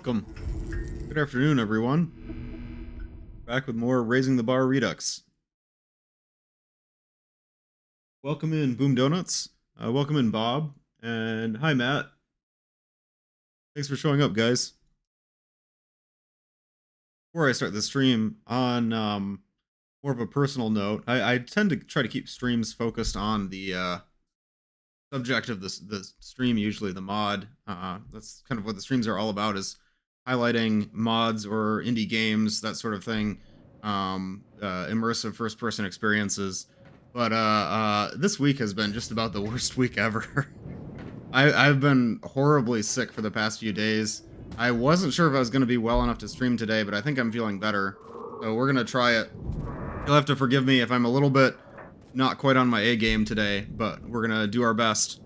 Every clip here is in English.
Welcome. Good afternoon, everyone. Back with more Raising the Bar Redux. Welcome in, Boom Donuts. Welcome in, Bob. And hi, Matt. Thanks for showing up, guys. Before I start the stream, on more of a personal note, I tend to try to keep streams focused on the subject of the stream, usually the mod. That's kind of what the streams are all about, is highlighting mods or indie games, that sort of thing, immersive first-person experiences. But this week has been just about the worst week ever. I've been horribly sick for the past few days. I wasn't sure if I was going to be well enough to stream today, but I think I'm feeling better. So we're going to try it. You'll have to forgive me if I'm a little bit not quite on my A game today, but we're going to do our best.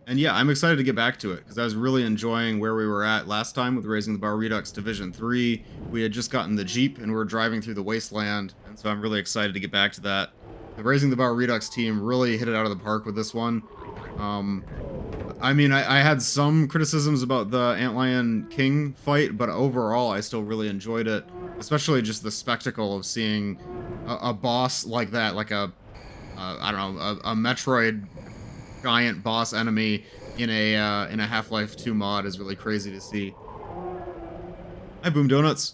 And yeah, I'm excited to get back to it, because I was really enjoying where we were at last time with Raising the Bar Redux Division 3. We had just gotten the Jeep, and we were driving through the Wasteland, and so I'm really excited to get back to that. The Raising the Bar Redux team really hit it out of the park with this one. I mean, I had some criticisms about the Antlion King fight, but overall I still really enjoyed it, especially just the spectacle of seeing a boss like that, like I don't know, a Metroid giant boss enemy in a Half-Life 2 mod is really crazy to see. Hi, Boom Donuts.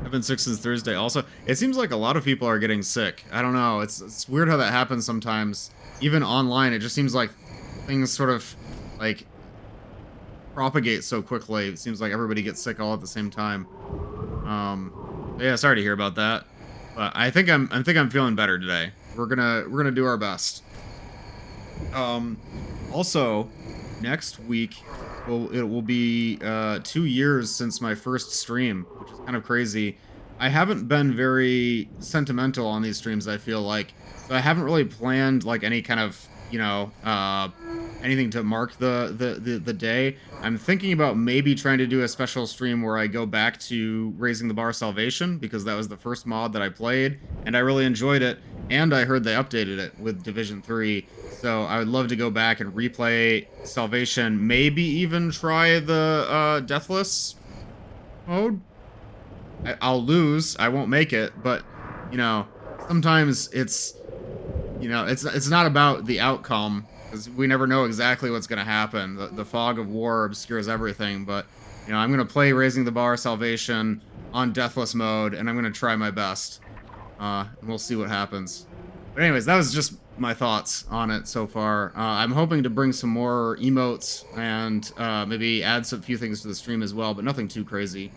I've been sick since Thursday also. It seems like a lot of people are getting sick. I don't know. It's weird how that happens sometimes. Even online, it just seems like things sort of, like, propagate so quickly. It seems like everybody gets sick all at the same time. Yeah, sorry to hear about that. But I think I'm feeling better today. We're gonna do our best. Also, next week, it will be 2 years since my first stream, which is kind of crazy. I haven't been very sentimental on these streams, I feel like. So I haven't really planned like any kind of, you know, anything to mark the day. I'm thinking about maybe trying to do a special stream where I go back to Raising the Bar Salvation, because that was the first mod that I played, and I really enjoyed it, and I heard they updated it with Division 3. So I would love to go back and replay Salvation, maybe even try the Deathless mode. I'll lose, I won't make it, but, you know, sometimes it's, you know, it's not about the outcome, because we never know exactly what's going to happen. The fog of war obscures everything, but, you know, I'm going to play Raising the Bar Salvation on Deathless mode, and I'm going to try my best, and we'll see what happens. But anyways, that was just my thoughts on it so far. I'm hoping to bring some more emotes and maybe add some few things to the stream as well, but nothing too crazy.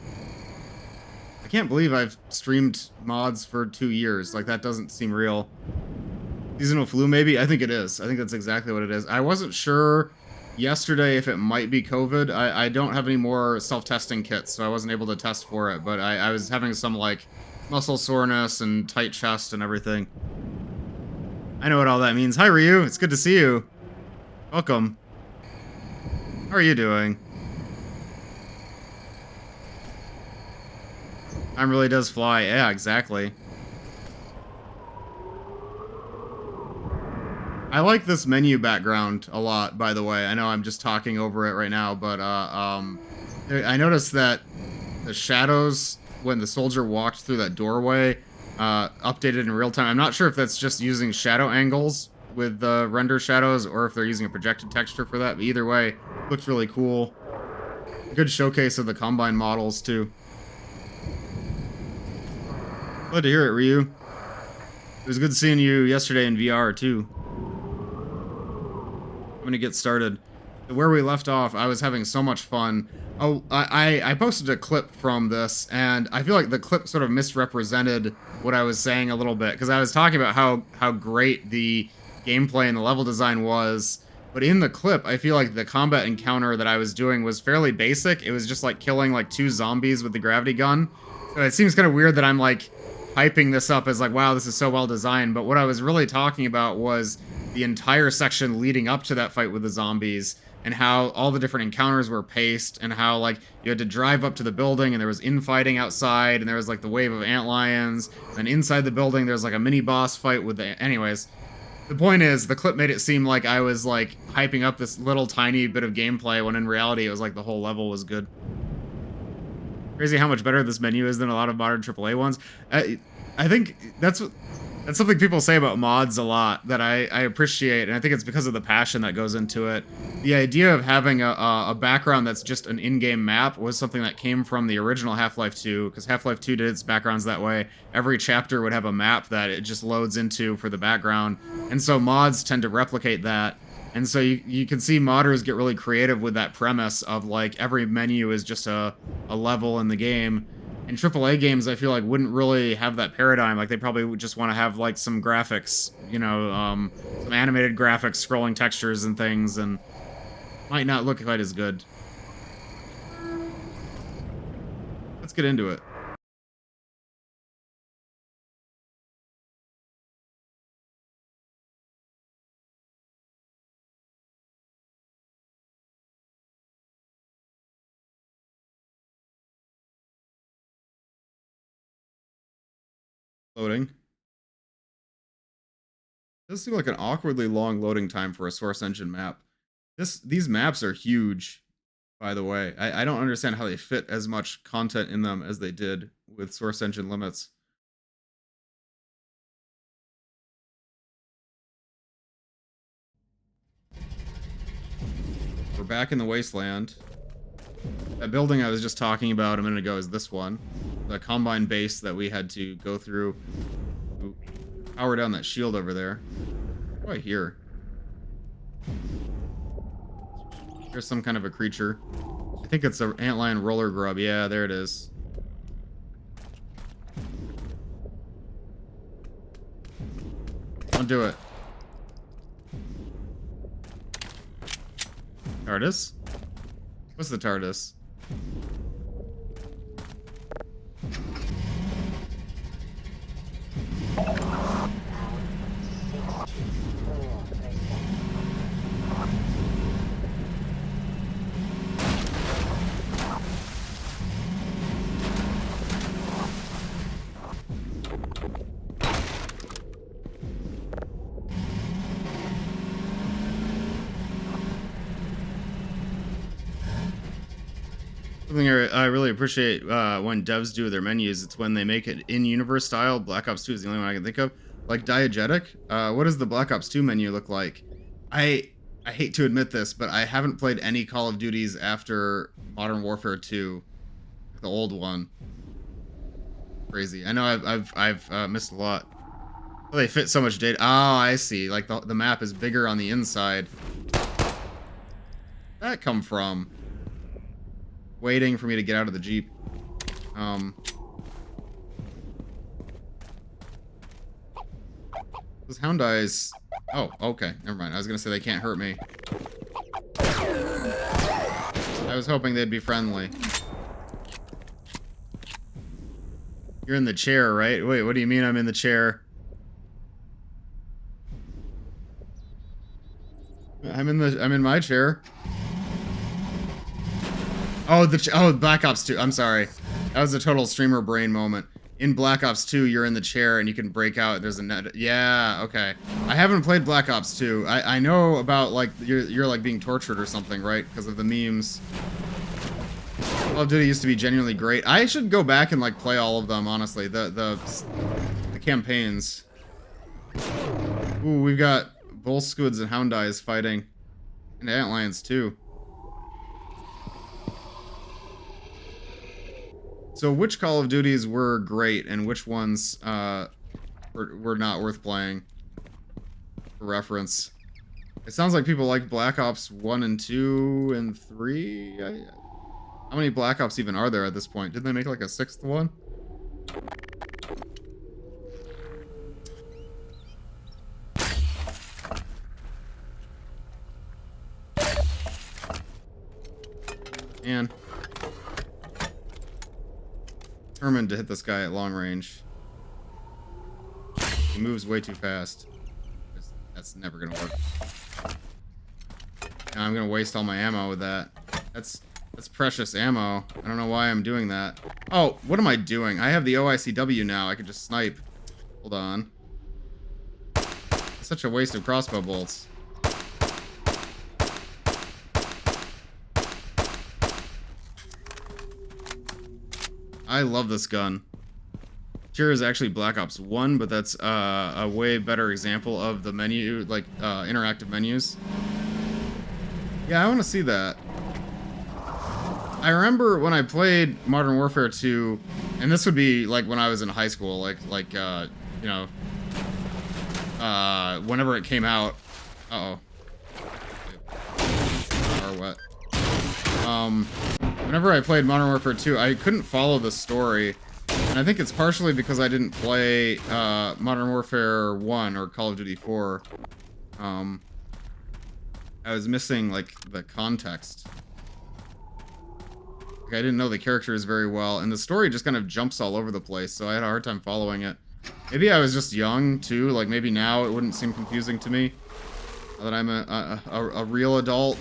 I can't believe I've streamed mods for 2 years. Like, that doesn't seem real. Seasonal flu, maybe? I think it is. I think that's exactly what it is. I wasn't sure yesterday if it might be COVID. I don't have any more self-testing kits, so I wasn't able to test for it, but I was having some, like, muscle soreness and tight chest and everything. I know what all that means. Hi, Ryu. It's good to see you. Welcome. How are you doing? Time really does fly. Yeah, exactly. I like this menu background a lot, by the way. I know I'm just talking over it right now, but I noticed that the shadows when the soldier walked through that doorway updated in real time. I'm not sure if that's just using shadow angles with the render shadows or if they're using a projected texture for that, but either way, looks really cool. Good showcase of the Combine models, too. Glad to hear it, Ryu. It was good seeing you yesterday in VR, too. I'm gonna get started. Where we left off, I was having so much fun. Oh, I posted a clip from this, and I feel like the clip sort of misrepresented what I was saying a little bit, because I was talking about how great the gameplay and the level design was, but in the clip, I feel like the combat encounter that I was doing was fairly basic. It was just like killing like 2 zombies with the gravity gun. So it seems kind of weird that I'm like hyping this up as like, wow, this is so well designed, but what I was really talking about was the entire section leading up to that fight with the zombies, and how all the different encounters were paced, and how, like, you had to drive up to the building, and there was infighting outside, and there was, like, the wave of antlions, and inside the building, there's, like, a mini-boss fight with the... Anyways, The point is, the clip made it seem like I was, like, hyping up this little tiny bit of gameplay, when in reality, it was like the whole level was good. Crazy how much better this menu is than a lot of modern AAA ones. I think that's something people say about mods a lot that I appreciate, and I think it's because of the passion that goes into it. The idea of having a background that's just an in-game map was something that came from the original Half-Life 2, because Half-Life 2 did its backgrounds that way. Every chapter would have a map that it just loads into for the background, and so mods tend to replicate that. And so you can see modders get really creative with that premise of, like, every menu is just a level in the game. And AAA games, I feel like, wouldn't really have that paradigm. Like, they probably would just want to have, like, some graphics, you know, some animated graphics, scrolling textures and things, and might not look quite as good. Let's get into it. Loading. Does seem like an awkwardly long loading time for a Source Engine map. These maps are huge, by the way. I don't understand how they fit as much content in them as they did with Source Engine limits. We're back in the Wasteland. That building I was just talking about a minute ago is this one. The Combine base that we had to go through to power down that shield over there. What do I hear? There's some kind of a creature. I think it's an antlion roller grub. Yeah, there it is. Don't do it. TARDIS? What's the TARDIS? Something I really appreciate when devs do their menus, it's when they make it in-universe style. Black Ops 2 is the only one I can think of. Like Diegetic. What does the Black Ops 2 menu look like? I hate to admit this, but I haven't played any Call of Duties after Modern Warfare 2, the old one. Crazy. I know I've missed a lot. Oh, they fit so much data. Oh, I see. Like the map is bigger on the inside. Where'd that come from? Waiting for me to get out of the Jeep. Those hound eyes. Oh, okay. Never mind. I was gonna say they can't hurt me. I was hoping they'd be friendly. You're in the chair, right? Wait, what do you mean I'm in the chair? I'm in my chair. Oh, Black Ops 2. I'm sorry. That was a total streamer brain moment. In Black Ops 2, you're in the chair and you can break out. There's a net. Yeah, okay. I haven't played Black Ops 2. I know about, like, you're like being tortured or something, right? Because of the memes. Call of Duty used to be genuinely great. I should go back and, like, play all of them, honestly. The campaigns. Ooh, we've got bull squids and hound eyes fighting. And antlions, too. So which Call of Duties were great and which ones were not worth playing? For reference. It sounds like people like Black Ops 1 and 2 and 3. How many Black Ops even are there at this point? Did they make like a 6th one? Man. Determined to hit this guy at long range. He moves way too fast. That's never gonna work. Now I'm gonna waste all my ammo with that. That's precious ammo. I don't know why I'm doing that. Oh, what am I doing? I have the OICW now. I can just snipe. Hold on. such a waste of crossbow bolts. I love this gun. Sure is actually Black Ops 1, but that's a way better example of the menu, like interactive menus. Yeah, I want to see that. I remember when I played Modern Warfare 2, and this would be like when I was in high school, you know, whenever it came out. Uh-oh. Or what? Whenever I played Modern Warfare 2, I couldn't follow the story. And I think it's partially because I didn't play Modern Warfare 1 or Call of Duty 4. I was missing, like, the context. Like, I didn't know the characters very well, and the story just kind of jumps all over the place, so I had a hard time following it. Maybe I was just young, too. Like, maybe now it wouldn't seem confusing to me. Now that I'm a real adult.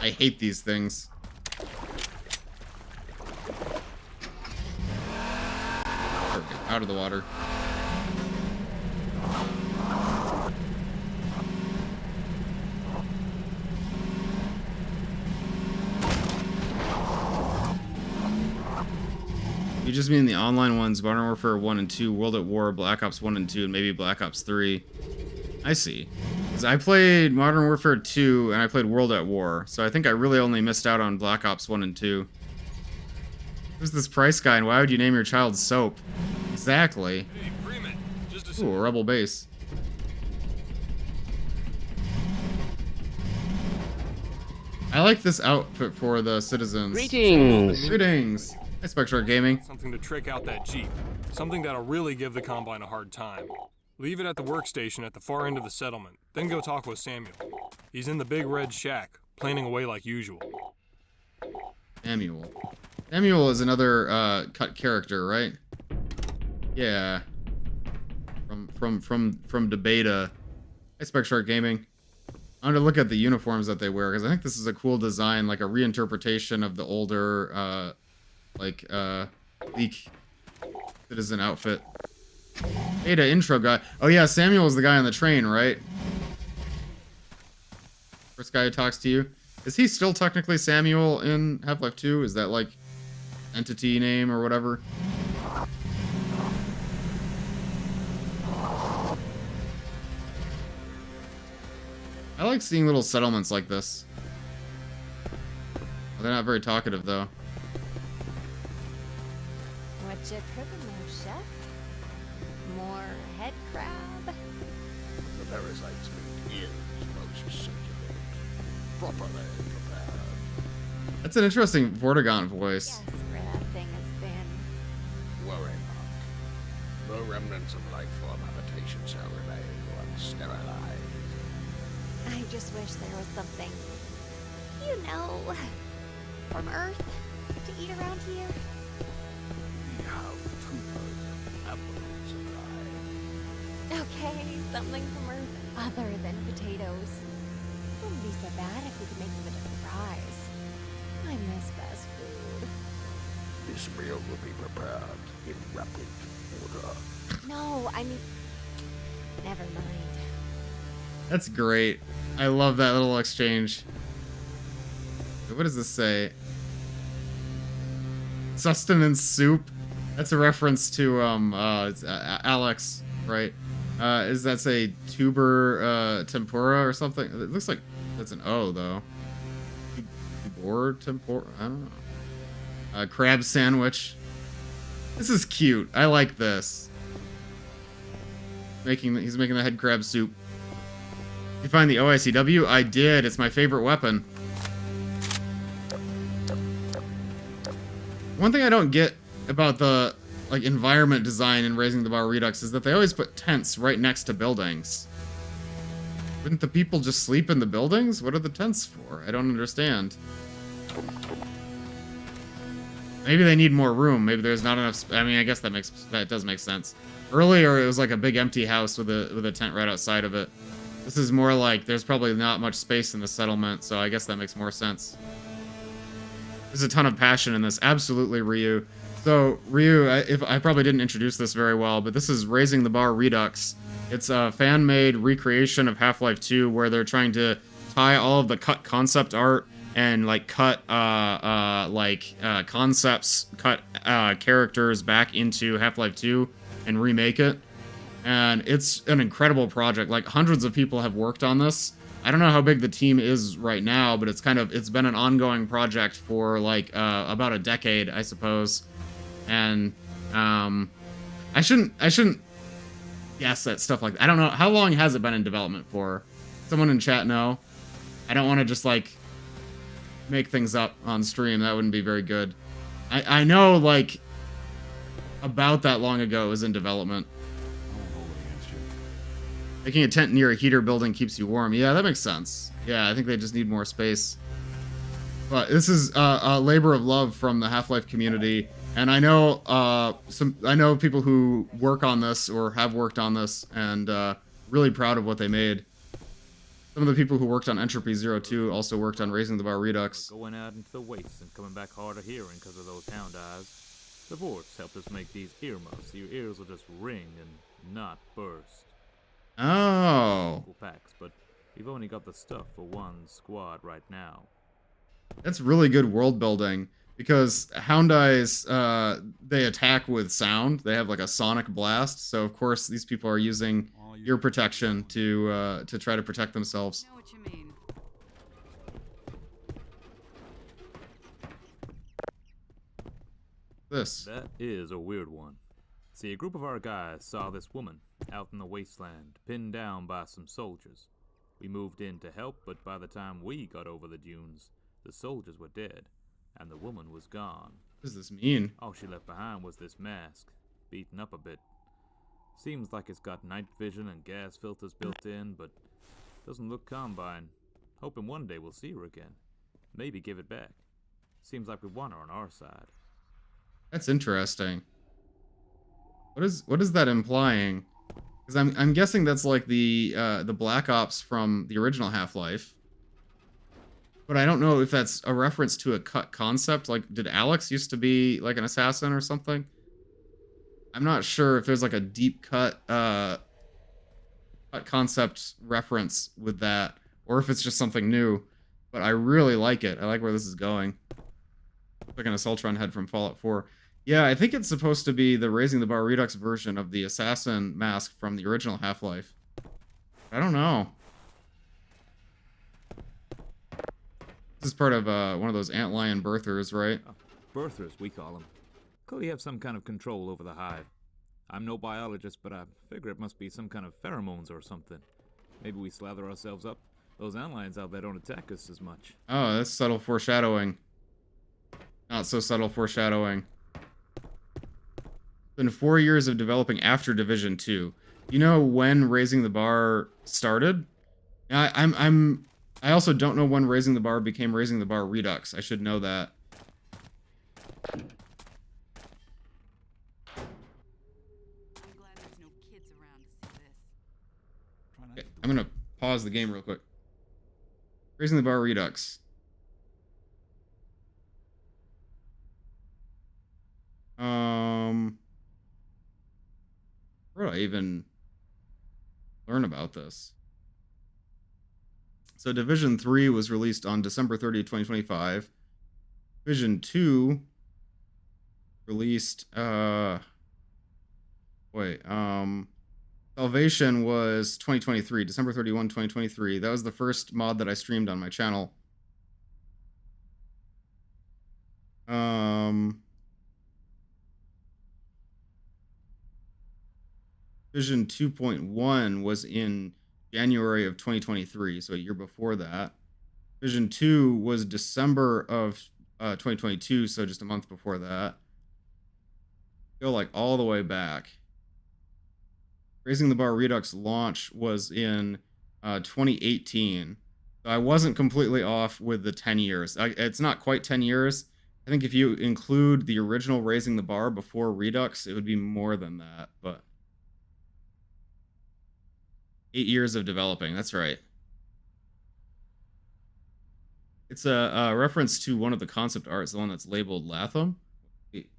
I hate these things. Okay, out of the water. You just mean the online ones, Modern Warfare 1 and 2, World at War, Black Ops 1 and 2, and maybe Black Ops 3. I see. Because I played Modern Warfare 2 and I played World at War, so I think I really only missed out on Black Ops 1 and 2. Who's this price guy and why would you name your child Soap? Exactly. Hey, Freeman, just Ooh, a rebel base. I like this outfit for the citizens. Greetings! Greetings! Hi, Spectre Gaming. something to trick out that Jeep. Something that'll really give the Combine a hard time. Leave it at the workstation at the far end of the settlement, then go talk with Samuel. He's in the big red shack, planing away like usual. Samuel. Samuel is another cut character, right? Yeah. From Debata. Hi, Spectre Gaming. I want to look at the uniforms that they wear because I think this is a cool design, like a reinterpretation of the older Leak citizen outfit. Beta intro guy. Oh yeah, Samuel is the guy on the train, right? First guy who talks to you. Is he still technically Samuel in Half-Life 2? Is that like entity name or whatever? I like seeing little settlements like this. They're not very talkative though. What you cooking there, chef? More head crab? The parasite's meat is most circulated, properly prepared. That's an interesting Vortigaunt voice. Guess where that thing has been. Worry not. No remnants of life form habitation shall remain once sterilized. I just wish there was something, you know, from Earth to eat around here. We have two apples supply. Okay, something from Earth other than potatoes. Wouldn't be so bad if we could make them into fries. I miss fast food. This meal will be prepared in rapid order. No, I mean, never mind. That's great. I love that little exchange. What does this say? Sustenance soup. That's a reference to Alex, right? Is that a tuber tempura or something? It looks like that's an O though. Tubor tempura. I don't know. Crab sandwich. This is cute. I like this. He's making the head crab soup. You find the OICW? I did. It's my favorite weapon. One thing I don't get about the environment design in Raising the Bar Redux is that they always put tents right next to buildings. Wouldn't the people just sleep in the buildings? What are the tents for? I don't understand. Maybe they need more room. Maybe there's not enough. I mean, I guess that does make sense. Earlier, it was like a big empty house with a tent right outside of it. This is more like there's probably not much space in the settlement, so I guess that makes more sense. There's a ton of passion in this. Absolutely, Ryu. So, Ryu, if I probably didn't introduce this very well, but this is Raising the Bar Redux. It's a fan-made recreation of Half-Life 2 where they're trying to tie all of the cut concept art and like cut concepts, cut characters back into Half-Life 2 and remake it. And it's an incredible project. Like, hundreds of people have worked on this. I don't know how big the team is right now, but it's been an ongoing project for like about a decade, I suppose. And I shouldn't guess at stuff like that. I don't know, how long has it been in development for? Someone in chat know. I don't want to just like make things up on stream. That wouldn't be very good. I know like about that long ago it was in development. Making a tent near a heater building keeps you warm. Yeah, that makes sense. Yeah, I think they just need more space. But this is a labor of love from the Half-Life community, and I know I know people who work on this or have worked on this, and really proud of what they made. Some of the people who worked on Entropy 02 also worked on Raising the Bar Redux. Going out into the wastes and coming back hard of hearing because of those hound eyes. The Vorts helped us make these earmuffs so your ears will just ring and not burst. Oh. Packs, but we've only got the stuff for one squad right now. That's really good world building, because Hound Eyes, they attack with sound. They have like a sonic blast, so of course these people are using ear protection to try to protect themselves. I know what you mean. This. That is a weird one. See, a group of our guys saw this woman out in the wasteland, pinned down by some soldiers. We moved in to help, but by the time we got over the dunes, the soldiers were dead, and the woman was gone. What does this mean? All she left behind was this mask, beaten up a bit. Seems like it's got night vision and gas filters built in, but doesn't look Combine. Hoping one day we'll see her again. Maybe give it back. Seems like we want her on our side. That's interesting. What is that implying? Because I'm guessing that's like the Black Ops from the original Half-Life. But I don't know if that's a reference to a cut concept. Like, did Alex used to be like an assassin or something? I'm not sure if there's like a deep cut concept reference with that, or if it's just something new. But I really like it. I like where this is going. Like an Assaultron head from Fallout 4. Yeah, I think it's supposed to be the Raising the Bar Redux version of the assassin mask from the original Half-Life. I don't know. This is part of one of those antlion birthers, right? Oh, birthers, we call them. Clearly have some kind of control over the hive. I'm no biologist, but I figure it must be some kind of pheromones or something. Maybe we slather ourselves up. Those antlions out there don't attack us as much. Oh, that's subtle foreshadowing. Not so subtle foreshadowing. Been 4 years of developing after Division 2. You know when Raising the Bar started? I also don't know when Raising the Bar became Raising the Bar Redux. I should know that. I'm glad there's no kids around to see this. Okay, I'm gonna pause the game real quick. Raising the Bar Redux. Where do I even learn about this? So Division 3 was released on December 30th, 2025. Division 2 released Salvation was 2023, December 31, 2023. That was the first mod that I streamed on my channel. Vision 2.1 was in January of 2023, so a year before that. Vision 2 was December of 2022, so just a month before that. Go like all the way back. Raising the Bar Redux launch was in 2018. So I wasn't completely off with the 10 years. It's not quite 10 years. I think if you include the original Raising the Bar before Redux, it would be more than that, but 8 years of developing, that's right. It's a reference to one of the concept arts, the one that's labeled Latham. Wait,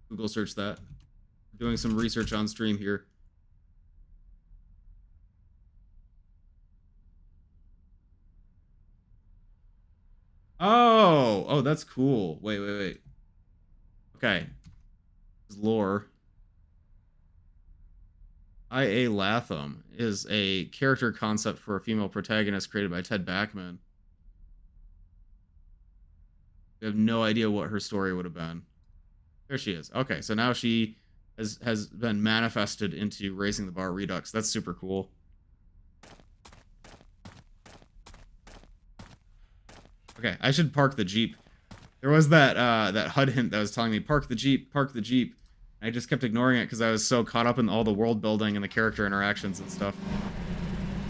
Google search that. Doing some research on stream here. Oh, that's cool. Wait. Okay. Lore. I.A. Latham is a character concept for a female protagonist created by Ted Backman. We have no idea what her story would have been. There she is. Okay, so now she has been manifested into raising the bar Redux. That's super cool. Okay, I should park the Jeep. There was that that HUD hint that was telling me park the Jeep, park the Jeep. I just kept ignoring it because I was so caught up in all the world building and the character interactions and stuff.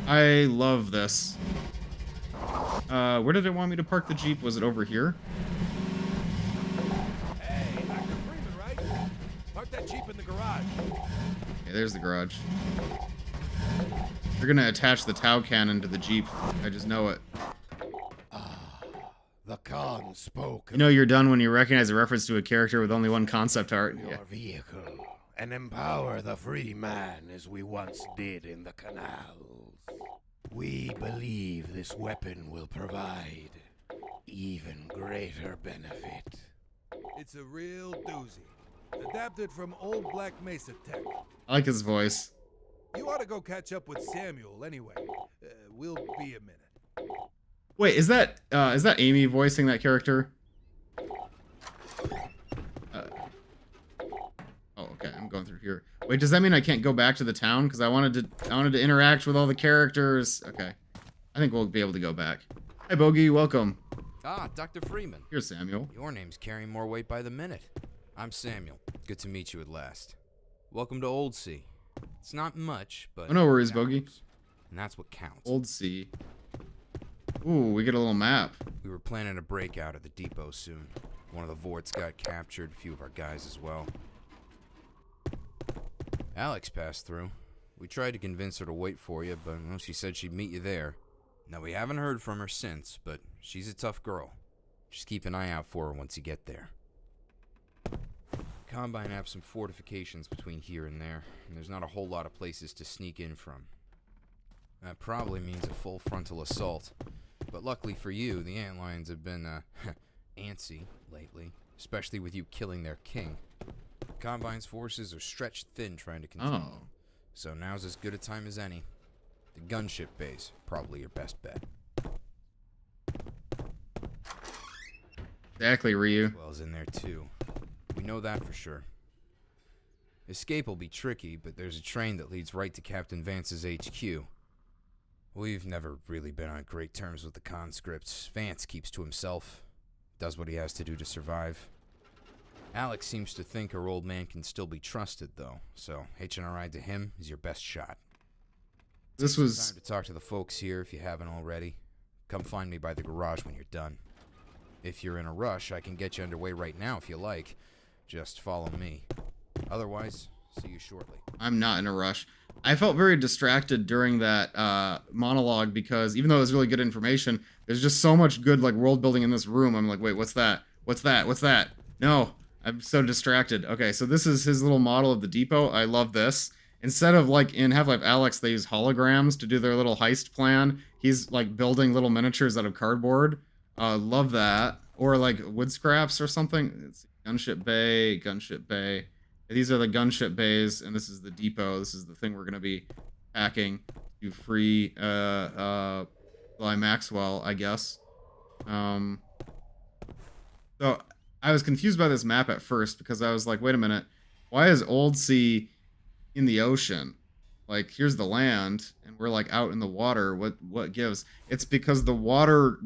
I love this. Where did it want me to park the Jeep? Was it over here? Hey, Dr. Freeman, right? Park that Jeep in the garage. Okay, there's the garage. They're gonna attach the Tau cannon to the Jeep. I just know it. The Khan spoke. You know you're done when you recognize a reference to a character with only one concept art. Your Yeah. vehicle and empower the free man as we once did in the canals. We believe this weapon will provide even greater benefit. It's a real doozy. Adapted from old Black Mesa tech. I like his voice. You ought to go catch up with Samuel anyway. We'll be a minute. Wait, is that Amy voicing that character? Oh, okay. I'm going through here. Wait, does that mean I can't go back to the town? Because I wanted to interact with all the characters. Okay, I think we'll be able to go back. Hi, Bogey. Welcome. Ah, Dr. Freeman. Here's Samuel. Your name's carrying more weight by the minute. I'm Samuel. Good to meet you at last. Welcome to Old Sea. It's not much, but... Oh, no worries, it Bogey. counts. And that's what counts. Old Sea. Ooh, we get a little map. We were planning a breakout at the depot soon. One of the Vorts got captured, a few of our guys as well. Alex passed through. We tried to convince her to wait for you, but well, she said she'd meet you there. Now, we haven't heard from her since, but she's a tough girl. Just keep an eye out for her once you get there. Combine have some fortifications between here and there, and there's not a whole lot of places to sneak in from. That probably means a full frontal assault. But luckily for you, the antlions have been, antsy lately, especially with you killing their king. Combine's forces are stretched thin trying to contain Oh. them. So now's as good a time as any. The gunship base, probably your best bet. Exactly, Ryu. Well's in there too. We know that for sure. Escape will be tricky, but there's a train that leads right to Captain Vance's HQ. We've never really been on great terms with the conscripts. Vance keeps to himself, does what he has to do to survive. Alex seems to think her old man can still be trusted, though, so hitching a ride to him is your best shot. This was... Time to talk to the folks here if you haven't already. Come find me by the garage when you're done. If you're in a rush, I can get you underway right now if you like. Just follow me. Otherwise, see you shortly. I'm not in a rush. I felt very distracted during that monologue because even though it was really good information, there's just so much good like world building in this room. I'm like, wait, what's that? What's that? What's that? No, I'm so distracted. Okay, so this is his little model of the depot. I love this. Instead of like in Half-Life Alyx, they use holograms to do their little heist plan. He's like building little miniatures out of cardboard. Love that. Or like wood scraps or something. It's gunship bay, gunship bay. These are the gunship bays, and this is the depot. This is the thing we're going to be hacking to free Eli Maxwell, I guess. So I was confused by this map at first because I was like, wait a minute. Why is Old Sea in the ocean? Like, here's the land, and we're like out in the water. What gives? It's because the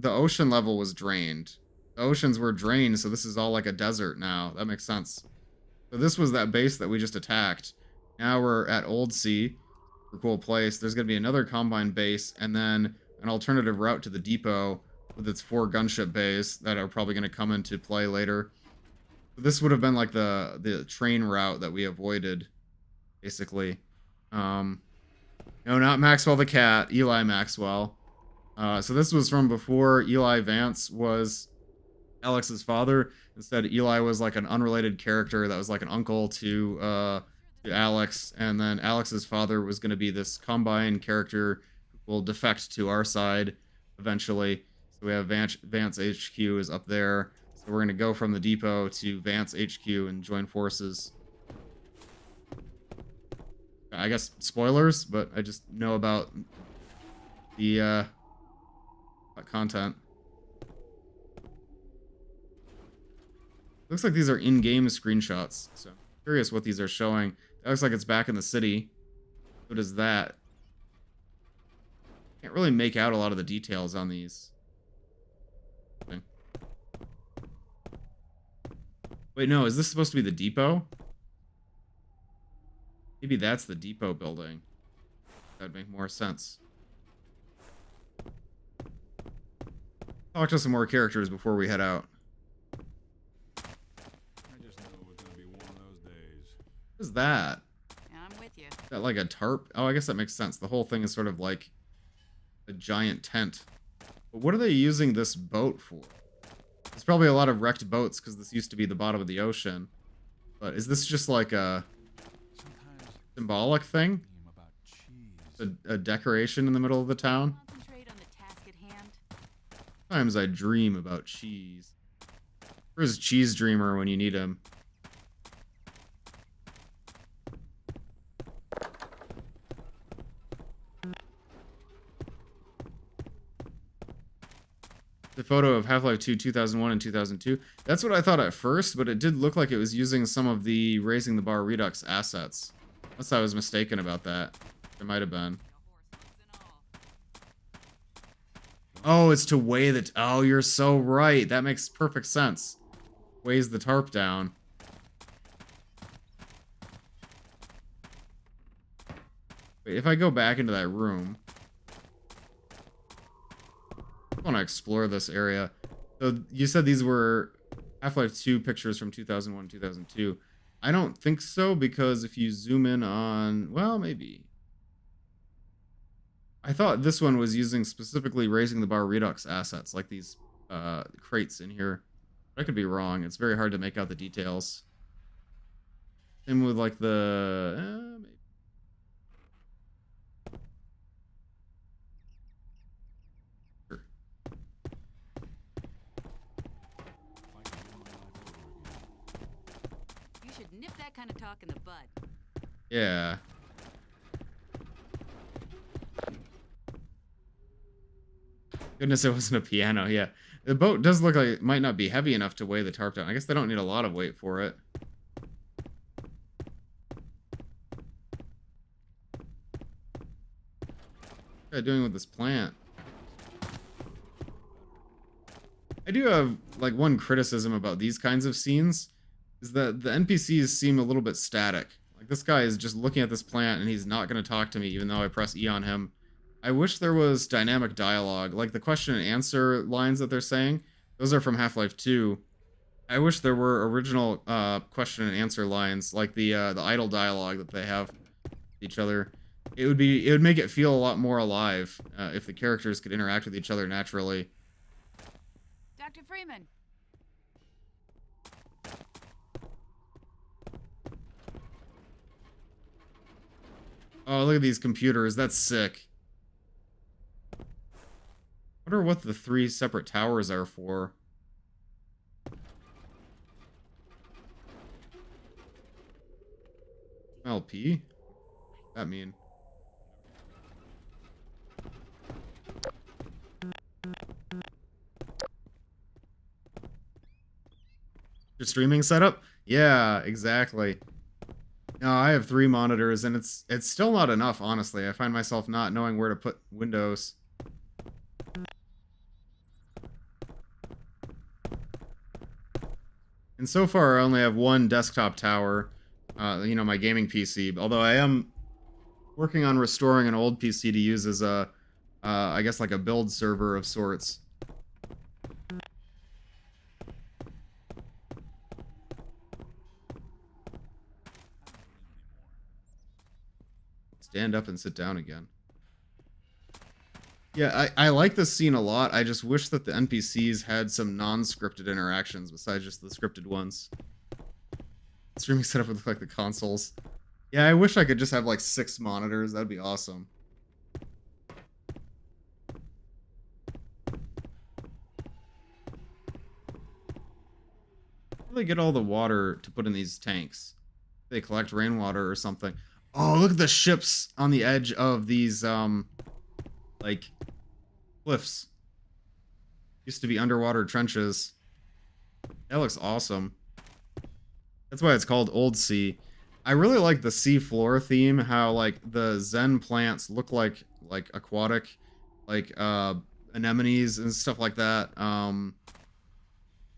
ocean level was drained. The oceans were drained, so this is all like a desert now. That makes sense. So this was that base that we just attacked. Now we're at Old Sea. A cool place. There's going to be another Combine base, and then an alternative route to the depot with its 4 gunship bays that are probably going to come into play later. So this would have been like the train route that we avoided, basically. No, not Maxwell the cat. Eli Maxwell. So this was from before Eli Vance was Alex's father. Instead, Eli was like an unrelated character that was like an uncle to Alex, and then Alex's father was going to be this Combine character who will defect to our side eventually. So we have Vance HQ is up there. So we're going to go from the depot to Vance HQ and join forces. I guess spoilers, but I just know about the content. Looks like these are in-game screenshots, so I'm curious what these are showing. That looks like it's back in the city. So does that. Can't really make out a lot of the details on these. Okay. Wait, no, is this supposed to be the depot? Maybe that's the depot building. That'd make more sense. Talk to some more characters before we head out. I just knew it was gonna be one of those days. What is that? Yeah, I'm with you. Is that like a tarp? Oh, I guess that makes sense. The whole thing is sort of like a giant tent. But what are they using this boat for? There's probably a lot of wrecked boats because this used to be the bottom of the ocean. But is this just like a Sometimes symbolic thing? dream about cheese. A decoration in the middle of the town? Concentrate on the task at hand. Sometimes I dream about cheese. Where's Cheese Dreamer when you need him? The photo of Half-Life 2 2001 and 2002. That's what I thought at first, but it did look like it was using some of the Raising the Bar Redux assets. Unless I was mistaken about that. It might have been. Oh, it's to weigh the... Oh, you're so right. That makes perfect sense. Weighs the tarp down. Wait, if I go back into that room... I want to explore this area. So you said these were Half-Life 2 pictures from 2001, 2002. I don't think so, because if you zoom in on... Well, maybe. I thought this one was using specifically Raising the Bar Redux assets, like these crates in here. I could be wrong. It's very hard to make out the details. Same with like the... maybe. Sure. You should nip that kind of talk in the bud. Yeah. Goodness, it wasn't a piano. Yeah. The boat does look like it might not be heavy enough to weigh the tarp down. I guess they don't need a lot of weight for it. What's it doing with this plant? I do have like one criticism about these kinds of scenes is that the NPCs seem a little bit static. Like this guy is just looking at this plant and he's not going to talk to me even though I press E on him. I wish there was dynamic dialogue, like the question and answer lines that they're saying. Those are from Half-Life 2. I wish there were original question and answer lines, like the idle dialogue that they have with each other. It would make it feel a lot more alive if the characters could interact with each other naturally. Dr. Freeman. Oh, look at these computers. That's sick. I wonder what the 3 separate towers are for. LP? What's that mean? Your streaming setup? Yeah, exactly. No, I have 3 monitors, and it's still not enough, honestly. I find myself not knowing where to put windows. And so far, I only have 1 desktop tower, you know, my gaming PC. Although I am working on restoring an old PC to use as a, I guess like a build server of sorts. Stand up and sit down again. Yeah, I like this scene a lot. I just wish that the NPCs had some non-scripted interactions besides just the scripted ones. Streaming setup with like the consoles. Yeah, I wish I could just have like 6 monitors. That'd be awesome. How do they get all the water to put in these tanks? They collect rainwater or something. Oh, look at the ships on the edge of these like cliffs. Used to be underwater trenches. That looks awesome. That's why it's called Old Sea. I really like the sea floor theme, how like the Zen plants look like aquatic, like anemones and stuff like that. And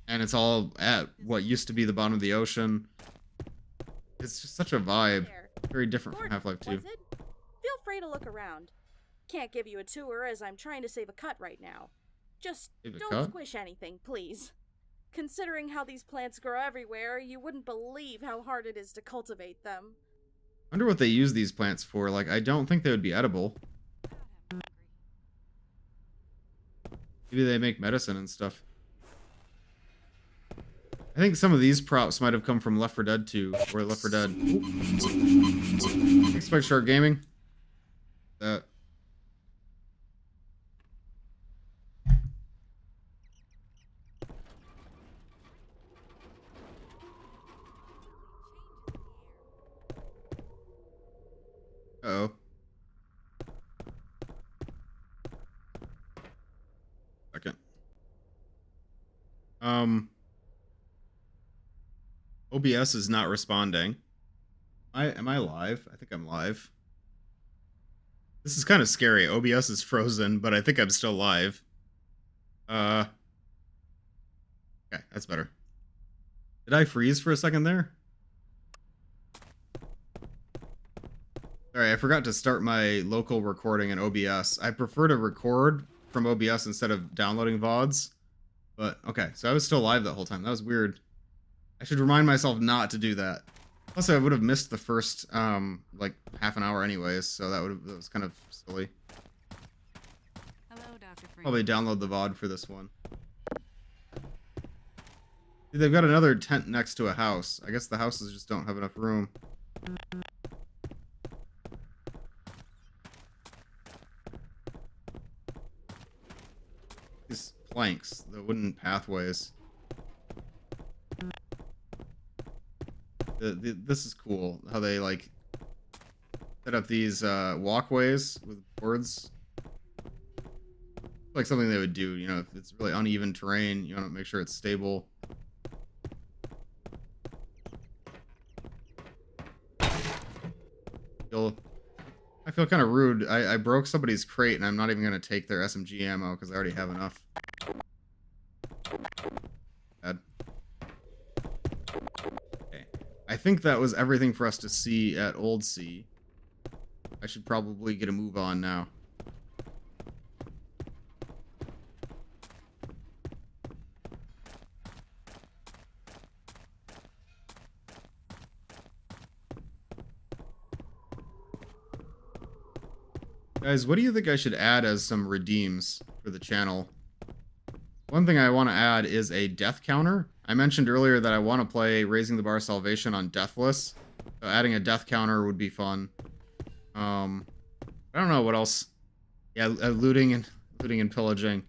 it's all at what used to be the bottom of the ocean. It's just such a vibe. Very different from Half-Life 2. Was it? Feel free to look around. Can't give you a tour as I'm trying to save a cut right now. Just don't squish anything, please. Considering how these plants grow everywhere, you wouldn't believe how hard it is to cultivate them. I wonder what they use these plants for. Like, I don't think they would be edible. Maybe they make medicine and stuff. I think some of these props might have come from Left 4 Dead 2 or Left 4 Dead. Thanks, Spike Shark Gaming. That. Uh-oh. Second. OBS is not responding. Am I live? I think I'm live. This is kind of scary. OBS is frozen, but I think I'm still live. Okay, that's better. Did I freeze for a second there? Sorry, I forgot to start my local recording in OBS. I prefer to record from OBS instead of downloading VODs. But, okay, so I was still live that whole time. That was weird. I should remind myself not to do that. Plus, I would have missed the first, like, half an hour anyways, so that was kind of silly. Hello, Dr. Freeman. Probably download the VOD for this one. See, they've got another tent next to a house. I guess the houses just don't have enough room. These planks, the wooden pathways. This is cool, how they, like, set up these walkways with boards. Like something they would do, you know, if it's really uneven terrain, you want to make sure it's stable. I feel kind of rude. I broke somebody's crate and I'm not even going to take their SMG ammo because I already have enough. Bad. Okay. I think that was everything for us to see at Old Sea. I should probably get a move on now. Guys, what do you think I should add as some redeems for the channel? One thing I want to add is a death counter. I mentioned earlier that I want to play Raising the Bar Salvation on Deathless. So adding a death counter would be fun. I don't know what else. Yeah, looting and pillaging.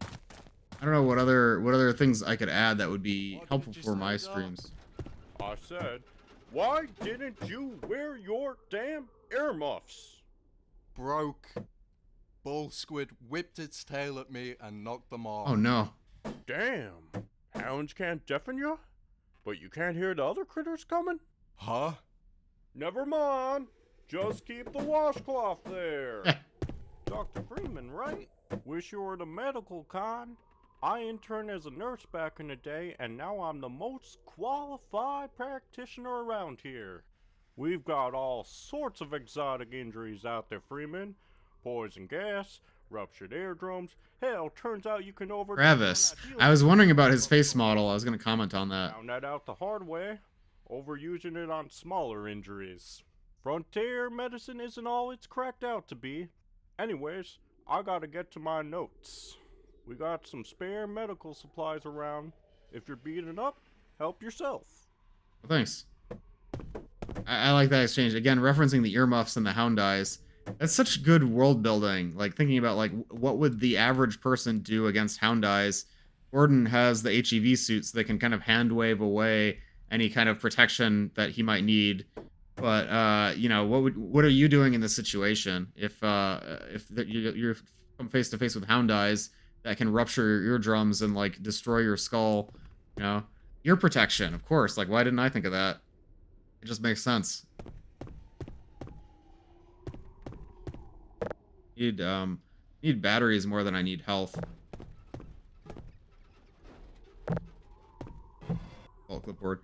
I don't know what other things I could add that would be helpful for my streams. I said, why didn't you wear your damn earmuffs? Broke. Bull squid whipped its tail at me and knocked them off. Oh no. Damn. Hounds can't deafen you? But you can't hear the other critters coming? Huh? Never mind. Just keep the washcloth there. Dr. Freeman, right? Wish you were the medical kind. I interned as a nurse back in the day, and now I'm the most qualified practitioner around here. We've got all sorts of exotic injuries out there, Freeman. Poison gas, ruptured eardrums. Hell, turns out you can overdose. Travis. I was wondering about his face model. I was going to comment on that. Found that out the hard way. Overusing it on smaller injuries. Frontier medicine isn't all it's cracked out to be. Anyways, I gotta get to my notes. We got some spare medical supplies around. If you're beaten up, help yourself. Well, thanks. I like that exchange. Again, referencing the earmuffs and the hound eyes. That's such good world building. Like, thinking about, like, what would the average person do against hound eyes? Gordon has the HEV suit, so they can kind of hand wave away any kind of protection that he might need. But, you know, what are you doing in this situation? If you're come face to face with hound eyes that can rupture your eardrums and, like, destroy your skull, you know? Ear protection, of course. Like, why didn't I think of that? It just makes sense. Need batteries more than I need health. Oh, clipboard.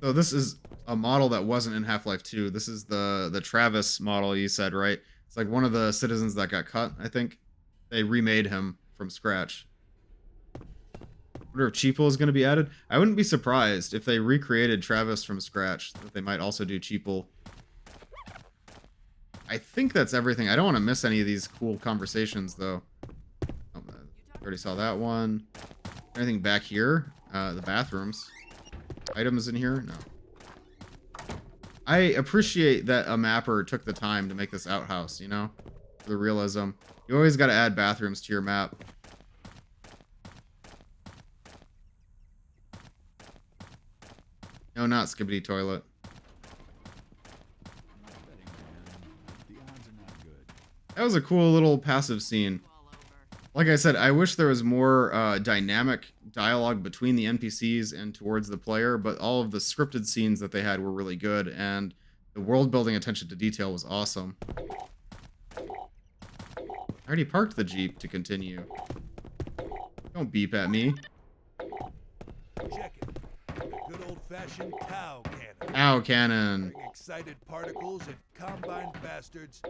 So this is a model that wasn't in Half-Life 2. This is the Travis model you said, right? It's like one of the citizens that got cut, I think. They remade him from scratch. I wonder if Cheeple is going to be added. I wouldn't be surprised if they recreated Travis from scratch, that they might also do Cheeple. I think that's everything. I don't want to miss any of these cool conversations, though. Oh, I already saw that one. Anything back here? The bathrooms. Items in here? No. I appreciate that a mapper took the time to make this outhouse, you know? For the realism. You always got to add bathrooms to your map. No, not Skibbity Toilet. That was a cool little passive scene. Like I said, I wish there was more dynamic dialogue between the NPCs and towards the player, but all of the scripted scenes that they had were really good, and the world-building attention to detail was awesome. I already parked the Jeep to continue. Don't beep at me. Check it. A good old-fashioned Tau cannon. Ow, cannon. Firing excited particles at combined bastards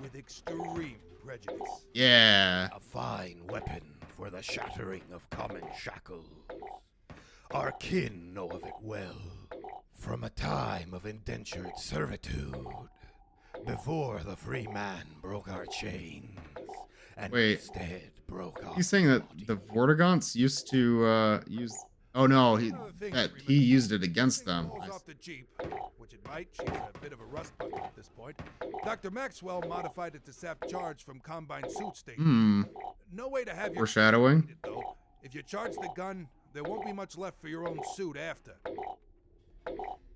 with extreme prejudice. Yeah. A fine weapon for the shattering of common shackles. Our kin know of it well. From a time of indentured servitude, before the free man broke our chains, and instead broke our He's saying that the Vortigaunts used to use... Oh no, he used it against them. Off the Jeep, which it might. She's a bit of a rust bucket at this point. Dr. Maxwell modified it to sap charge from Combine suit station. No way to have your foreshadowing. Though. If you charge the gun, there won't be much left for your own suit after.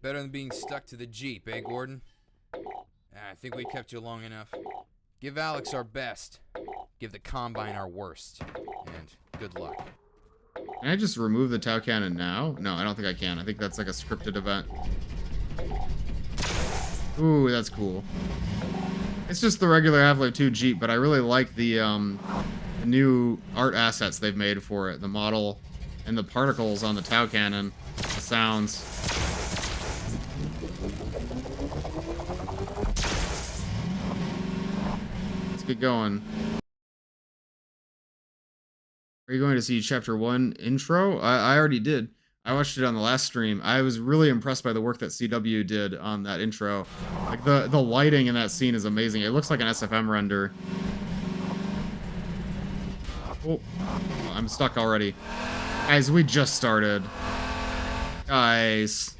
Better than being stuck to the Jeep, eh, Gordon? I think we kept you long enough. Give Alex our best. Give the Combine our worst. And good luck. Can I just remove the Tau cannon now? No, I don't think I can. I think that's like a scripted event. Ooh, that's cool. It's just the regular Half-Life 2 Jeep, but I really like the new art assets they've made for it. The model and the particles on the Tau cannon. The sounds. Let's get going. Are you going to see Chapter 1 intro? I already did. I watched it on the last stream. I was really impressed by the work that CW did on that intro. Like, the lighting in that scene is amazing. It looks like an SFM render. Oh, I'm stuck already. Guys, we just started. Guys,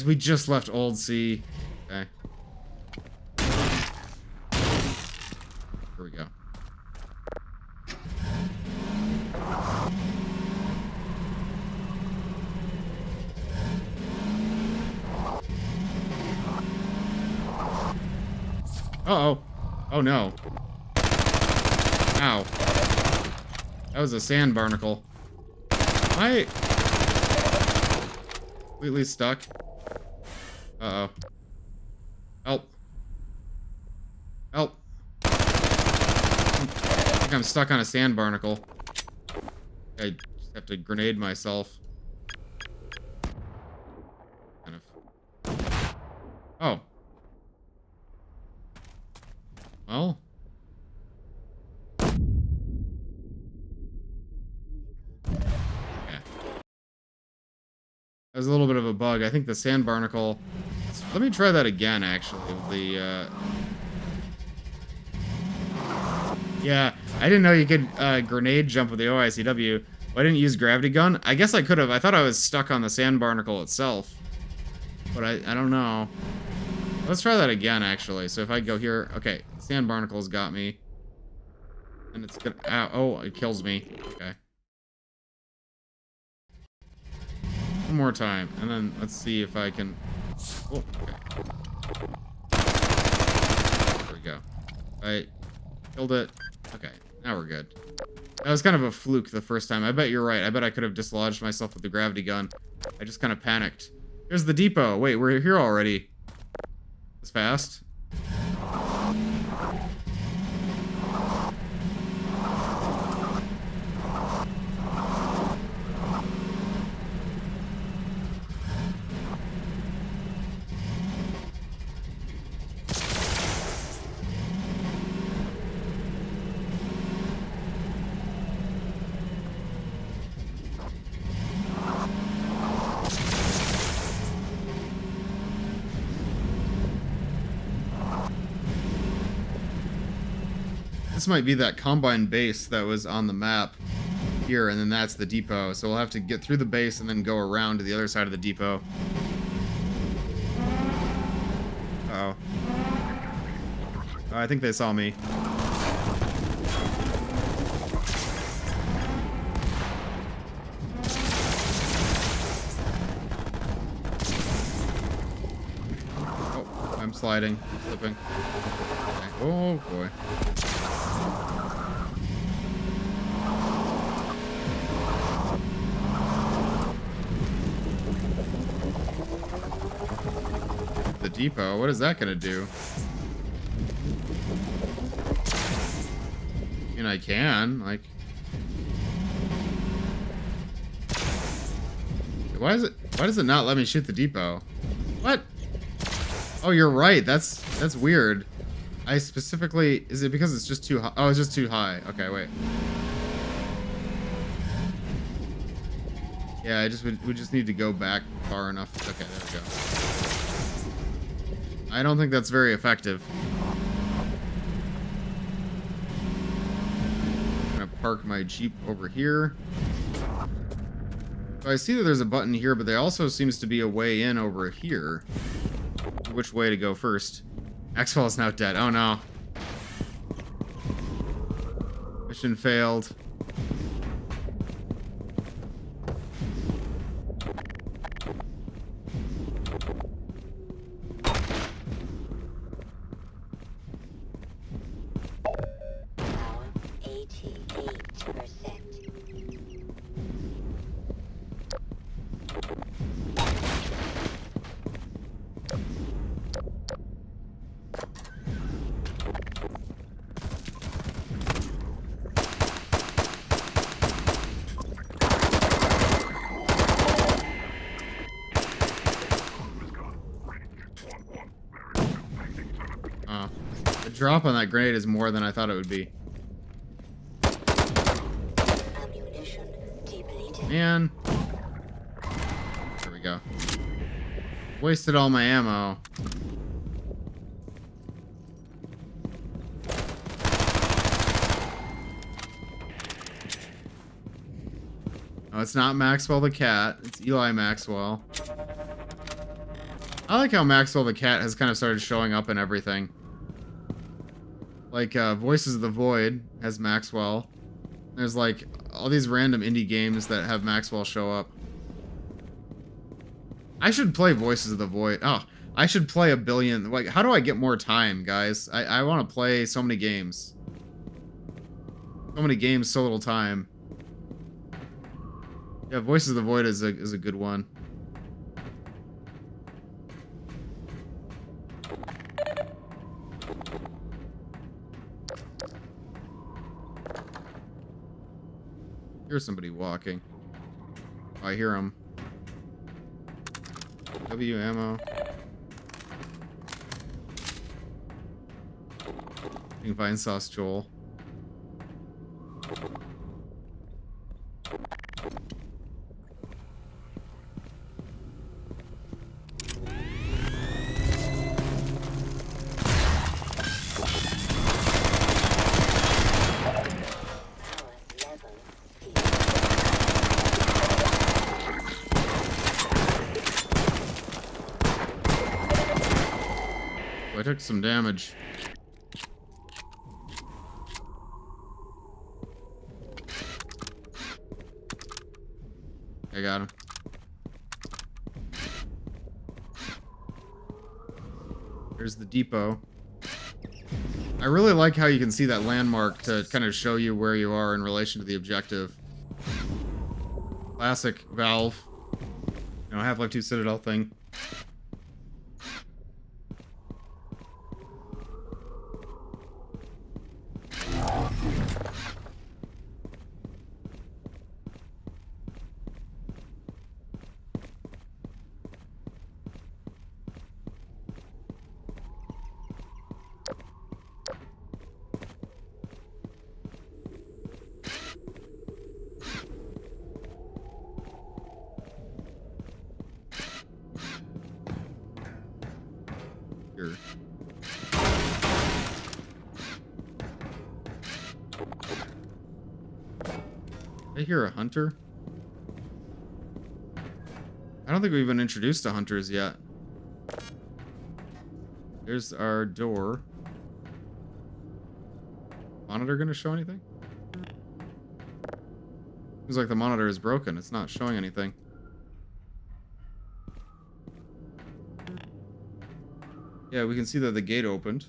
we just left Old Sea. Okay. Here we go. Uh-oh. Oh, no. Ow. That was a sand barnacle. Am I completely stuck? Uh-oh. Help. Help. I think I'm stuck on a sand barnacle. I just have to grenade myself. Kind of. Oh. Well. Yeah. That was a little bit of a bug. I think the sand barnacle Let me try that again, actually. The, yeah, I didn't know you could grenade jump with the OICW. Why didn't you use gravity gun? I guess I could have. I thought I was stuck on the sand barnacle itself. But I don't know. Let's try that again, actually. So if I go here... Okay, sand barnacle's got me. And it's gonna... Ow, oh, it kills me. Okay. One more time. And then let's see if I can... Oh, okay. There we go. I killed it. Okay, now we're good. That was kind of a fluke the first time. I bet you're right. I bet I could have dislodged myself with the gravity gun. I just kind of panicked. Here's the depot. Wait, we're here already. It's fast. This might be that Combine base that was on the map here, and then that's the depot. So we'll have to get through the base and then go around to the other side of the depot. Uh-oh. Oh, I think they saw me. Oh, I'm sliding. I'm slipping. Okay. Oh, boy. The depot? What is that gonna do? I mean, I can, like... Why does it not let me shoot the depot? What? Oh, you're right. That's weird. I specifically... Is it because it's just too high? Oh, it's just too high. Okay, wait. Yeah, we just need to go back far enough. Okay, there we go. I don't think that's very effective. I'm gonna park my Jeep over here. So I see that there's a button here, but there also seems to be a way in over here. Which way to go first? Maxwell is now dead. Oh no. Mission failed. The drop on that grenade is more than I thought it would be. Man. There we go. Wasted all my ammo. Oh, it's not Maxwell the cat. It's Eli Maxwell. I like how Maxwell the cat has kind of started showing up in everything. Like, Voices of the Void has Maxwell. There's, like, all these random indie games that have Maxwell show up. I should play Voices of the Void. Oh, I should play a billion. Like, how do I get more time, guys? I want to play so many games. So many games, so little time. Yeah, Voices of the Void is a good one. Here's somebody walking. Oh, I hear him. W ammo. You can find Sauce Joel. I took some damage. I got him. Here's the depot. I really like how you can see that landmark to kind of show you where you are in relation to the objective. Classic Valve. You know, Half-Life 2 Citadel thing. Here. Did I hear a hunter? I don't think we've been introduced to hunters yet. Here's our door. Monitor gonna show anything? Seems like the monitor is broken. It's not showing anything. Yeah, we can see that the gate opened.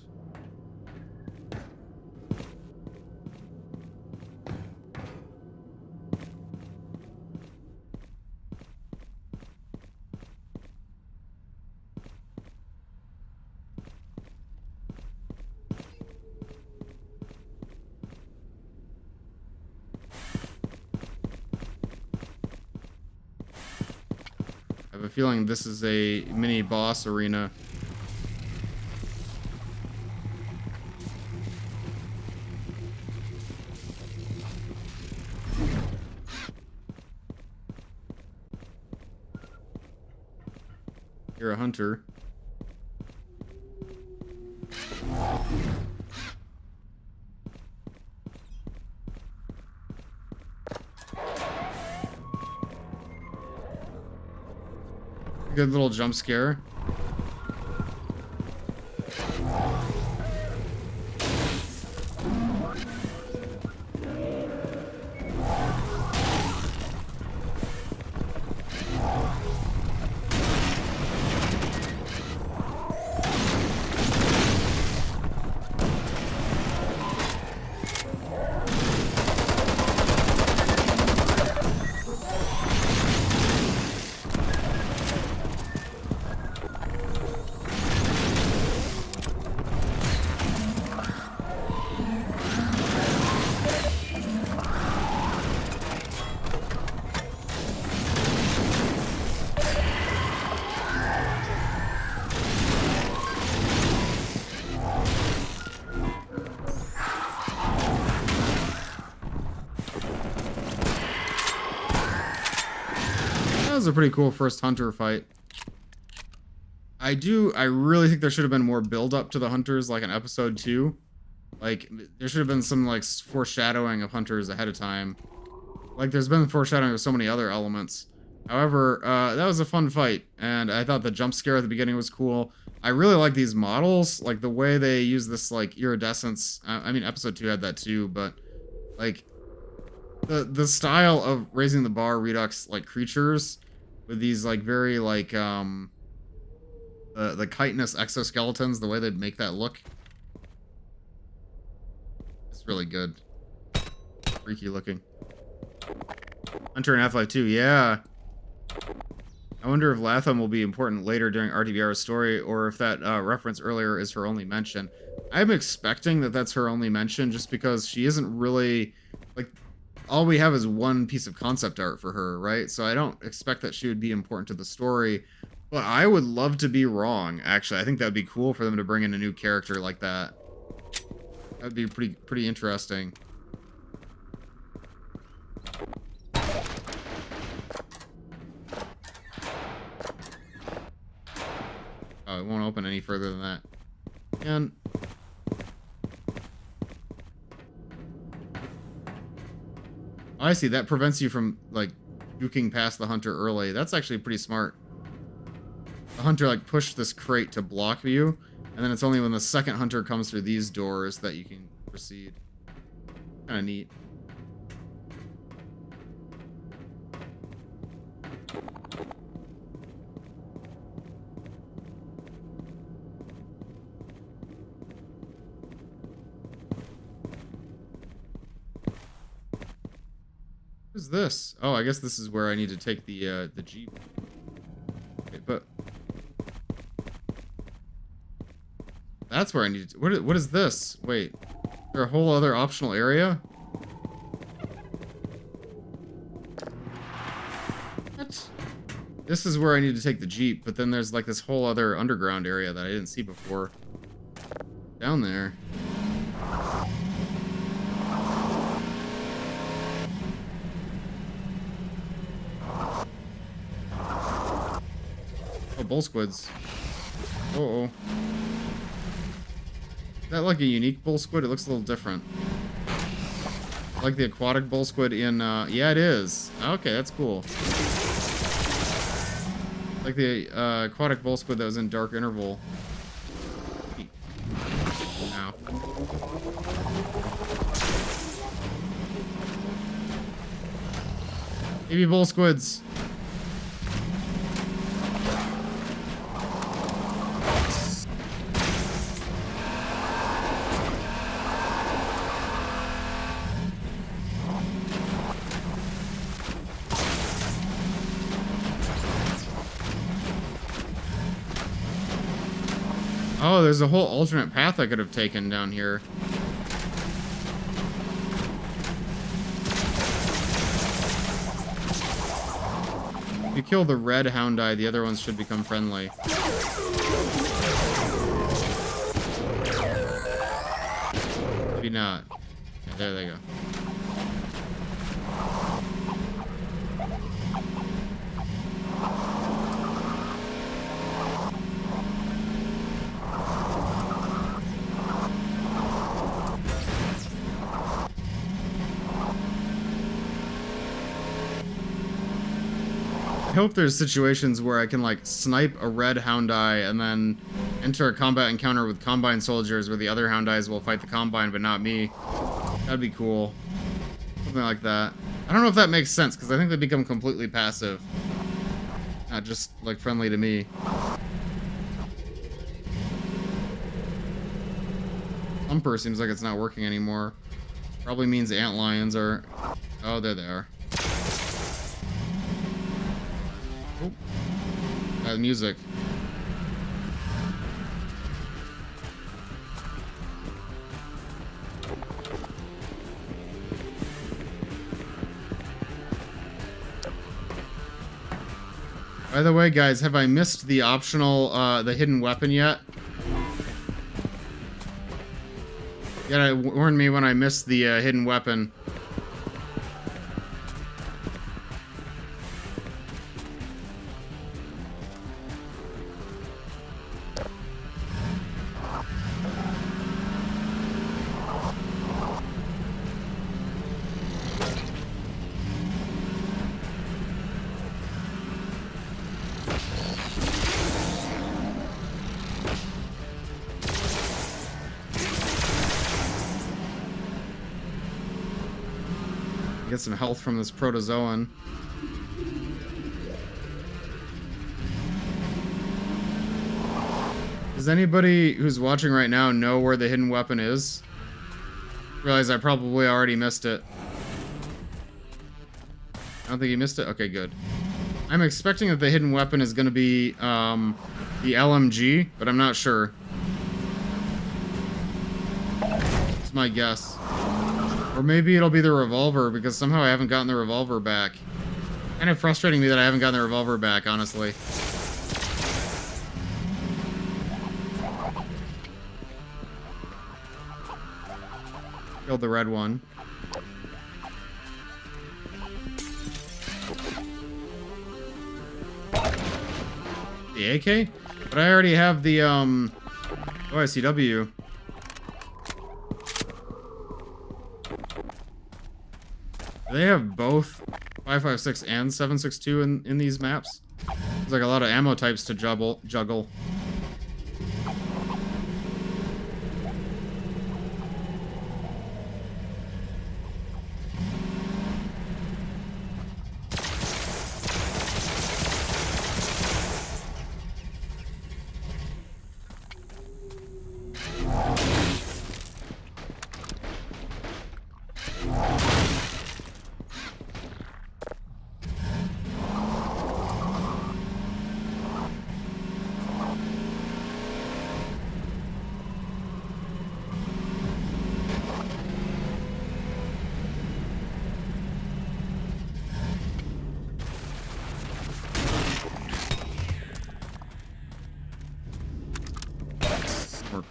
I have a feeling this is a mini boss arena. You're a hunter. Good little jump scare. That was a pretty cool first hunter fight. I really think there should have been more build up to the hunters, like in episode 2. Like, there should have been some, like, foreshadowing of hunters ahead of time. Like, there's been foreshadowing of so many other elements. However, that was a fun fight, and I thought the jump scare at the beginning was cool. I really like these models, like, the way they use this, like, iridescence. I mean, episode 2 had that too, but, like, the style of raising the bar Redux, like, creatures with these, like, very, like, the chitinous exoskeletons, the way they make that look. It's really good. Freaky looking. Hunter in Half-Life 2, yeah. I wonder if Latham will be important later during RTBR's story, or if that reference earlier is her only mention. I'm expecting that that's her only mention, just because she isn't really, like, all we have is one piece of concept art for her, right? So I don't expect that she would be important to the story, but I would love to be wrong, actually. I think that would be cool for them to bring in a new character like that. That'd be pretty interesting. Oh, it won't open any further than that. And I see, that prevents you from, like, juking past the hunter early. That's actually pretty smart. The hunter, like, pushed this crate to block you, And then it's only when the second hunter comes through these doors that you can proceed. Kind of neat. What is this? Oh, I guess this is where I need to take the Jeep. Okay, but that's where I need to... What is this? Wait. Is there a whole other optional area? What? This is where I need to take the Jeep, but then there's like this whole other underground area that I didn't see before. Down there. Oh, bull squids. Uh-oh. Is that like a unique bull squid? It looks a little different. Like the aquatic bull squid in, yeah, it is. Okay, that's cool. Like the aquatic bull squid that was in Dark Interval. Ow. Baby bull squids. Oh, there's a whole alternate path I could have taken down here. If you kill the red hound eye, the other ones should become friendly. Maybe not. Yeah, there they go. I hope there's situations where I can like snipe a red hound eye and then enter a combat encounter with Combine soldiers where the other hound eyes will fight the Combine but not me. That'd be cool. Something like that. I don't know if that makes sense because I think they become completely passive. Not just like friendly to me. Thumper seems like it's not working anymore. Probably means antlions are... Oh, there they are. Oh. Music. By the way, guys, have I missed the optional, the hidden weapon yet? You gotta warn me when I missed the hidden weapon. Get some health from this protozoan. Does anybody who's watching right now know where the hidden weapon is? Realize I probably already missed it. I don't think you missed it? Okay, good. I'm expecting that the hidden weapon is going to be the LMG, but I'm not sure. It's my guess. Or maybe it'll be the revolver, because somehow I haven't gotten the revolver back. Kind of frustrating me that I haven't gotten the revolver back, honestly. Killed the red one. The AK? But I already have the, OICW. They have both 5.56 and 7.62 in these maps. There's like a lot of ammo types to juggle.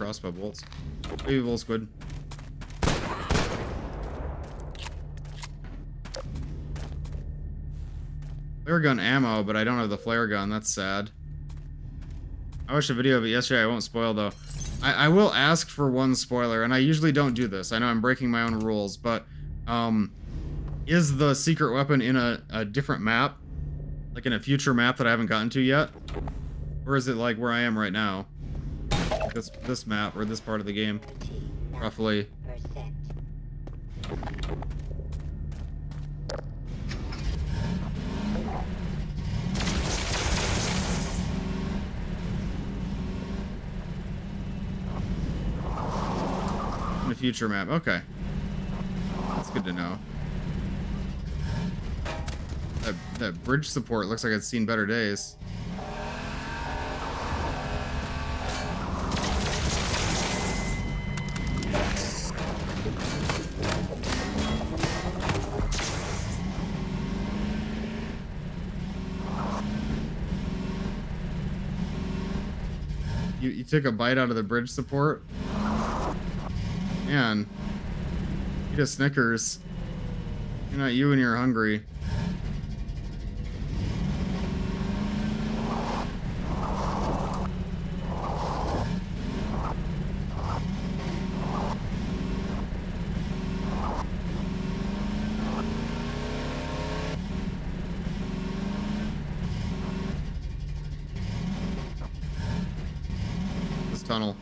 crossbow bolts. Baby bolts good. Flare gun ammo, but I don't have the flare gun. That's sad. I watched a video of it yesterday. I won't spoil though. I will ask for one spoiler, and I usually don't do this. I know I'm breaking my own rules, but is the secret weapon in a different map? Like in a future map that I haven't gotten to yet? Or is it like where I am right now? Like this map, or this part of the game, roughly. In the future map, okay. That's good to know. That bridge support looks like it's seen better days. You took a bite out of the bridge support? Man. Eat a Snickers. You're not you when you're hungry. This tunnel.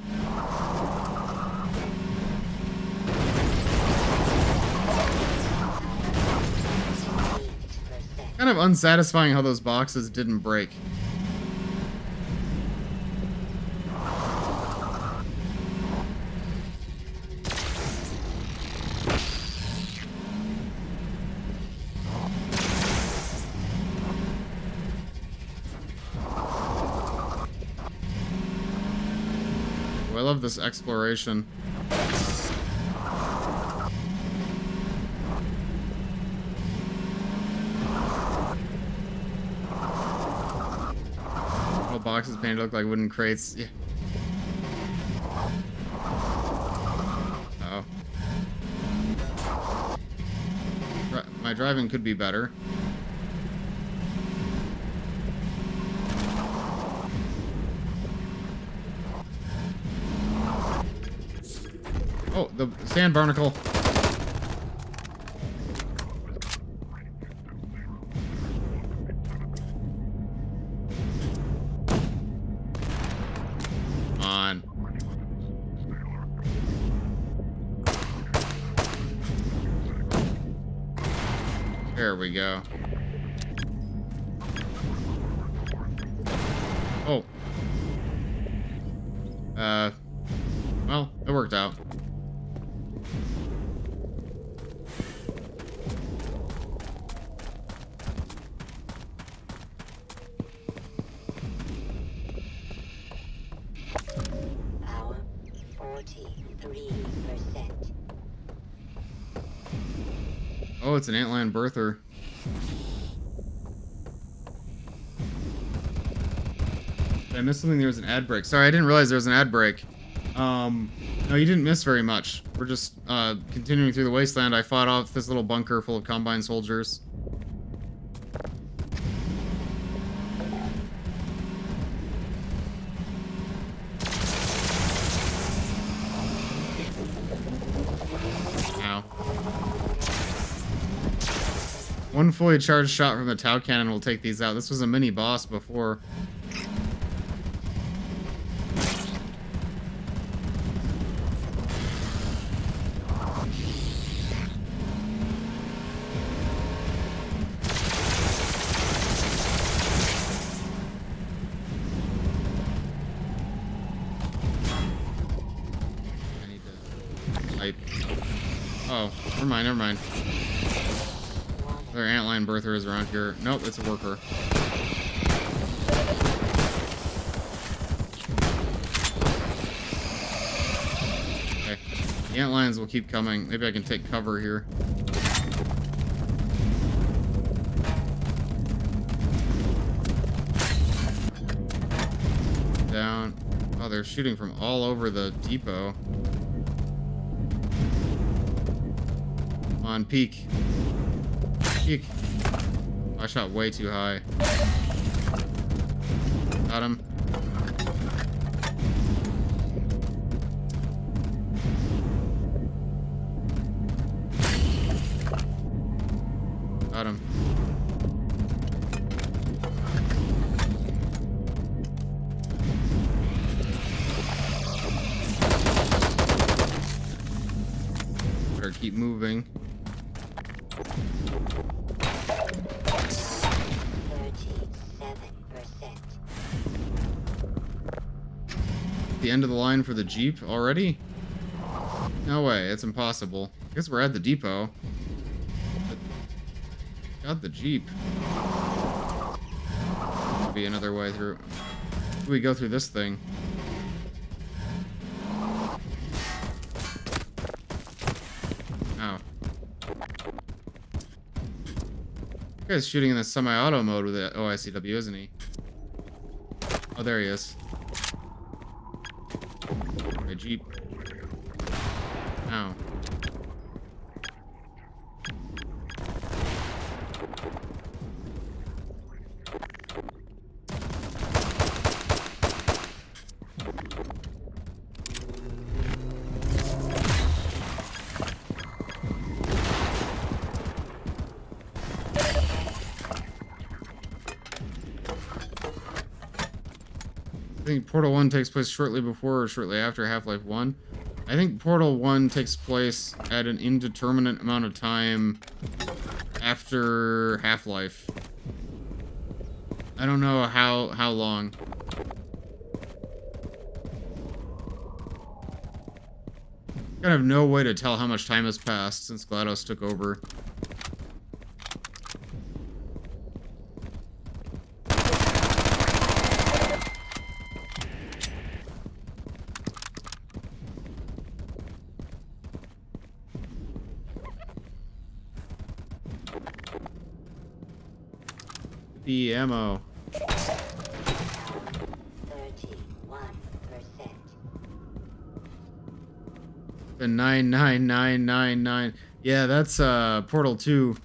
Kind of unsatisfying how those boxes didn't break. Oh, I love this exploration. Boxes painted look like wooden crates. Yeah. Oh. My driving could be better. Oh, the sand barnacle. There we go. Oh. Well, it worked out. Power 43%. Oh, it's an antlion birther. Did I miss something? There was an ad break. Sorry, I didn't realize there was an ad break. No, you didn't miss very much. We're just continuing through the wasteland. I fought off this little bunker full of Combine soldiers. Ow. One fully charged shot from the Tau cannon will take these out. This was a mini boss before. Oh, never mind, never mind. There are antlion birthers around here. Nope, it's a worker. Okay, the antlions will keep coming. Maybe I can take cover here. Down. Oh, they're shooting from all over the depot. Come on, peek. Peek. I shot way too high. Got him. Got him. Better keep moving. 37%. The end of the line for the Jeep already? No way, it's impossible. I guess we're at the depot. Got the Jeep. Could be another way through. How do we go through this thing? Ow. This guy's shooting in the semi-auto mode with the OICW, isn't he? Oh, there he is. My Jeep. Ow. I think Portal 1 takes place shortly before or shortly after Half-Life 1. I think Portal 1 takes place at an indeterminate amount of time after Half-Life. I don't know how long. I have no way to tell how much time has passed since GLaDOS took over. The ammo. 31%. The 99999. Yeah, that's Portal 2.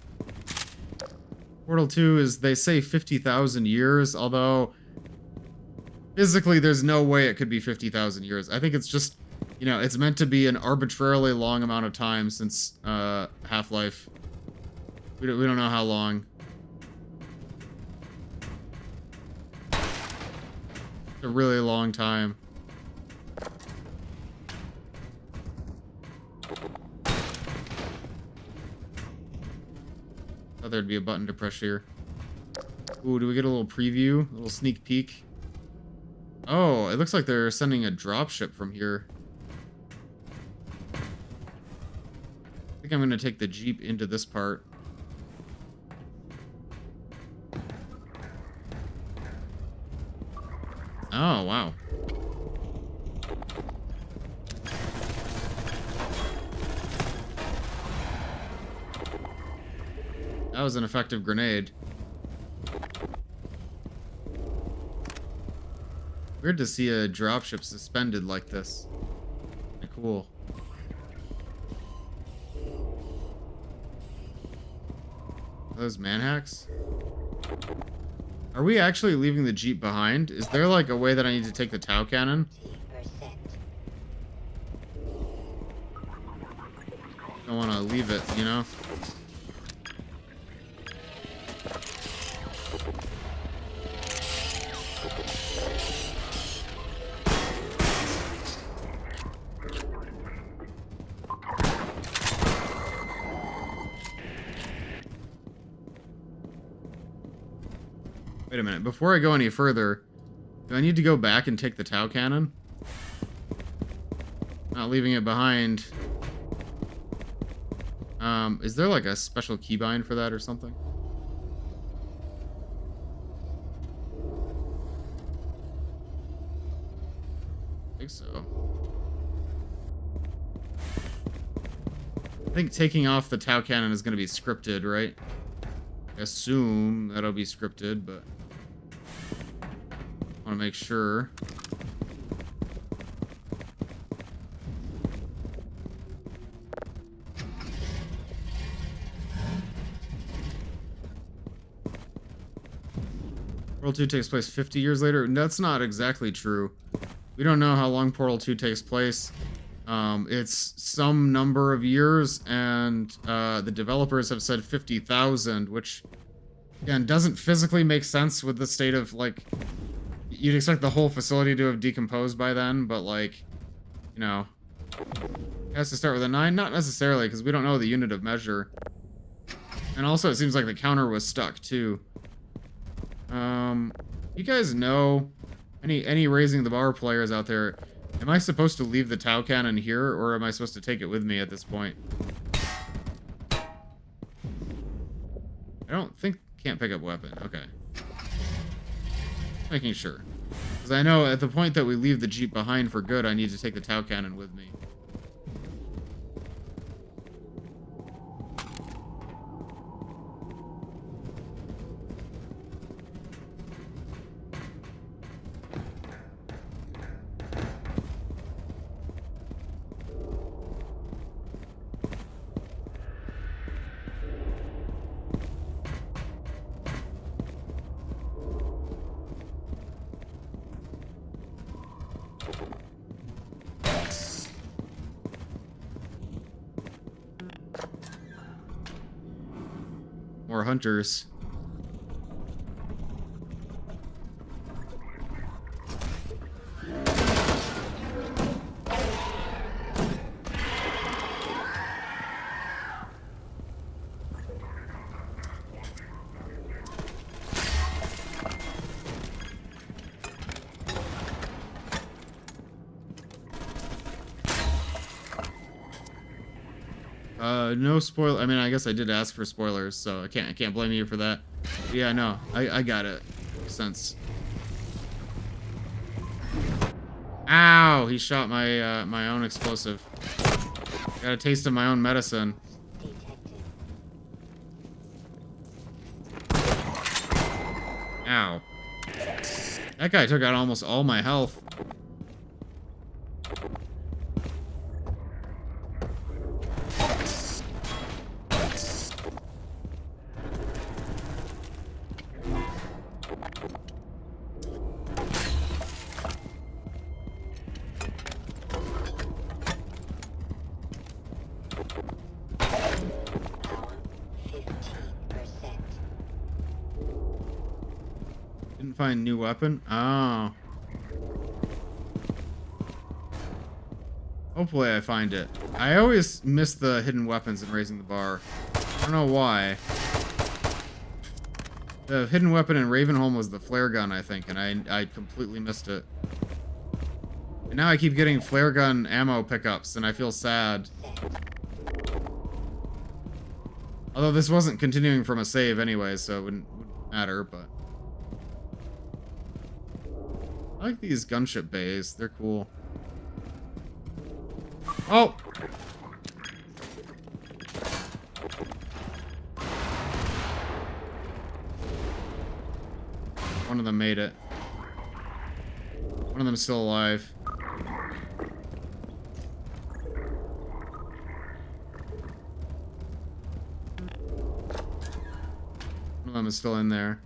Portal 2 is, they say 50,000 years, although physically there's no way it could be 50,000 years. I think it's just, you know, it's meant to be an arbitrarily long amount of time since Half-Life. We don't know how long. It's a really long time. Thought there'd be a button to press here. Ooh, do we get a little preview? A little sneak peek? Oh, it looks like they're sending a dropship from here. I think I'm gonna take the Jeep into this part. Oh, wow. That was an effective grenade. Weird to see a dropship suspended like this. Kinda cool. Are those manhacks? Are we actually leaving the Jeep behind? Is there like a way that I need to take the Tau cannon? Don't want to leave it, you know? Wait a minute, before I go any further, do I need to go back and take the Tau cannon? Not leaving it behind. Is there like a special keybind for that or something? I think so. I think taking off the Tau cannon is going to be scripted, right? I assume that'll be scripted, but I want to make sure. Portal 2 takes place 50 years later. That's not exactly true. We don't know how long Portal 2 takes place. It's some number of years, and the developers have said 50,000, which, again, doesn't physically make sense with the state of, like, you'd expect the whole facility to have decomposed by then, but, like, you know, it has to start with a 9? Not necessarily, because we don't know the unit of measure. And also, it seems like the counter was stuck, too. You guys know, any Raising the Bar players out there, am I supposed to leave the Tau cannon here, or am I supposed to take it with me at this point? I don't think... Can't pick up weapon. Okay. Making sure. Because I know at the point that we leave the Jeep behind for good, I need to take the Tau cannon with me. More hunters. No spoil. I mean, I guess I did ask for spoilers, so I can't blame you for that. But yeah, no, I got it. Makes sense. Ow! He shot my my own explosive. Got a taste of my own medicine. Ow! That guy took out almost all my health. Didn't find new weapon? Oh. Hopefully I find it. I always miss the hidden weapons in Raising the Bar. I don't know why. The hidden weapon in Ravenholm was the flare gun, I think, and I completely missed it. And now I keep getting flare gun ammo pickups, and I feel sad. Although this wasn't continuing from a save anyway, so it wouldn't matter, but... I like these gunship bays. They're cool. Oh! One of them made it. One of them is still alive. One of them is still in there.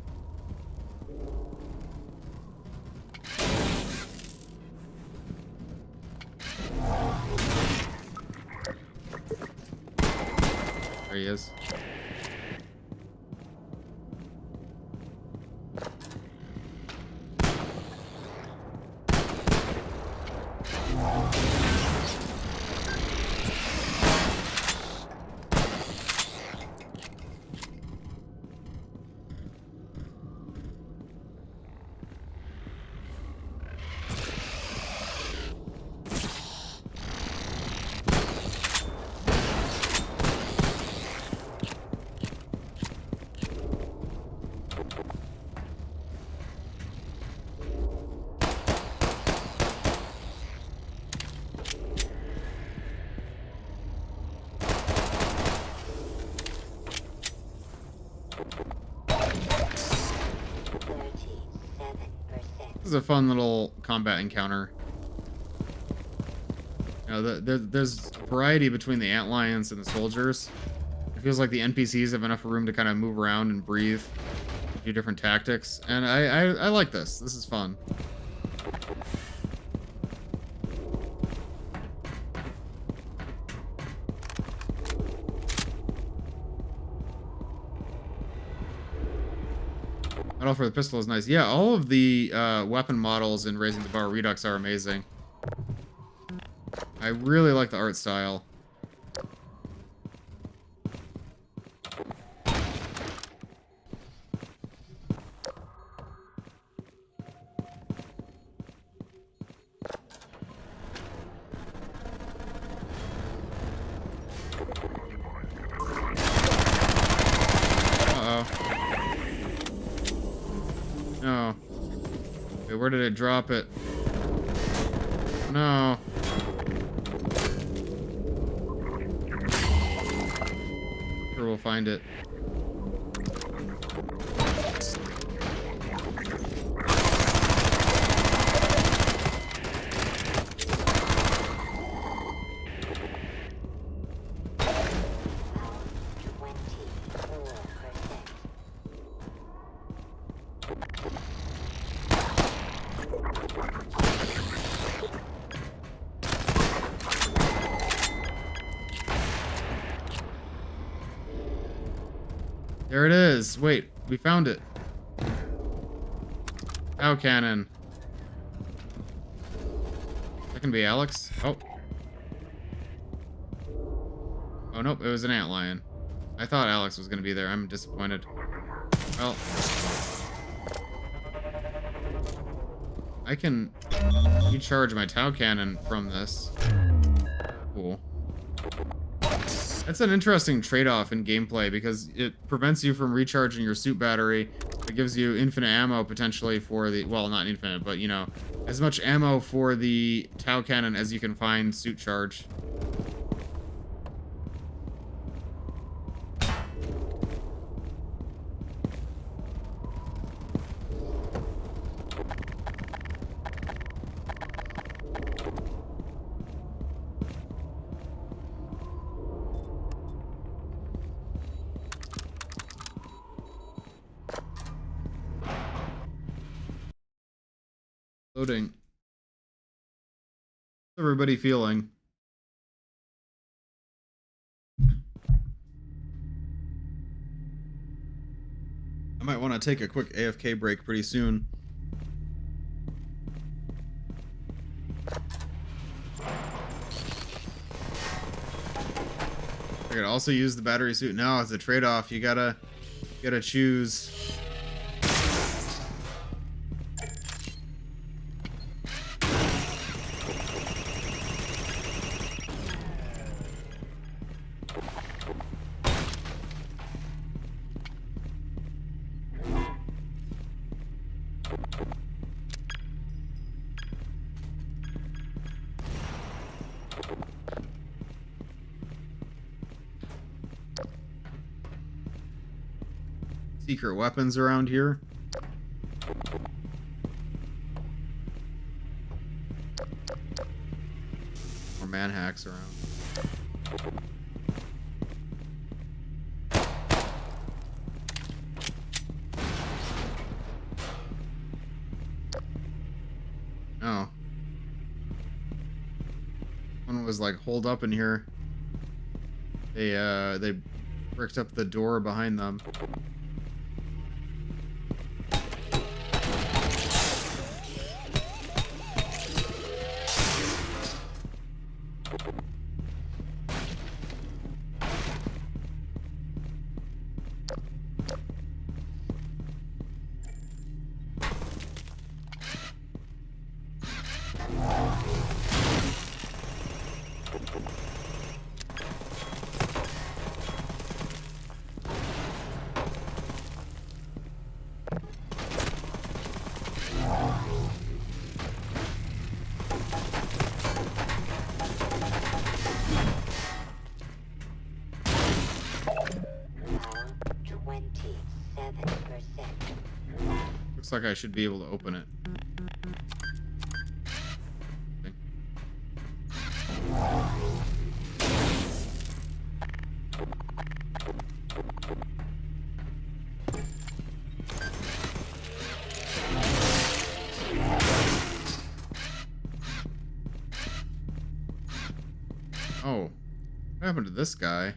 There he is. This is a fun little combat encounter. You know, there's variety between the antlions and the soldiers. It feels like the NPCs have enough room to kind of move around and breathe. do different tactics, and I like this. This is fun. Model for the pistol is nice. Yeah, all of the weapon models in Raising the Bar Redux are amazing. I really like the art style. No. Wait, where did it drop it? No. Sure, we'll find it. There it is. Wait, we found it. Bow cannon. That can be Alex. Oh. Oh, nope. It was an antlion. I thought Alex was going to be there. I'm disappointed. Well. I can recharge my Tau cannon from this. Cool. That's an interesting trade-off in gameplay because it prevents you from recharging your suit battery. It gives you infinite ammo potentially for the, well, not infinite, but you know, as much ammo for the Tau cannon as you can find suit charge. Loading. How's everybody feeling? I might want to take a quick AFK break pretty soon. I could also use the battery suit. No, it's a trade-off. You gotta choose. Secret weapons around here. More man hacks around. Oh. One was like holed up in here. They bricked up the door behind them. Looks like I should be able to open it. happened to this guy?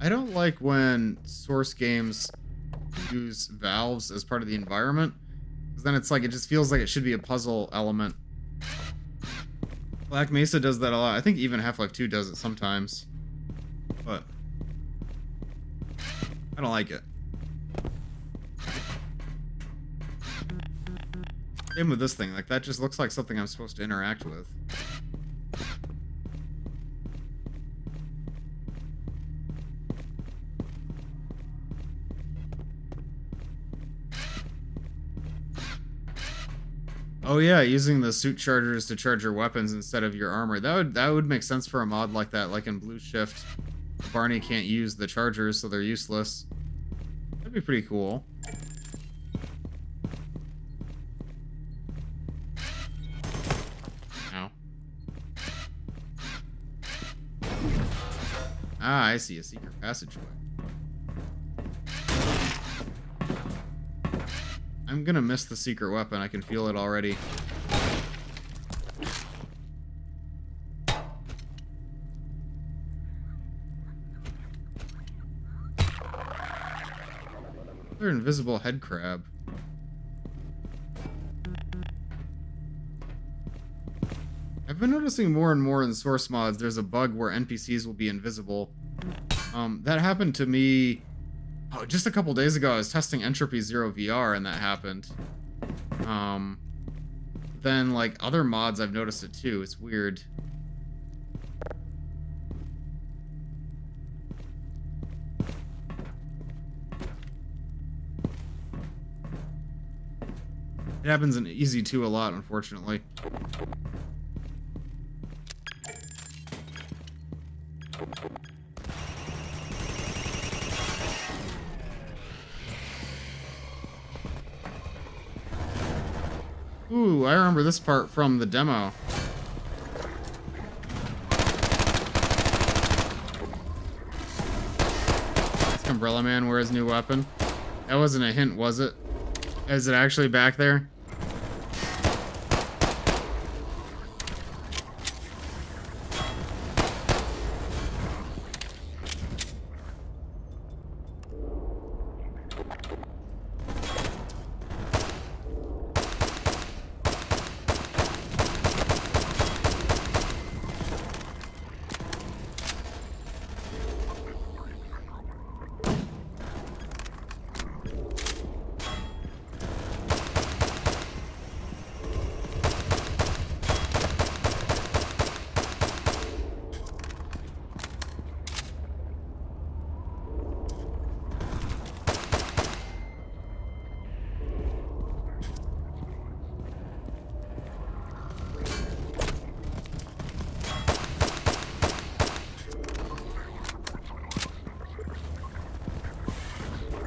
I don't like when Source games use valves as part of the environment, because then it's like, it just feels like it should be a puzzle element. Black Mesa does that a lot. I think even Half-Life 2 does it sometimes. But I don't like it. Same with this thing. Like, that just looks like something I'm supposed to interact with. Oh yeah, using the suit chargers to charge your weapons instead of your armor. That would make sense for a mod like that, like in Blue Shift. Barney can't use the chargers, so they're useless. That'd be pretty cool. Ow. Ah, I see, a secret passageway. I'm gonna miss the secret weapon. I can feel it already. Another invisible head crab. I've been noticing more and more in Source mods, there's a bug where NPCs will be invisible. That happened to me... Oh, just a couple days ago, I was testing Entropy Zero VR, and that happened. Then, like, other mods, I've noticed it too. It's weird. It happens in Easy 2 a lot, unfortunately. Ooh, I remember this part from the demo. This Umbrella Man wears new weapon. That wasn't a hint, was it? Is it actually back there?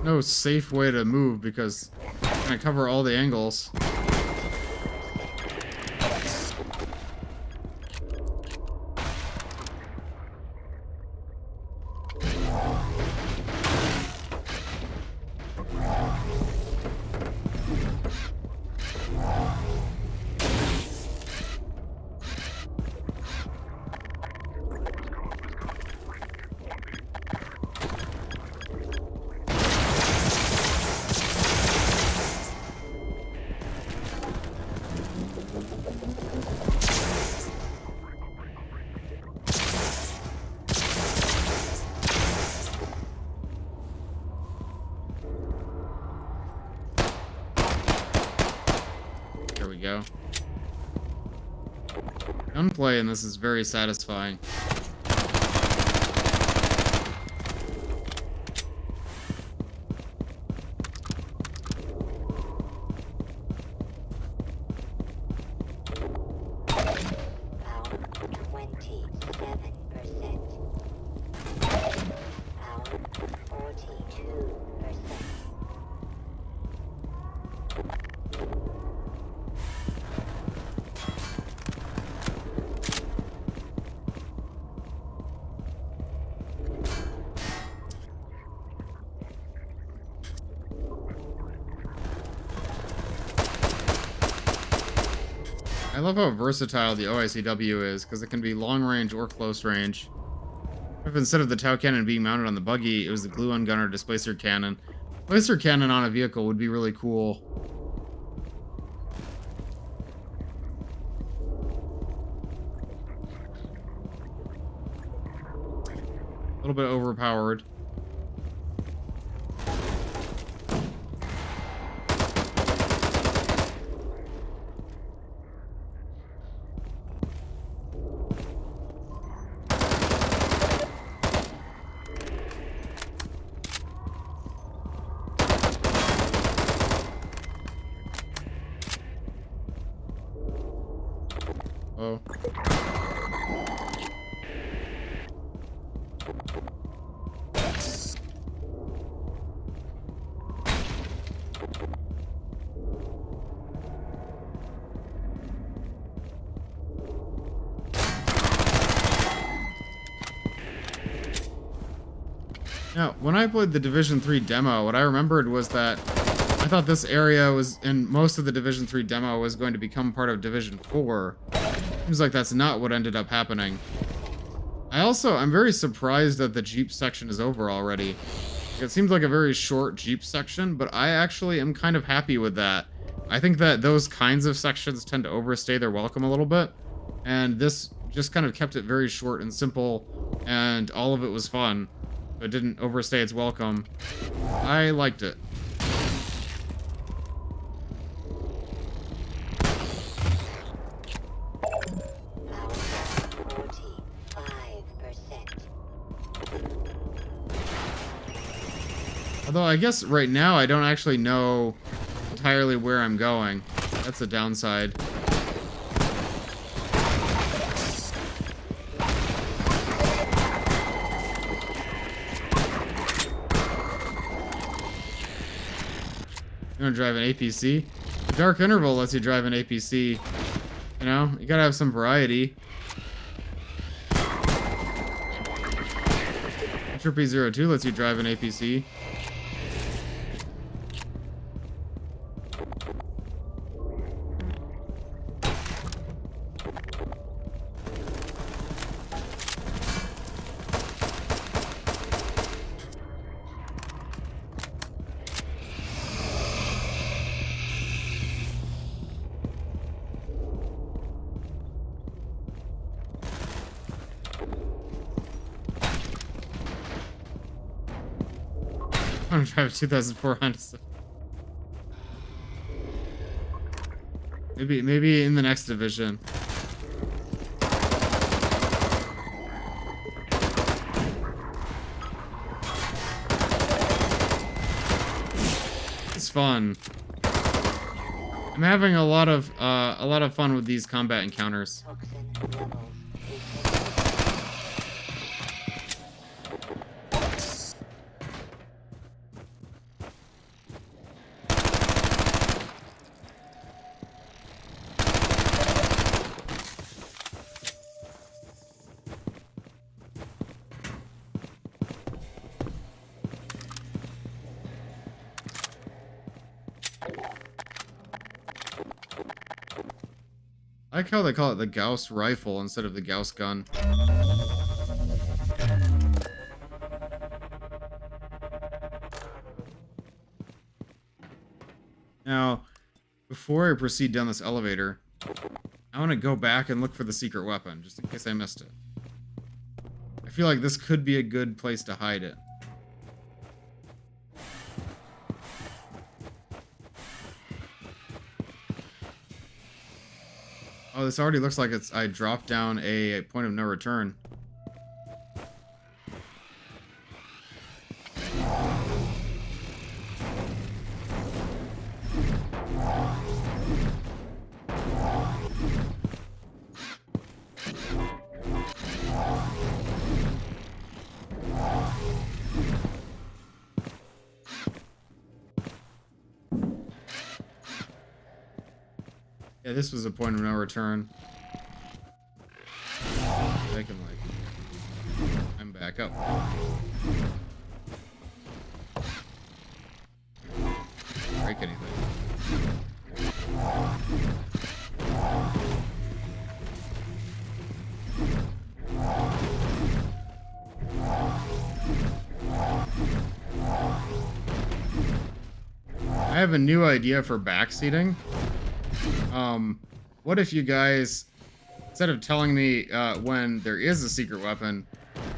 No safe way to move because I'm gonna cover all the angles. There we go. Gunplay in this is very satisfying. I love how versatile the OICW is, because it can be long range or close range. If instead of the Tau cannon being mounted on the buggy, it was the glue-on gun or displacer cannon. Displacer cannon on a vehicle would be really cool. A little bit overpowered. Oh. Now, when I played the Division 3 demo, what I remembered was that I thought this area was, in most of the Division 3 demo, was going to become part of Division 4. Seems like that's not what ended up happening. I'm very surprised that the Jeep section is over already. It seems like a very short Jeep section, but I actually am kind of happy with that. I think that those kinds of sections tend to overstay their welcome a little bit, and this just kind of kept it very short and simple, and all of it was fun. It didn't overstay its welcome. I liked it. Although I guess right now I don't actually know entirely where I'm going. That's a downside. You want to drive an APC? The Dark Interval lets you drive an APC. You know, you gotta have some variety. Entropy 02 lets you drive an APC. I want to drive a 2004 Honda Civic. Maybe in the next division. It's fun. I'm having a lot of fun with these combat encounters. I like how they call it the Gauss rifle instead of the Gauss gun. Now, before I proceed down this elevator, I want to go back and look for the secret weapon, just in case I missed it. I feel like this could be a good place to hide it. Oh, this already looks like I dropped down a point of no return. Yeah, this was a point of no return. I can, like, I'm back up. Break anything. have a new idea for backseating. What if you guys, instead of telling me when there is a secret weapon,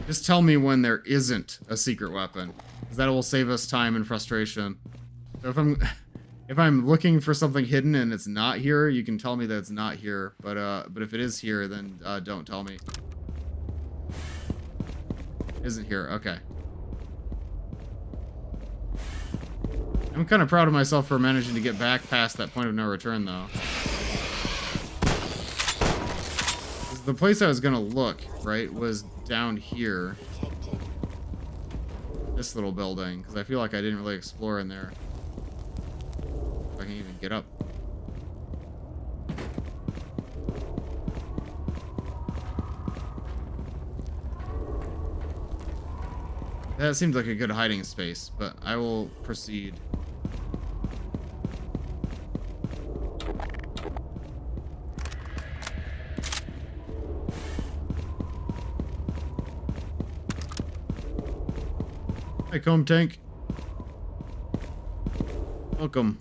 just tell me when there isn't a secret weapon, because that will save us time and frustration. So if I'm looking for something hidden and it's not here, you can tell me that it's not here. But if it is here, then don't tell me. Isn't here? Okay. I'm kind of proud of myself for managing to get back past that point of no return, though. The place I was gonna look, right, was down here. This little building, because I feel like I didn't really explore in there. If I can even get up. That seemed like a good hiding space, but I will proceed. Hi, Comb Tank. Welcome.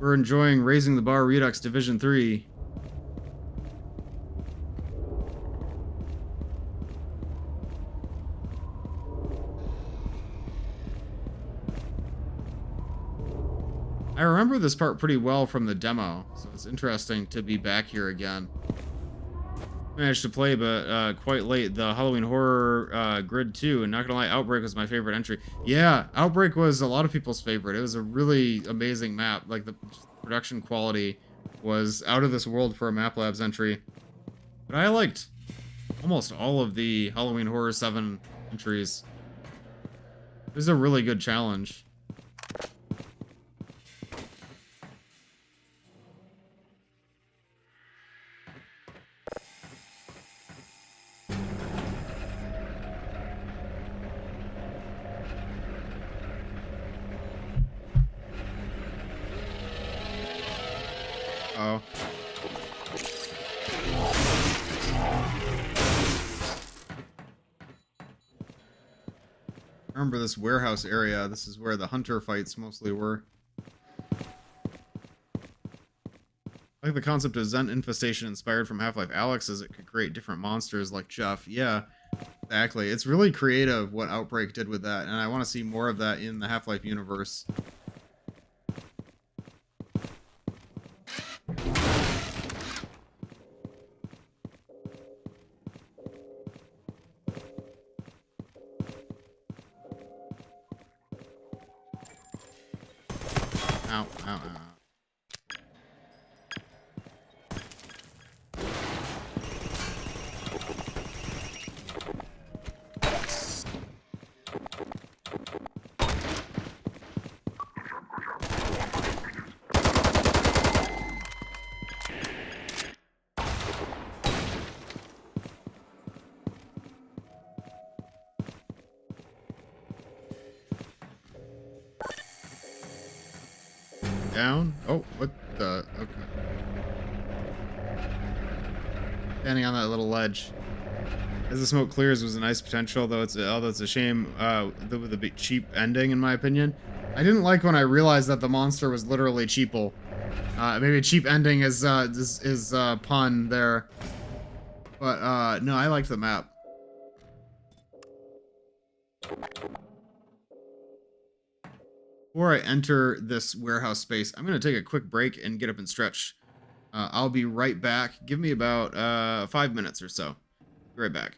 We're enjoying Raising the Bar Redux Division 3. I remember this part pretty well from the demo, so it's interesting to be back here again. Managed to play, but quite late, the Halloween Horror Grid 2, and not gonna lie, Outbreak was my favorite entry. Yeah, Outbreak was a lot of people's favorite. It was a really amazing map. Like, the production quality was out of this world for a Map Labs entry. But I liked almost all of the Halloween Horror 7 entries. It was a really good challenge. Oh. Remember this warehouse area. This is where the hunter fights mostly were. I like the concept of Zen infestation inspired from Half-Life Alyx, as it could create different monsters like Jeff. Yeah, exactly. It's really creative what Outbreak did with that, and I want to see more of that in the Half-Life universe. Ow, ow, ow. Down? Oh, what the? Okay. Standing on that little ledge. As the smoke clears was a nice potential, though it's a shame with a bit cheap ending, in my opinion. I didn't like when I realized that the monster was literally cheaple. Maybe a cheap ending is pun there. But no, I liked the map. Before I enter this warehouse space, I'm going to take a quick break and get up and stretch. I'll be right back. Give me about 5 minutes or so. Be right back.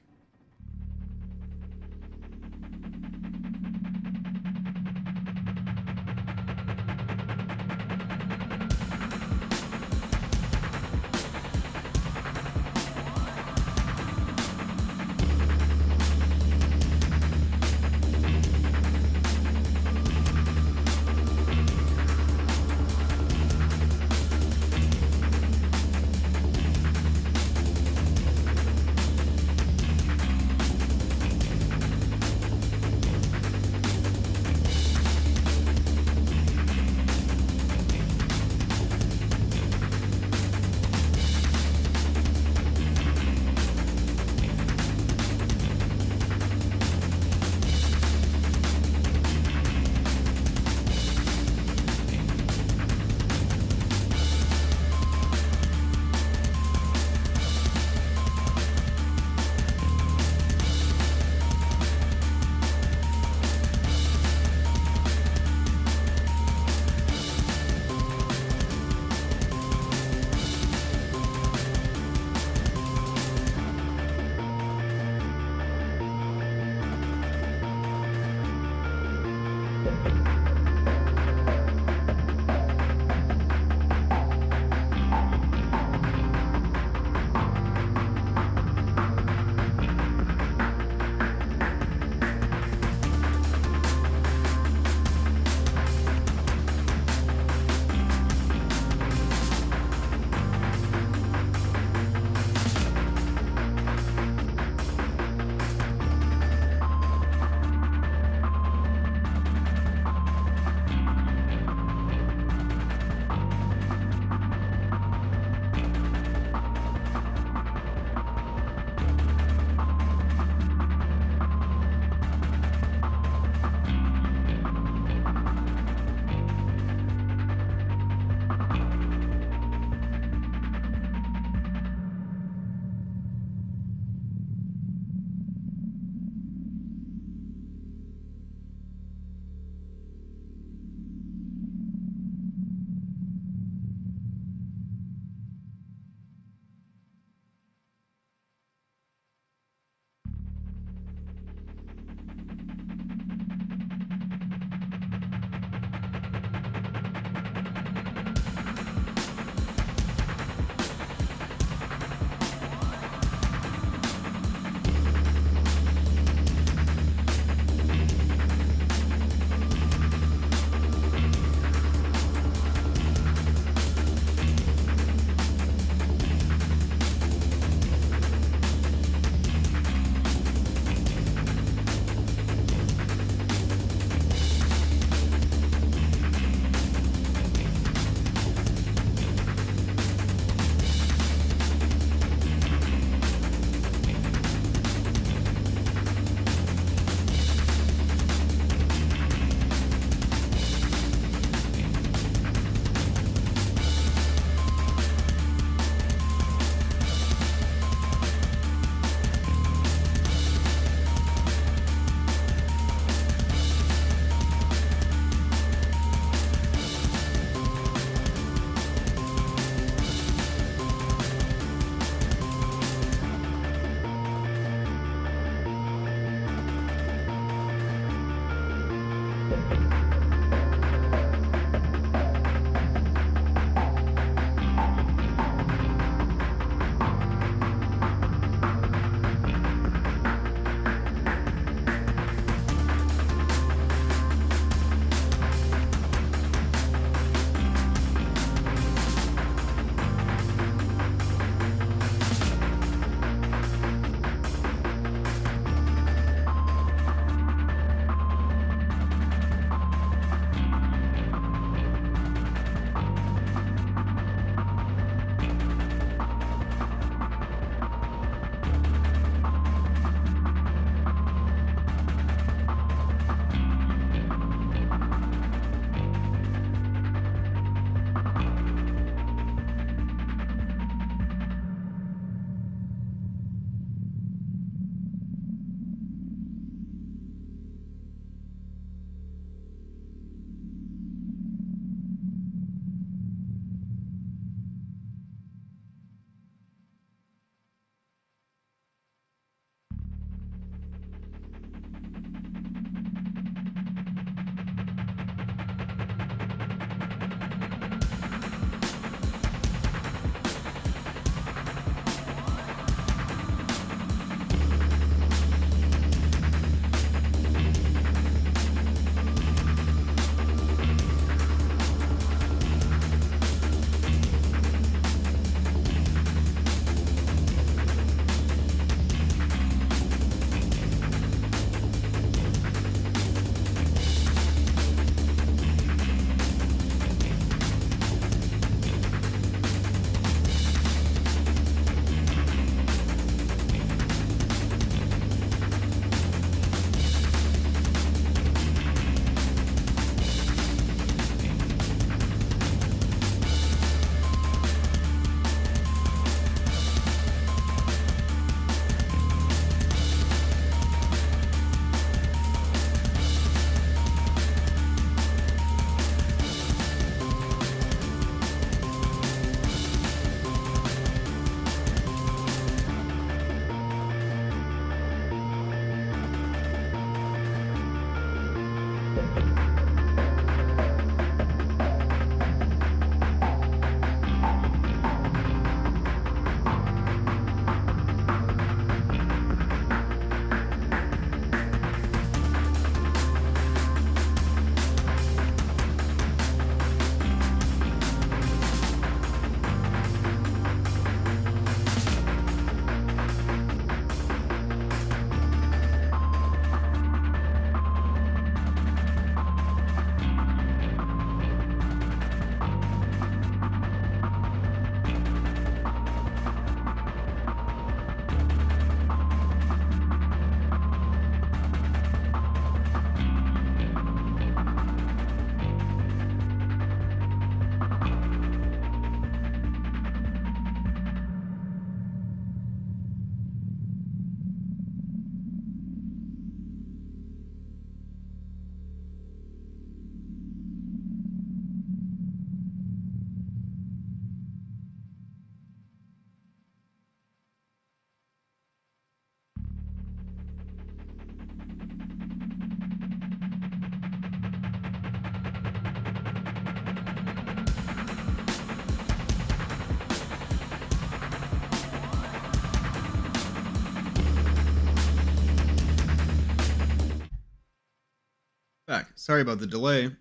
back. Sorry about the delay. Up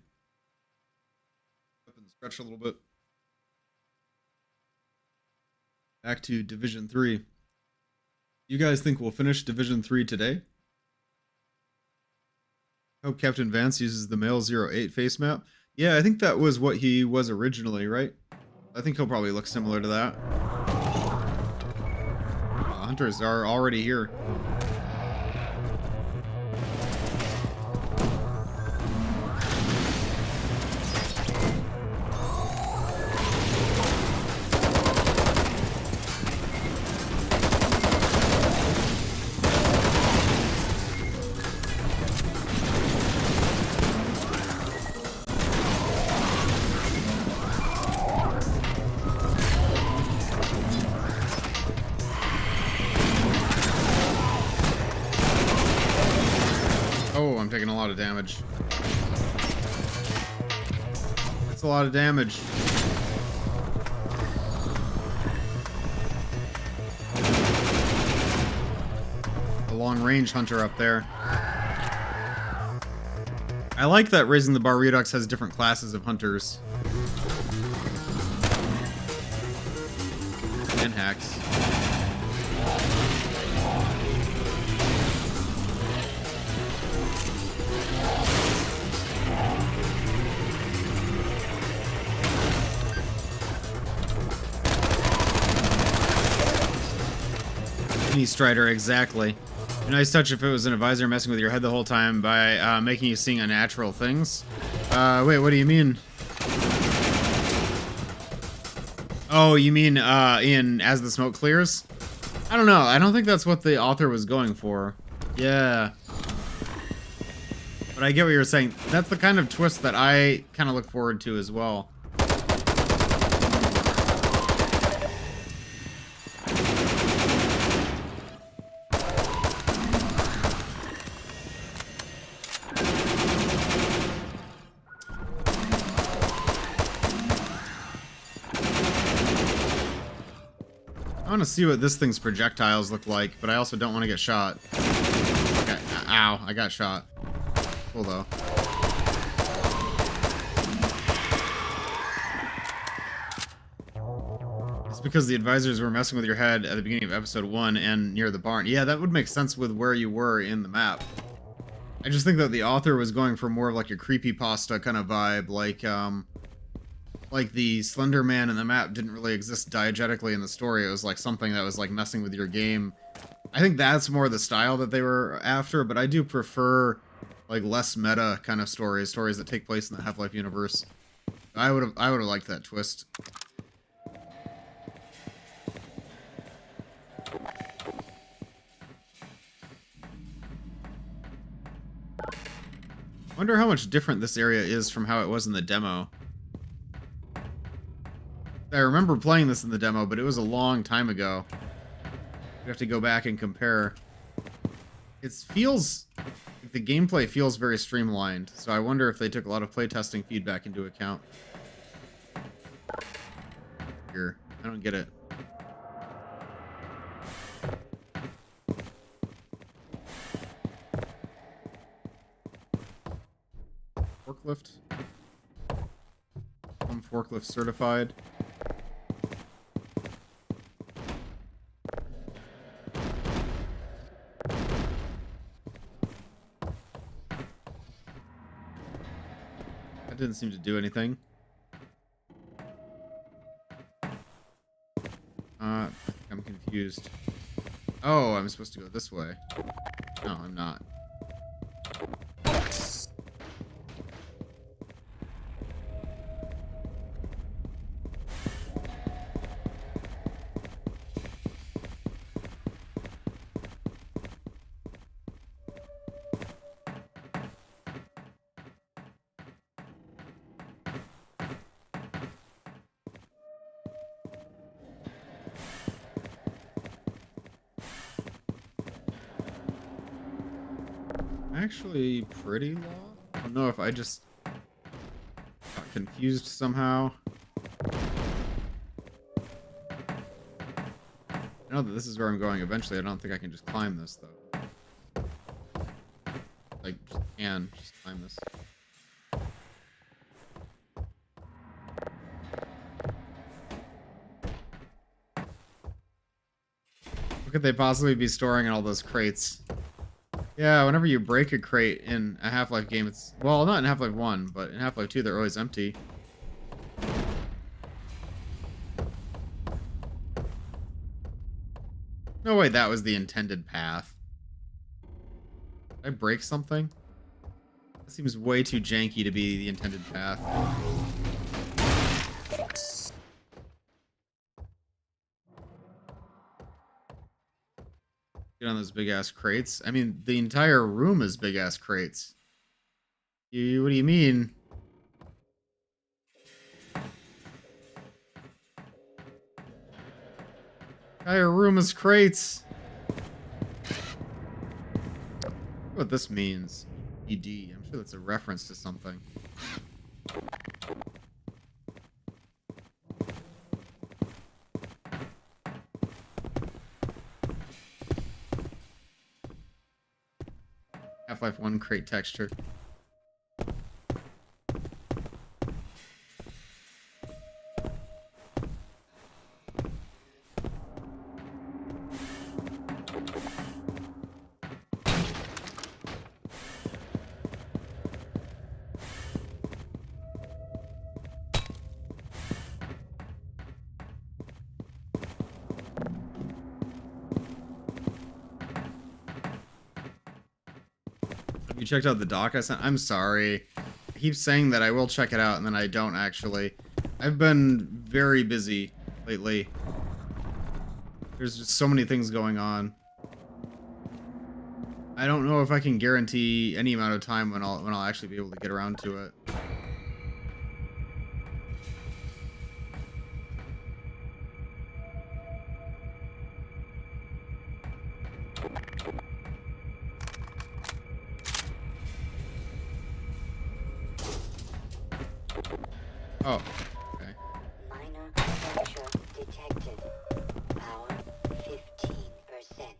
and stretch a little bit. Back to Division 3. You guys think we'll finish Division 3 today? Hope Captain Vance uses the Male 08 face map. Yeah, I think that was what he was originally, right? I think he'll probably look similar to that. Hunters are already here. Oh, I'm taking a lot of damage. That's a lot of damage. The long-range hunter up there. I like that Raising the Bar Redux has different classes of hunters. And hacks. Strider, exactly. A nice touch if it was an advisor messing with your head the whole time by making you seeing unnatural things. Wait, what do you mean? Oh, you mean in As the Smoke Clears? I don't know. I don't think that's what the author was going for. Yeah. But I get what you're saying. That's the kind of twist that I kind of look forward to as well. I want to see what this thing's projectiles look like, but I also don't want to get shot. Okay. Ow, I got shot. Cool, though. It's because the advisors were messing with your head at the beginning of episode 1 and near the barn. Yeah, that would make sense with where you were in the map. I just think that the author was going for more of like a creepypasta kind of vibe, like the Slender Man in the map didn't really exist diegetically in the story. It was like something that was like messing with your game. I think that's more the style that they were after, but I do prefer like less meta kind of stories that take place in the Half-Life universe. I would have liked that twist. I wonder how much different this area is from how it was in the demo. I remember playing this in the demo, but it was a long time ago. You have to go back and compare. It feels... the gameplay feels very streamlined, so I wonder if they took a lot of playtesting feedback into account. Here, I don't get it. Forklift. I'm forklift certified. That didn't seem to do anything. I think I'm confused. Oh, I'm supposed to go this way. No, I'm not. Actually pretty low. I don't know if I just got confused somehow. I know that this is where I'm going eventually. I don't think I can just climb this though. Like, just climb this. could they possibly be storing in all those crates? Yeah, whenever you break a crate in a Half-Life game, it's... Well, not in Half-Life 1, but in Half-Life 2, they're always empty. No way that was the intended path. Did I break something? That seems way too janky to be the intended path. Get on those big-ass crates. I mean, the entire room is big-ass crates. What do you mean? Entire room is crates. What this means. ED. I'm sure that's a reference to something. Half-Life 1 crate texture. You checked out the doc I sent? I'm sorry. I keep saying that I will check it out, and then I don't actually. I've been very busy lately. There's just so many things going on. I don't know if I can guarantee any amount of time when I'll actually be able to get around to it. Oh, okay. Minor fracture detected. Power 15%.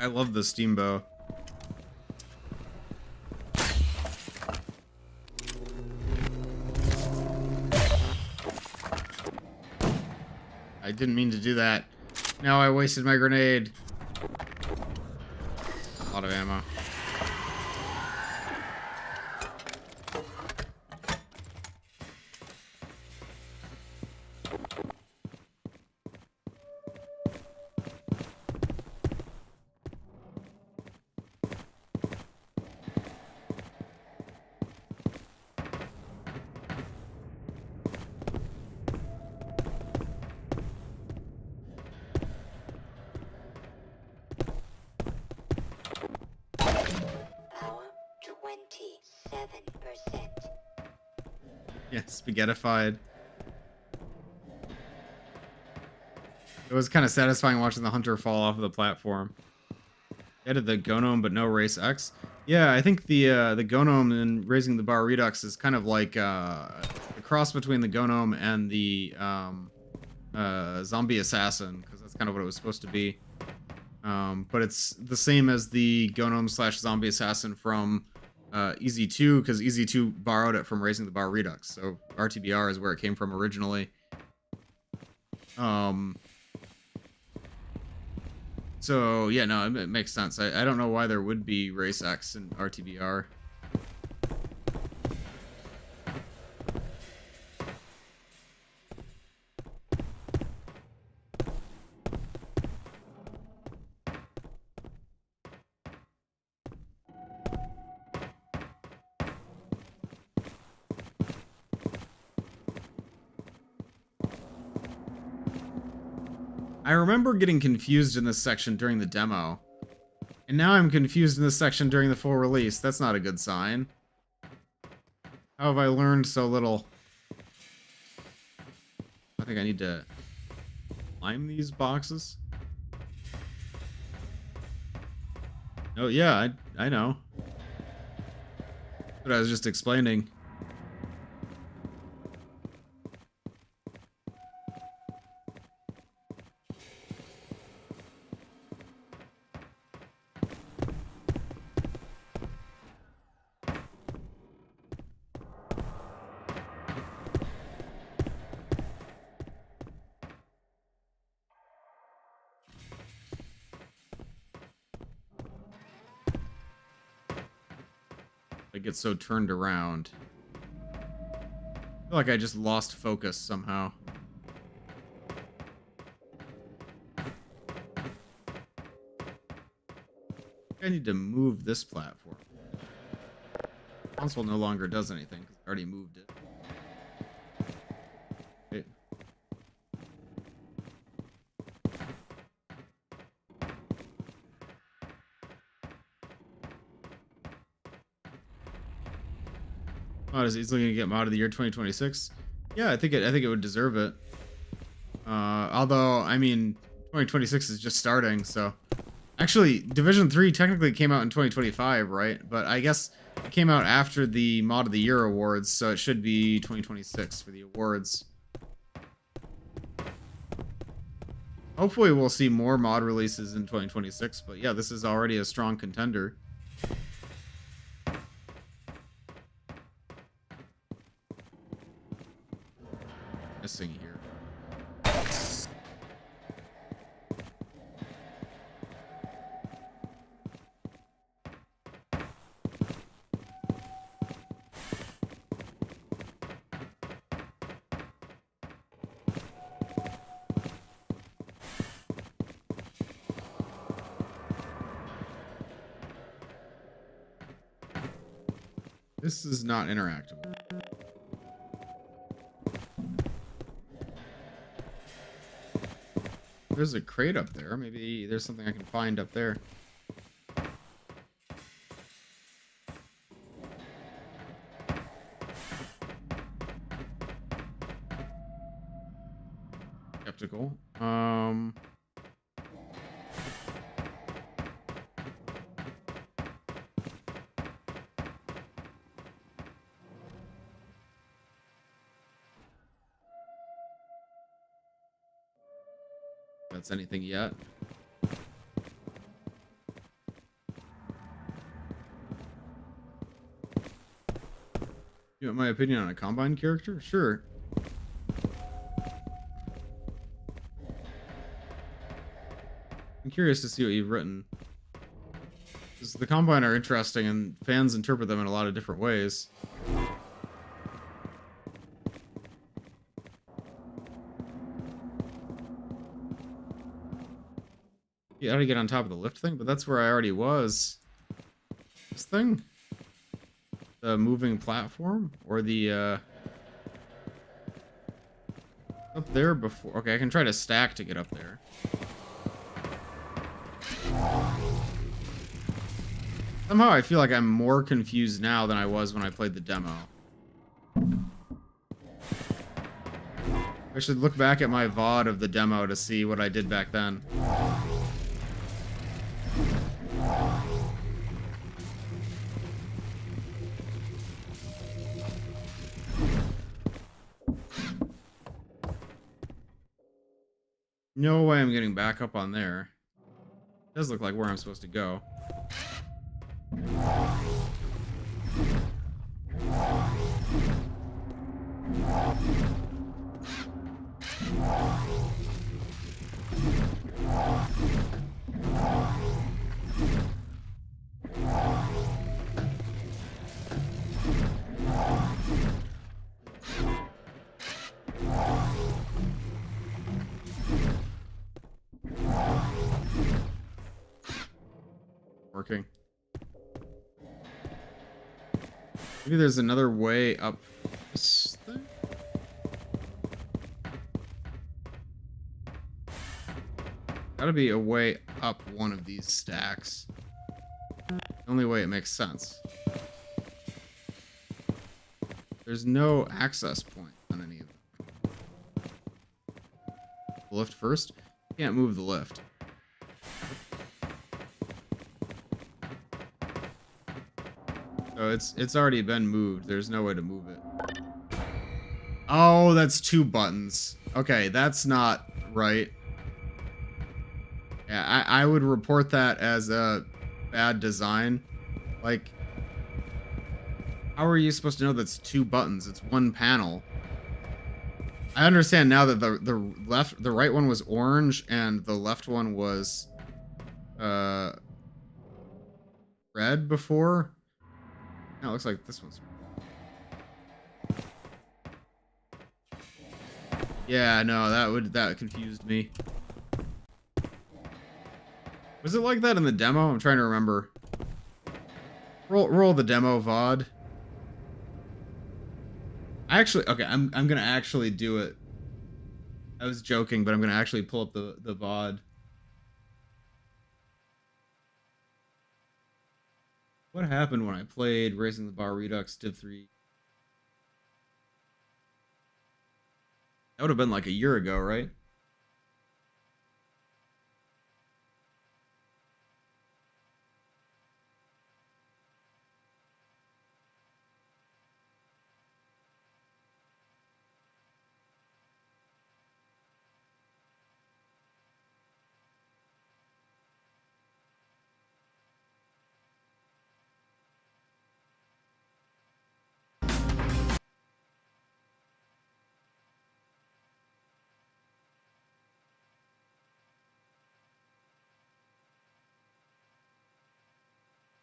I love the steam bow. I didn't mean to do that. Now I wasted my grenade. A lot of ammo. Power 27%. Yeah, spaghettified. It was kind of satisfying watching the hunter fall off of the platform. Added the Gnome, but no Race X. Yeah, I think the Gnome in Raising the Bar Redux is kind of like a cross between the Gnome and the Zombie Assassin, because that's kind of what it was supposed to be. But it's the same as the Gnome / Zombie Assassin from EZ2, because EZ2 borrowed it from Raising the Bar Redux, so RTBR is where it came from originally. So, yeah, no, it makes sense. I don't know why there would be Race X in RTBR. I remember getting confused in this section during the demo. And now I'm confused in this section during the full release. That's not a good sign. How have I learned so little? I think I need to climb these boxes. Oh, yeah, I know. But I was just explaining. I get so turned around. I feel like I just lost focus somehow. I need to move this platform. Console no longer does anything because I already moved it. Okay. Mod is easily gonna get mod of the year 2026. Yeah, I think it would deserve it. Although I mean 2026 is just starting, so actually Division 3 technically came out in 2025, right? But I guess it came out after the mod of the year awards, so it should be 2026 for the awards. Hopefully we'll see more mod releases in 2026, but yeah, this is already a strong contender. Missing here. This is not interactable. There's a crate up there. Maybe there's something I can find up there. Skeptical. That's anything yet. You want my opinion on a Combine character? Sure. I'm curious to see what you've written. Because the Combine are interesting and fans interpret them in a lot of different ways. Yeah, how do you get on top of the lift thing? But that's where I already was. This thing? The moving platform? Or the, up there before. Okay, I can try to stack to get up there. Somehow I feel like I'm more confused now than I was when I played the demo. I should look back at my VOD of the demo to see what I did back then. No way I'm getting back up on there. Does look like where I'm supposed to go. Working. Maybe there's another way up this thing? Gotta be a way up one of these stacks. The only way it makes sense. There's no access point on any of them. The lift first? Can't move the lift. So it's already been moved. There's no way to move it. Oh, that's 2 buttons. Okay, that's not right. Yeah, I would report that as a bad design. Like, how are you supposed to know that's 2 buttons? It's 1 panel. I understand now that the right one was orange and the left one was red before. No, it looks like this one's. Yeah, no, that confused me. Was it like that in the demo? I'm trying to remember. Roll the demo VOD. Actually, okay, I'm gonna actually do it. I was joking, but I'm gonna actually pull up the VOD. What happened when I played Raising the Bar Redux Div 3? That would have been like a year ago, right?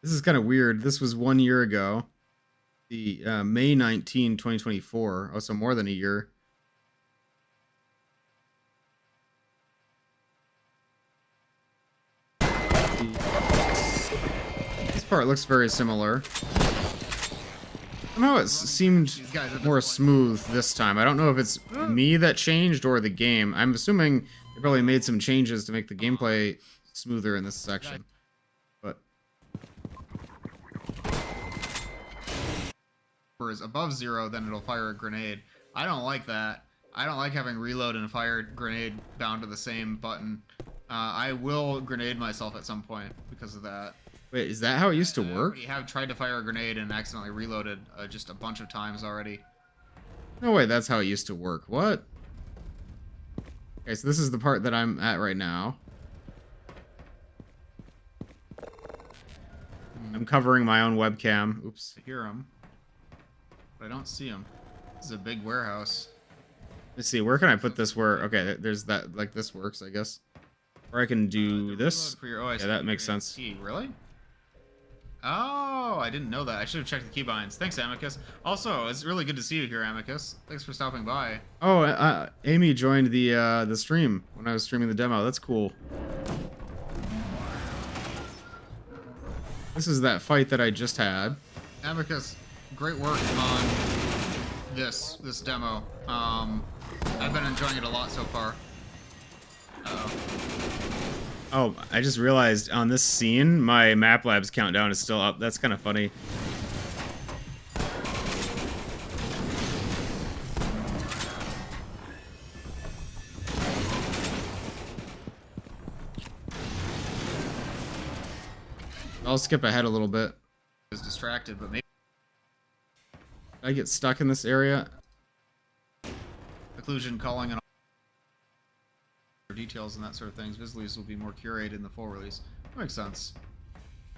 This is kind of weird. This was 1 year ago. The May 19, 2024. Oh, so more than a year. This part looks very similar. Somehow it seemed more smooth this time. I don't know if it's me that changed or the game. I'm assuming they probably made some changes to make the gameplay smoother in this section. But is above 0, then it'll fire a grenade. I don't like that. I don't like having reload and fire grenade bound to the same button. I will grenade myself at some point because of that. Wait, is that how it used to work? I have tried to fire a grenade and accidentally reloaded just a bunch of times already. No way, that's how it used to work. What? Okay, so this is the part that I'm at right now. I'm covering my own webcam. Oops, I hear him. But I don't see him. This is a big warehouse. Let's see, where can I put this where... Okay, there's that, like, this works, I guess. Or I can do this. Yeah, that makes sense. Really? Oh, I didn't know that. I should have checked the keybinds. Thanks, Amicus. Also, it's really good to see you here, Amicus. Thanks for stopping by. Oh, Amy joined the stream when I was streaming the demo. That's cool. This is that fight that I just had. Amicus, great work on this demo. I've been enjoying it a lot so far. Oh, I just realized on this scene, my Map Labs countdown is still up. That's kind of funny. I'll skip ahead a little bit. I was distracted, but maybe I get stuck in this area. Occlusion, calling, and details and that sort of things. Visuals will be more curated in the full release. That makes sense.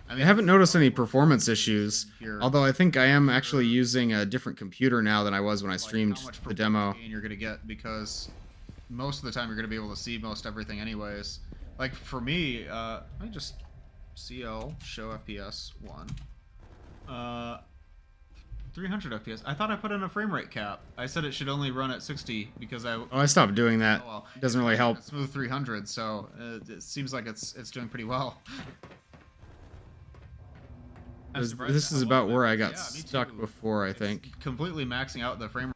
I mean, I haven't noticed any performance issues, although I think I am actually using a different computer now than I was when I streamed the demo. You're gonna get because most of the time you're gonna be able to see most everything anyways. Like for me, let me just CL show FPS 1. 300 FPS. I thought I put in a frame rate cap. I said it should only run at 60 because I stopped doing that. Oh, well, it doesn't really help. Smooth 300, so it seems like it's doing pretty well. This is about where I got stuck before, I think. Completely maxing out the frame.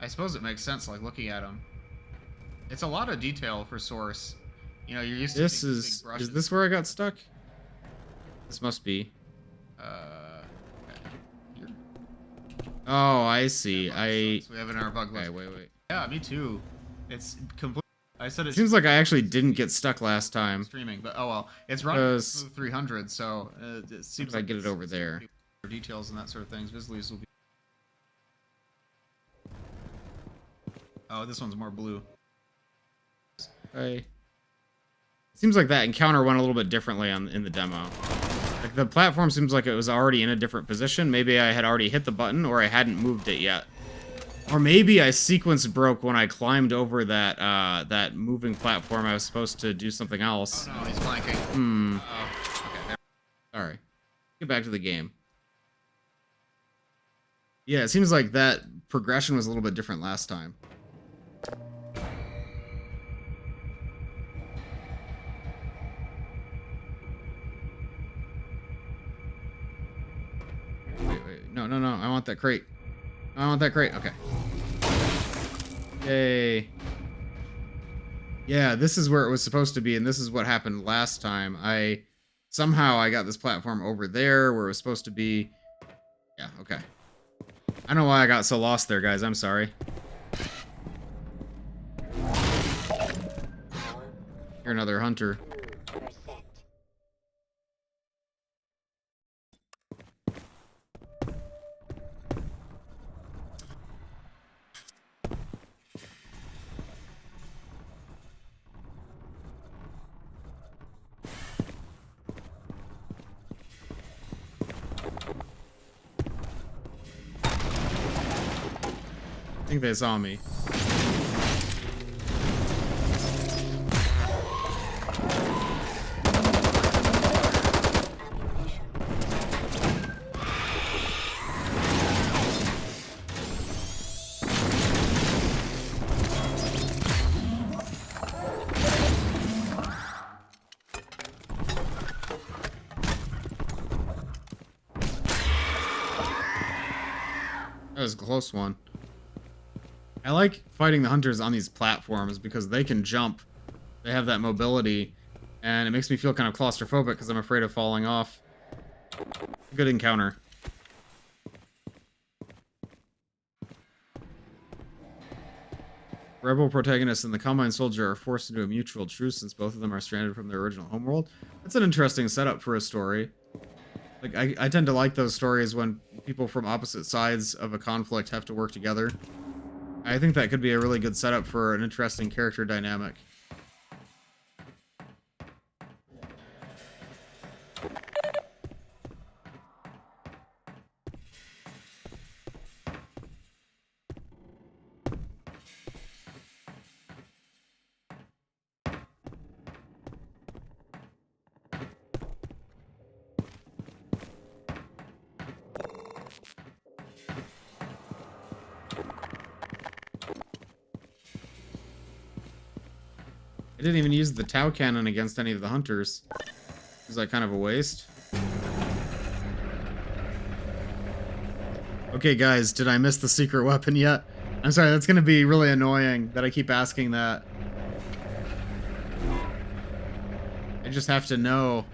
I suppose it makes sense, like looking at them. It's a lot of detail for Source. You know, you're used to This seeing big is brushes. this where I got stuck? This must be. Here. Oh, I see. So we have an our bug list. Okay, wait. Yeah, me too. It's complete. I said It seems like I actually didn't get stuck last time. streaming, but oh well. It's running smooth 300, so it seems I like get it over there. Details and that sort of things. Visualities will be. Oh, this one's more blue. It seems like that encounter went a little bit differently in the demo. Like the platform seems like it was already in a different position. Maybe I had already hit the button or I hadn't moved it yet. Or maybe I sequence broke when I climbed over that that moving platform. I was supposed to do something else. Oh no, he's flanking. Okay. Sorry. Get back to the game. Yeah, it seems like that progression was a little bit different last time. Wait. No. I want that crate. Okay. Yay. Yeah, this is where it was supposed to be, and this is what happened last time. Somehow I got this platform over there where it was supposed to be. Yeah, okay. I don't know why I got so lost there, guys. I'm sorry. You're another hunter. I think they saw me. That was a close one. I like fighting the hunters on these platforms because they can jump. They have that mobility, and it makes me feel kind of claustrophobic because I'm afraid of falling off. Good encounter. Rebel protagonist and the Combine Soldier are forced into a mutual truce since both of them are stranded from their original homeworld. That's an interesting setup for a story. Like, I tend to like those stories when people from opposite sides of a conflict have to work together. I think that could be a really good setup for an interesting character dynamic. I didn't even use the Tau cannon against any of the hunters. Was that kind of a waste? Okay, guys, did I miss the secret weapon yet? I'm sorry, that's gonna be really annoying that I keep asking that. I just have to know.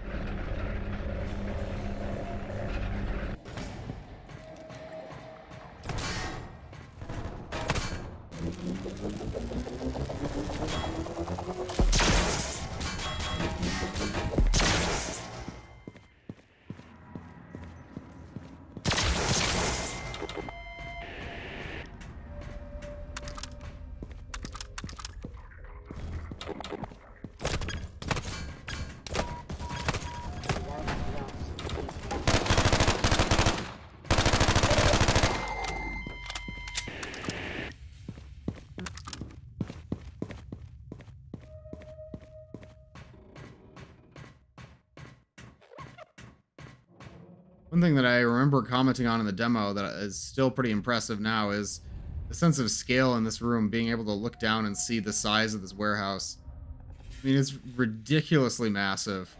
One thing that I remember commenting on in the demo that is still pretty impressive now is the sense of scale in this room, being able to look down and see the size of this warehouse. I mean, it's ridiculously massive.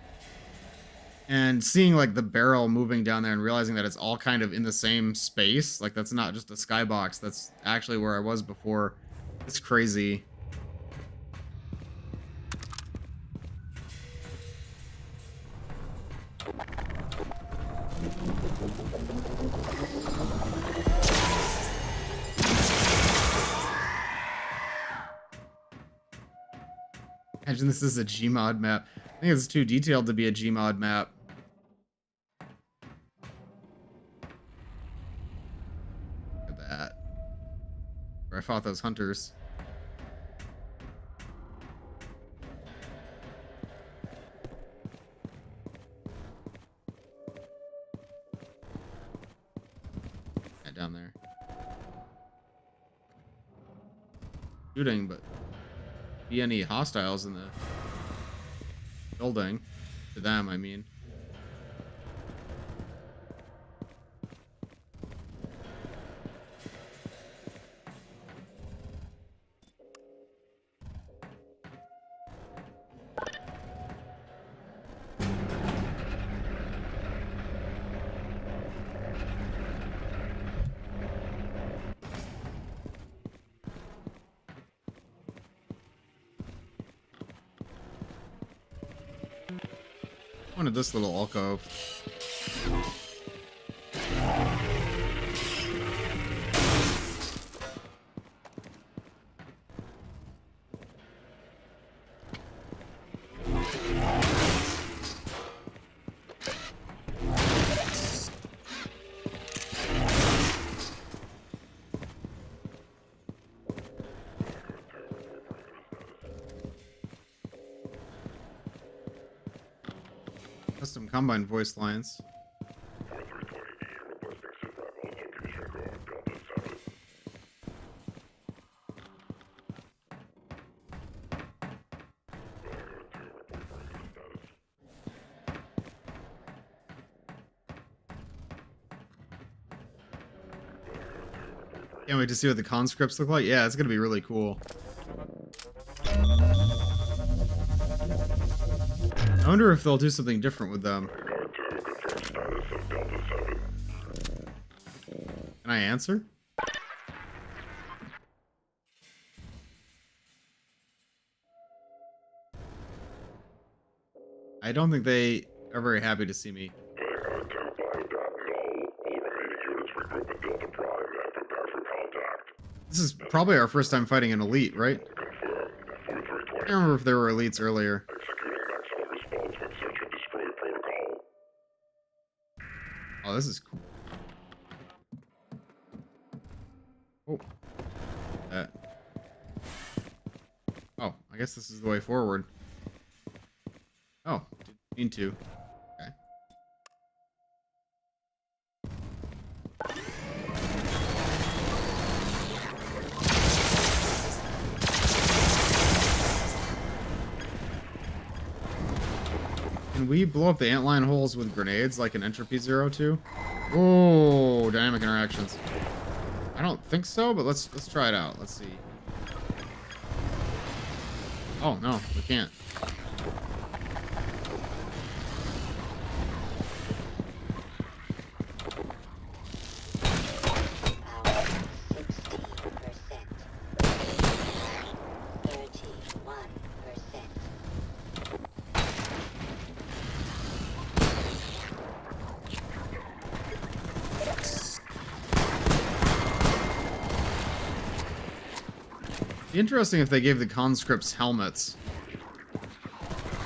And seeing like the barrel moving down there and realizing that it's all kind of in the same space, like that's not just a skybox, that's actually where I was before. It's crazy. Imagine this is a Gmod map. I think it's too detailed to be a Gmod map. Look at that. Where I fought those hunters. Yeah, down there. Shooting, but be any hostiles in the building. To them, I mean. Wanted this little alcove. Custom combine voice lines. Can't wait to see what the conscripts look like. Yeah, it's gonna be really cool. I wonder if they'll do something different with them. Can I answer? I don't think they are very happy to see me. This is probably our first time fighting an elite, right? I can't remember if there were elites earlier. Oh, this is cool. Oh. That. Oh, I guess this is the way forward. Oh, didn't mean to. Okay. Can we blow up the antlion holes with grenades like an Entropy 02? Oh, dynamic interactions. I don't think so, but let's try it out. Let's see. Oh no, we can't. Be interesting if they gave the conscripts helmets.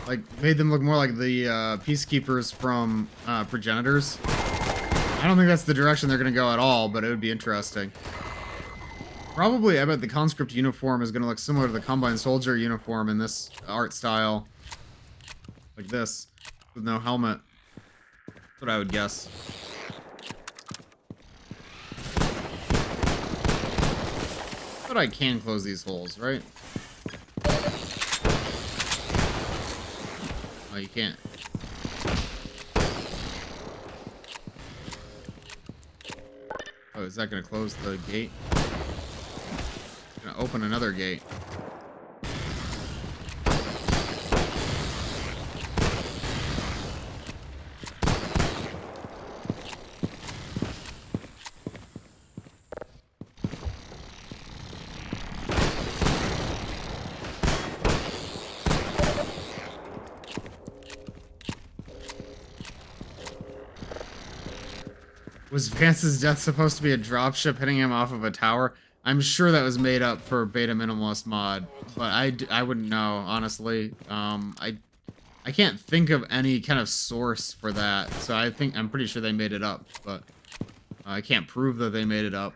Like, made them look more like the peacekeepers from Progenitors. I don't think that's the direction they're going to go at all, but it would be interesting. Probably, I bet the conscript uniform is going to look similar to the Combine Soldier uniform in this art style. Like this, with no helmet. That's what I would guess. But I can close these holes, right? Oh, you can't. Oh, is that going to close the gate? It's going to open another gate. Was Vance's death supposed to be a dropship hitting him off of a tower? I'm sure that was made up for Beta Minimalist mod, but I wouldn't know, honestly. I can't think of any kind of source for that, so I'm pretty sure they made it up, but I can't prove that they made it up.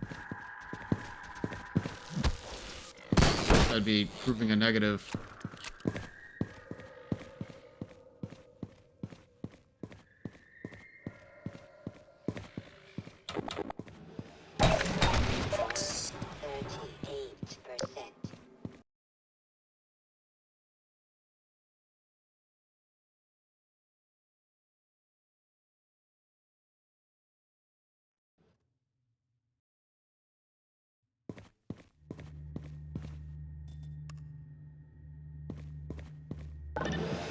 That'd be proving a negative.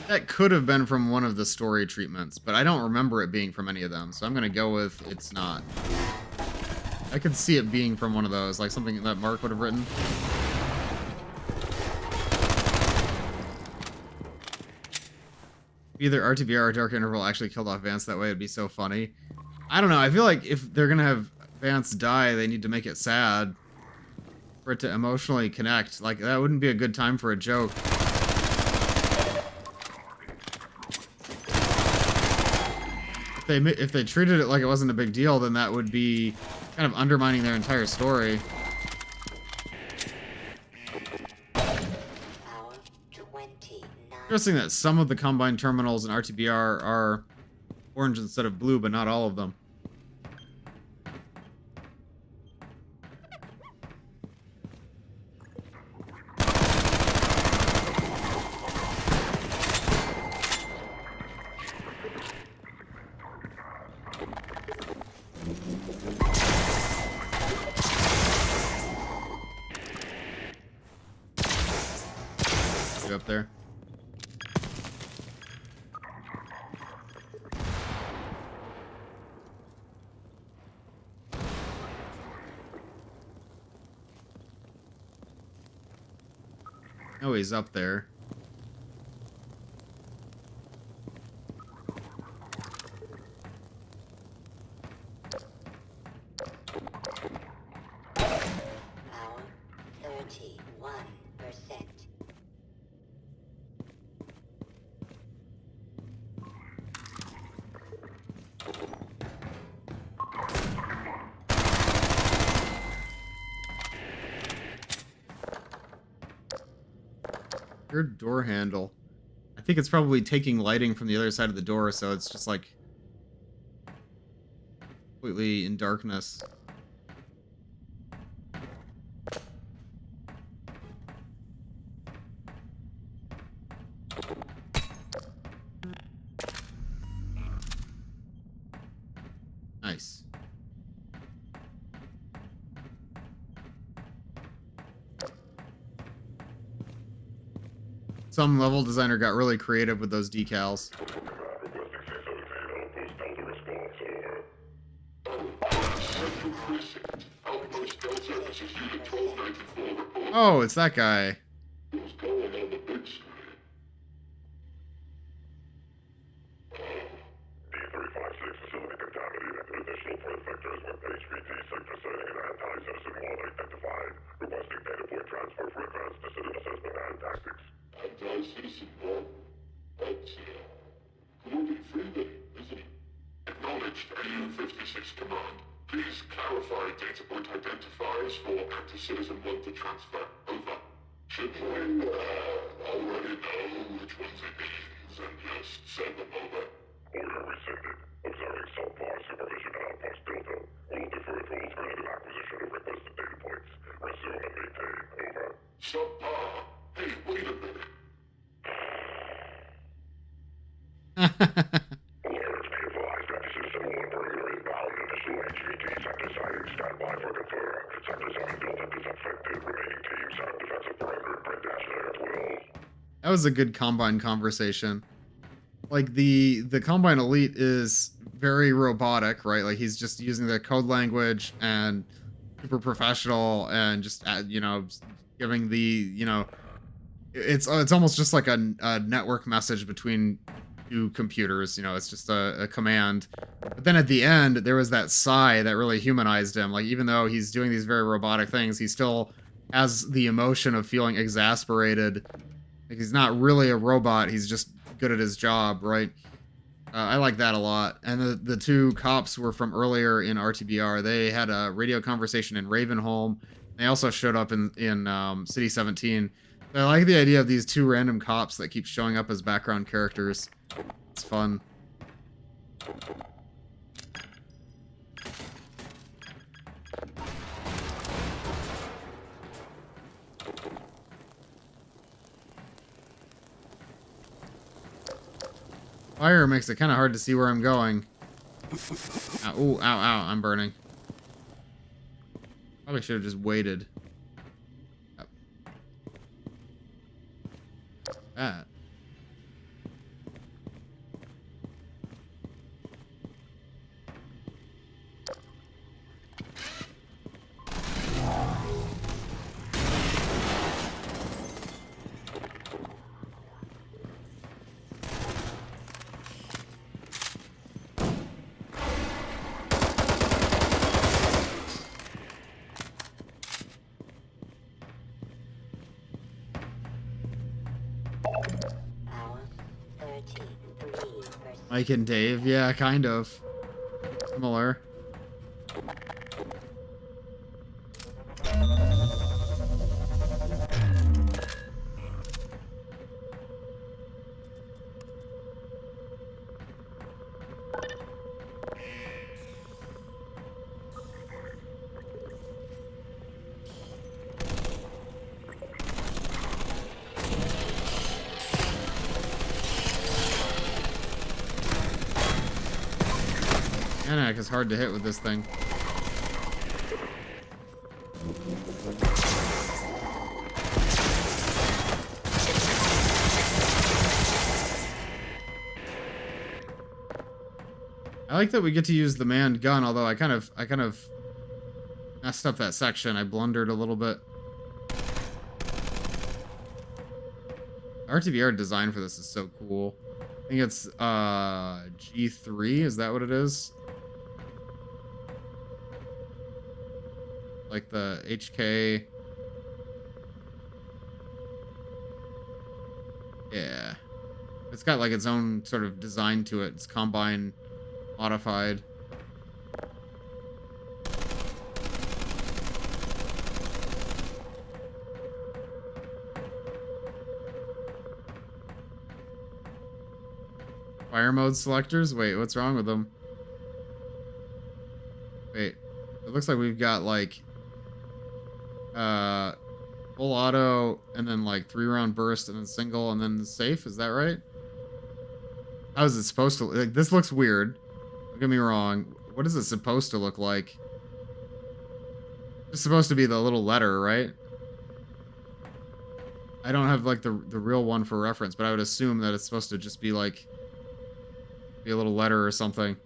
That could have been from one of the story treatments, but I don't remember it being from any of them, so I'm gonna go with it's not. I could see it being from one of those, like something that Mark would have written. Either RTBR or Dark Interval actually killed off Vance that way, it'd be so funny. I don't know, I feel like if they're gonna have Vance die, they need to make it sad. For it to emotionally connect. Like, that wouldn't be a good time for a joke. If they treated it like it wasn't a big deal, then that would be kind of undermining their entire story. Interesting that some of the Combine terminals in RTBR are orange instead of blue, but not all of them. Up there. Oh, he's up there. Power 31%. Weird door handle. I think it's probably taking lighting from the other side of the door, so it's just like completely in darkness. Nice. Some level designer got really creative with those decals. Oh, it's that guy. Acknowledged AU-56 command. Please clarify data point identifiers for active citizen 1 to transfer. Over. Should we already know which ones it means and just send them over? Order rescinded. Observing subpar supervision at Outpost Delta. We'll defer to alternative acquisition of requested data points. Resume and maintain. Over. Subpar? Hey, wait a minute. That was a good Combine conversation. Like, the Combine Elite is very robotic, right? Like, he's just using the code language and super professional and just, you know, giving the, you know, it's almost just like a network message between two computers. You know, it's just a command. But then at the end, there was that sigh that really humanized him. Like, even though he's doing these very robotic things, he still has the emotion of feeling exasperated. Like, he's not really a robot. He's just good at his job, right? I like that a lot. And the two cops were from earlier in RTBR. They had a radio conversation in Ravenholm. They also showed up in City 17. So I like the idea of these two random cops that keep showing up as background characters. It's fun. Fire makes it kind of hard to see where I'm going. Ow, ooh, ow, ow, I'm burning. Probably should have just waited. Yep. That. Mike and Dave, yeah, kind of. Similar. Anak is hard to hit with this thing. I like that we get to use the manned gun, although I kind of messed up that section. I blundered a little bit. RTBR design for this is so cool. I think it's G3, is that what it is? Like the HK. Yeah. It's got like its own sort of design to it. It's Combine modified. Fire mode selectors? Wait, what's wrong with them? Wait. It looks like we've got like full auto and then like 3-round burst and then single and then safe. Is that right? How is it supposed to like? This looks weird. Don't get me wrong. What is it supposed to look like? It's supposed to be the little letter, right? I don't have like the real one for reference, but I would assume that it's supposed to just be like a little letter or something.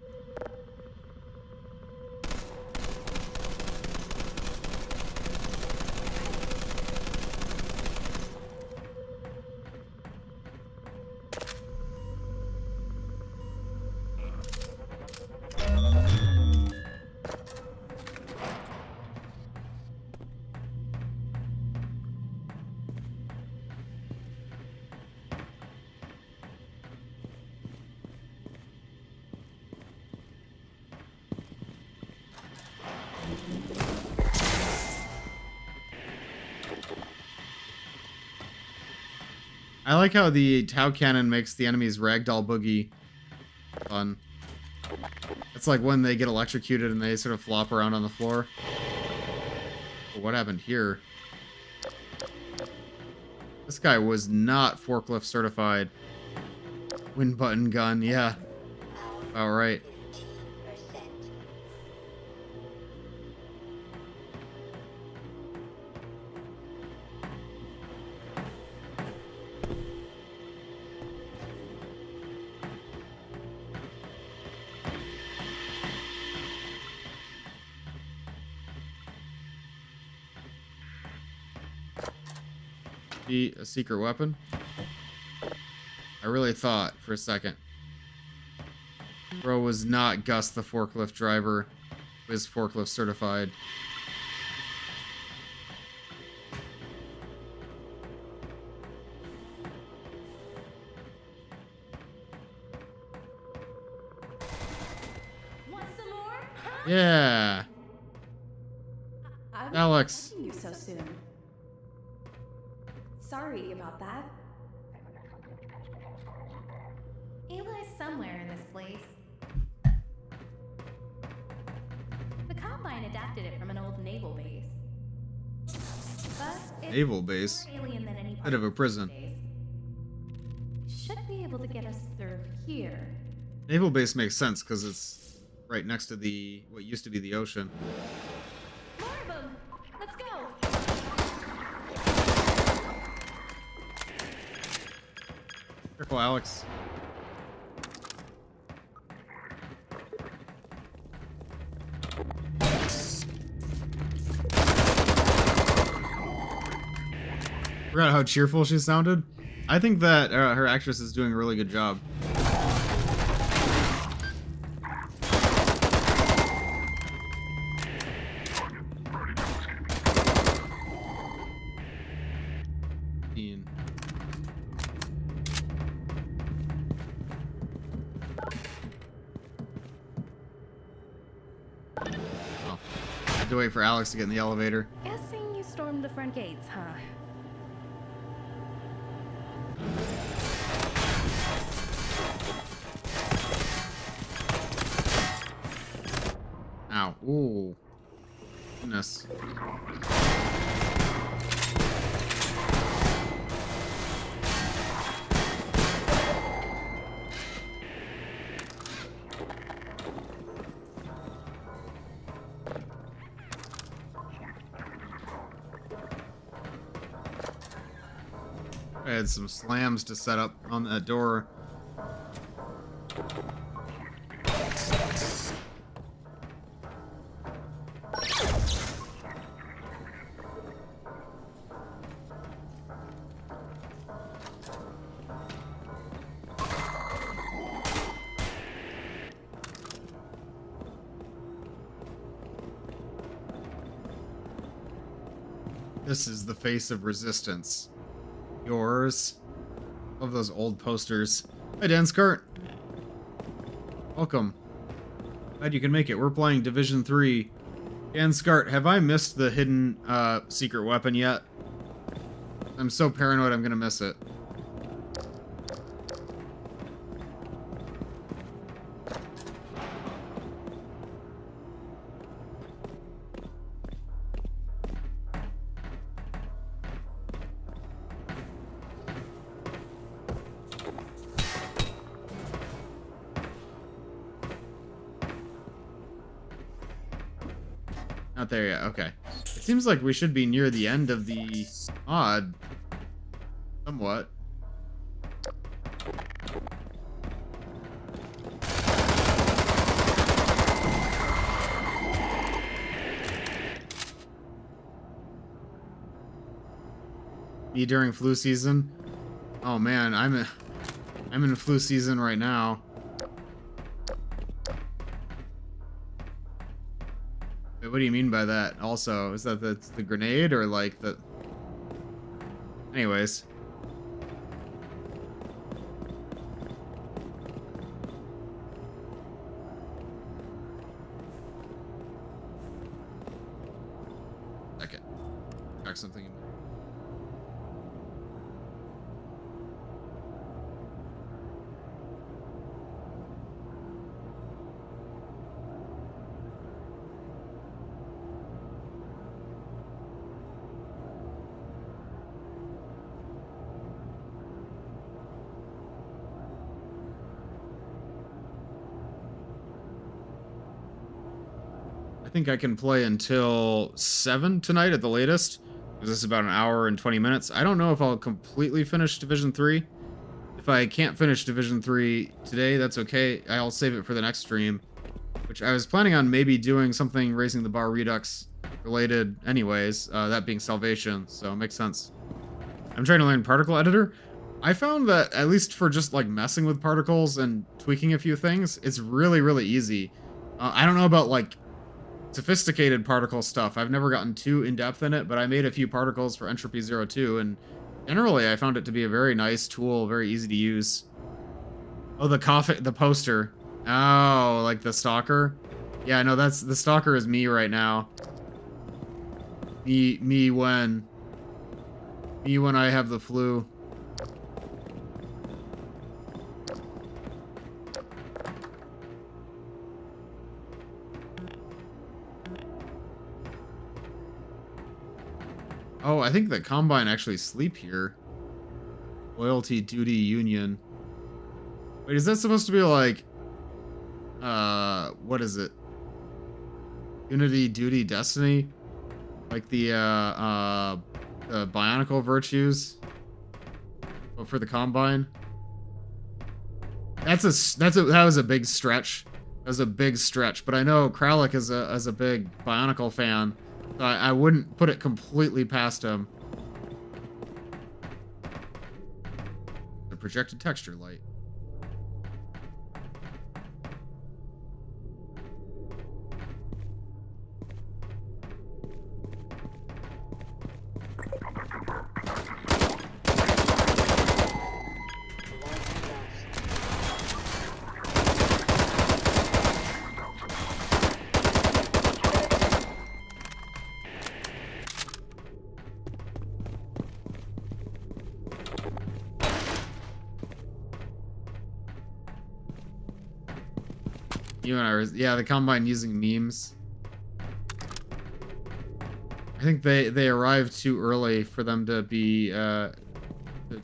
I like how the Tau Cannon makes the enemy's ragdoll boogie fun. It's like when they get electrocuted and they sort of flop around on the floor. What happened here? This guy was not forklift certified. Wind button gun, yeah. All right. Be a secret weapon? I really thought for a second. Bro was not Gus the forklift driver. Who is forklift certified. Want some more? Huh? Yeah. I was Alex. expecting you so soon. Sorry about that. Eli's somewhere in this place. The Combine adapted it from an old naval base. But it's Naval base. more alien than any Bit of a prison. days. Should be able to get us through here. Naval base makes sense because it's right next to the what used to be the ocean. More of them! Let's go! Careful, Alex. Forgot how cheerful she sounded. I think that her actress is doing a really good job. Oh. Had to wait for Alex to get in the elevator. Guessing you stormed the front gates, huh? Ow. Ooh. Goodness. I had some slams to set up on that door. This is the face of resistance. Yours. Love those old posters. Hi, Dan Scart. Welcome. Glad you can make it. We're playing Division 3. Dan Scart, have I missed the hidden secret weapon yet? I'm so paranoid I'm gonna miss it. Not there yet, okay. It seems like we should be near the end of the mod. Somewhat. Me during flu season? Oh man, I'm in flu season right now. Wait, what do you mean by that? Also, is that the grenade or like the... Anyways. Second. Got something. I think I can play until 7 tonight at the latest. Because this is about an hour and 20 minutes. I don't know if I'll completely finish Division 3. If I can't finish Division 3 today, that's okay. I'll save it for the next stream. Which I was planning on maybe doing something Raising the Bar Redux related anyways. That being Salvation, so it makes sense. I'm trying to learn Particle Editor. I found that, at least for just like messing with particles and tweaking a few things, it's really, really easy. I don't know about like sophisticated particle stuff. I've never gotten too in-depth in it, but I made a few particles for Entropy 02, and generally I found it to be a very nice tool, very easy to use. Oh, the poster. Oh, like the stalker? Yeah, no, that's, the stalker is me right now. Me when I have the flu. Oh, I think the Combine actually sleep here. Loyalty, duty, union. Wait, is that supposed to be like... what is it? Unity, duty, destiny? Like the Bionicle virtues? But for the Combine? That was a big stretch. That was a big stretch, but I know Kralik is a big Bionicle fan. So I wouldn't put it completely past him. The projected texture light. You and I were, yeah, the Combine using memes. I think they arrived too early for them to be to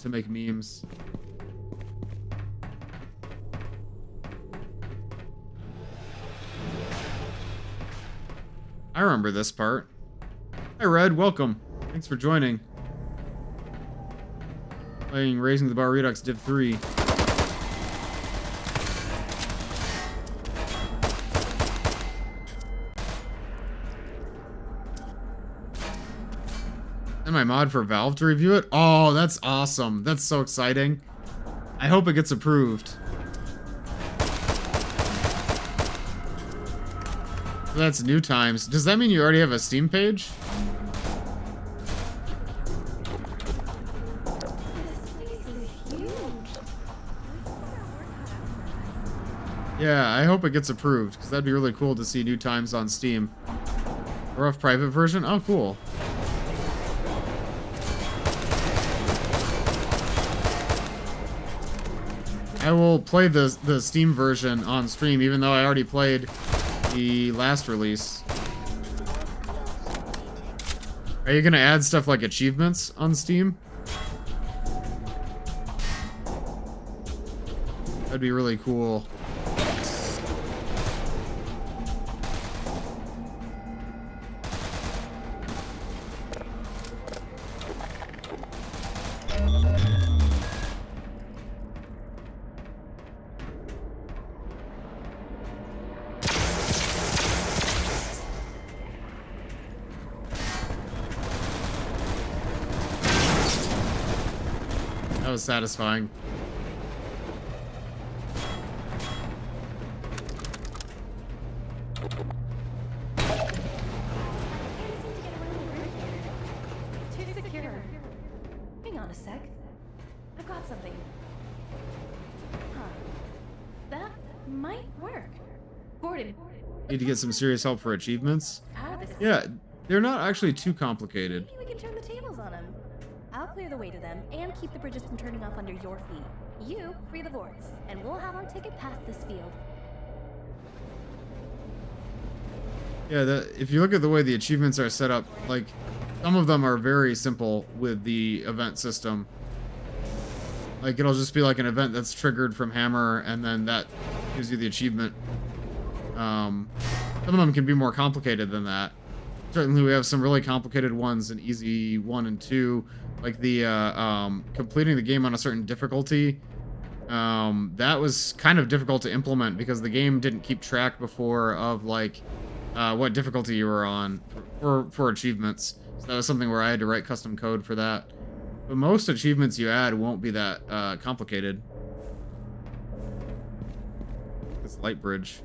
make memes. I remember this part. Hi Red, welcome. Thanks for joining. Playing Raising the Bar Redux Div 3. And my mod for Valve to review it? Oh, that's awesome. That's so exciting. I hope it gets approved. So that's new times. Does that mean you already have a Steam page? Yeah, I hope it gets approved, because that'd be really cool to see new times on Steam. A rough private version? Oh, cool. I will play the Steam version on stream, even though I already played the last release. Are you gonna add stuff like achievements on Steam? That'd be really cool. That was satisfying. Too secure. Hang on a sec. I've got something. Huh. That might work. Gordon. Need to get some serious help for achievements? This Yeah, they're not actually too complicated. Maybe we can turn the tables on him. I'll clear the way to them and keep the bridges from turning off under your feet. You free the boards, and we'll have our ticket past this field. Yeah, if you look at the way the achievements are set up, like, some of them are very simple with the event system. Like, it'll just be like an event that's triggered from Hammer, and then that gives you the achievement. Some of them can be more complicated than that. Certainly we have some really complicated ones in Easy 1 and 2, like the completing the game on a certain difficulty. That was kind of difficult to implement because the game didn't keep track before of like what difficulty you were on for achievements. So that was something where I had to write custom code for that. But most achievements you add won't be that complicated. This light bridge.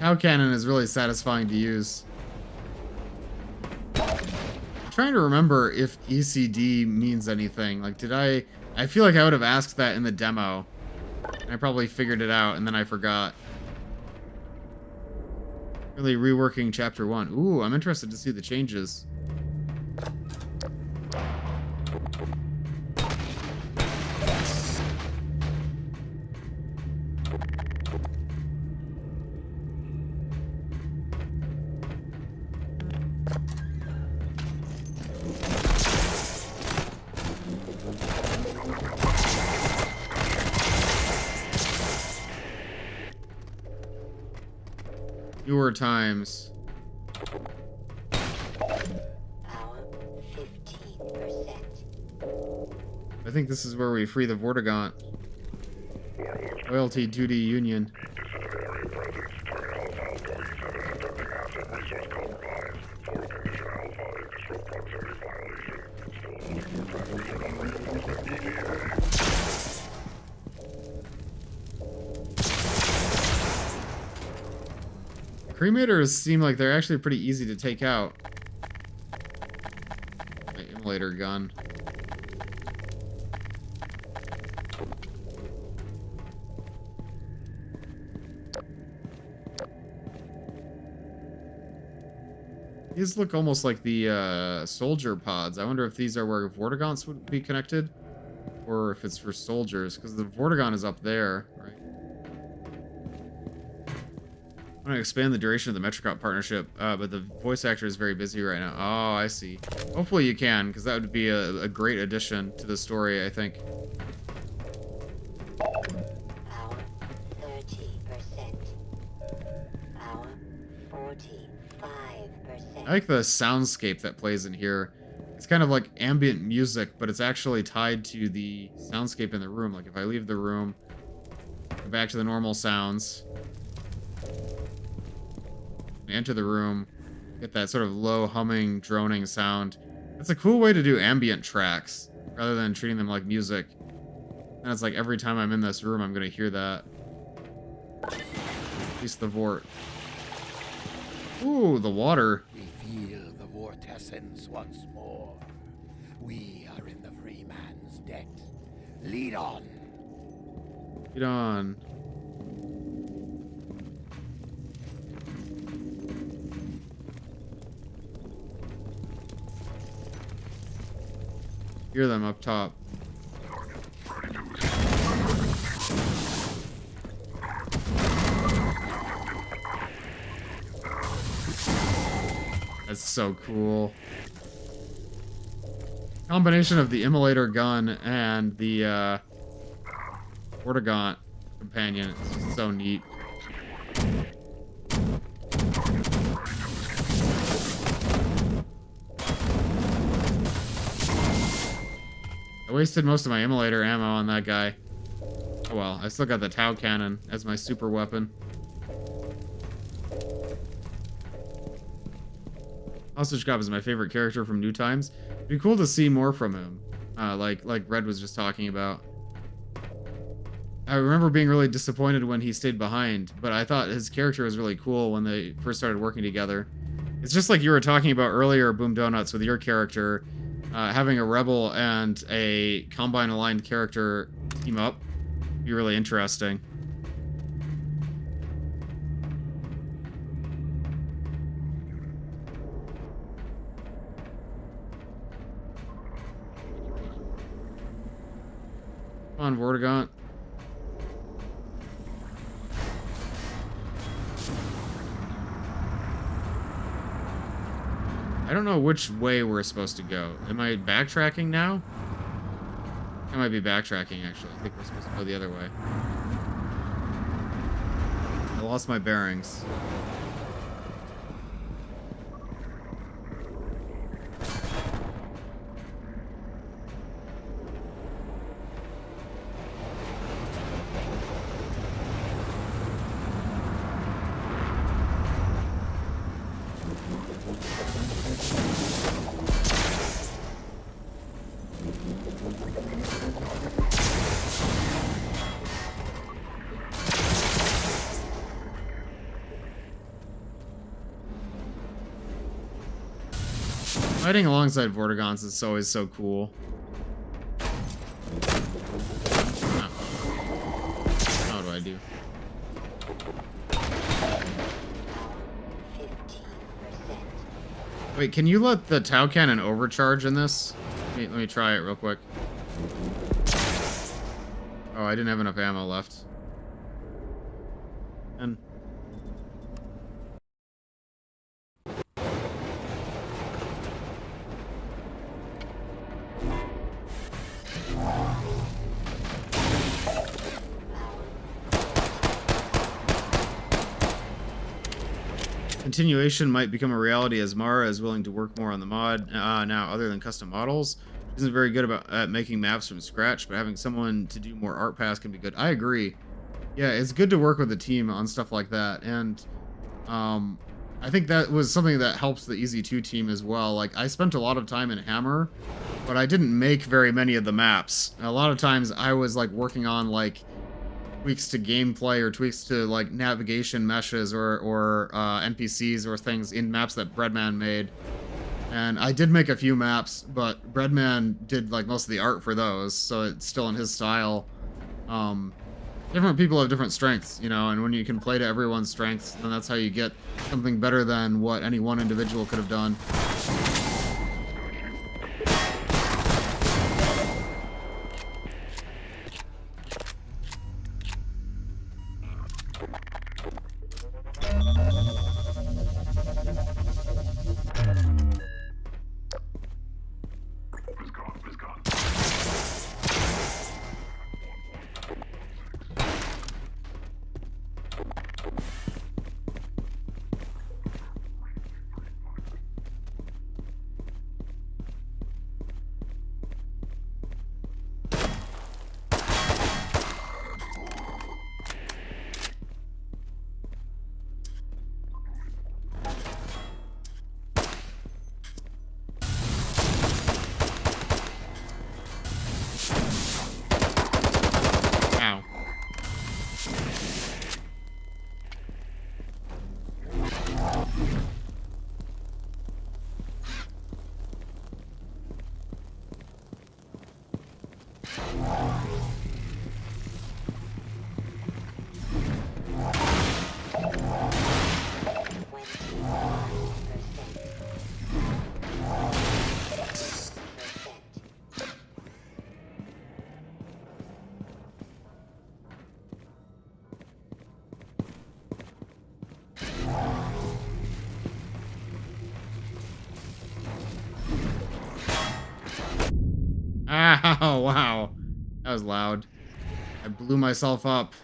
Cow cannon is really satisfying to use. I'm trying to remember if ECD means anything. Like, did I feel like I would have asked that in the demo. And I probably figured it out and then I forgot. Really reworking chapter 1. Ooh, I'm interested to see the changes. Newer times. I think this is where we free the Vortigaunt. Loyalty, duty, union. Cremators seem like they're actually pretty easy to take out. My immolator gun. These look almost like the soldier pods. I wonder if these are where Vortigaunts would be connected, or if it's for soldiers, because the Vortigaunt is up there, right? I want to expand the duration of the Metrocop partnership, but the voice actor is very busy right now. Oh, I see. Hopefully you can, because that would be a great addition to the story, I think. Power 30%. Power 45%. I like the soundscape that plays in here. It's kind of like ambient music, but it's actually tied to the soundscape in the room. Like if I leave the room, go back to the normal sounds, enter the room, get that sort of low humming, droning sound. That's a cool way to do ambient tracks, rather than treating them like music. And it's like every time I'm in this room, I'm gonna hear that. At least the Vort. Ooh, the water. We feel the vortessence once more. We are in the free man's debt. Lead on. Lead on. Hear them up top. That's so cool. Combination of the immolator gun and the Vortigaunt companion. It's just so neat. I wasted most of my immolator ammo on that guy. Oh well, I still got the Tau cannon as my super weapon. Hostage Cop is my favorite character from New Times. It'd be cool to see more from him, like Red was just talking about. I remember being really disappointed when he stayed behind, but I thought his character was really cool when they first started working together. It's just like you were talking about earlier, Boom Donuts, with your character. Having a Rebel and a Combine-aligned character team up would be really interesting. Come on, Vortigaunt. I don't know which way we're supposed to go. Am I backtracking now? I might be backtracking, actually. I think we're supposed to go the other way. I lost my bearings. Fighting alongside Vortigons is always so cool. How do I do? Wait, can you let the Tau Cannon overcharge in this? Let me try it real quick. Oh, I didn't have enough ammo left. And continuation might become a reality as Mara is willing to work more on the mod now, other than custom models. She isn't very good about making maps from scratch, but having someone to do more art paths can be good. I agree. Yeah, it's good to work with a team on stuff like that, and I think that was something that helps the Easy 2 team as well. Like, I spent a lot of time in Hammer, but I didn't make very many of the maps. A lot of times I was like working on like tweaks to gameplay or tweaks to like navigation meshes or NPCs or things in maps that Breadman made. And I did make a few maps, but Breadman did like most of the art for those, so it's still in his style. Different people have different strengths, you know, and when you can play to everyone's strengths, then that's how you get something better than what any one individual could have done. Oh, wow. That was loud. I blew myself up.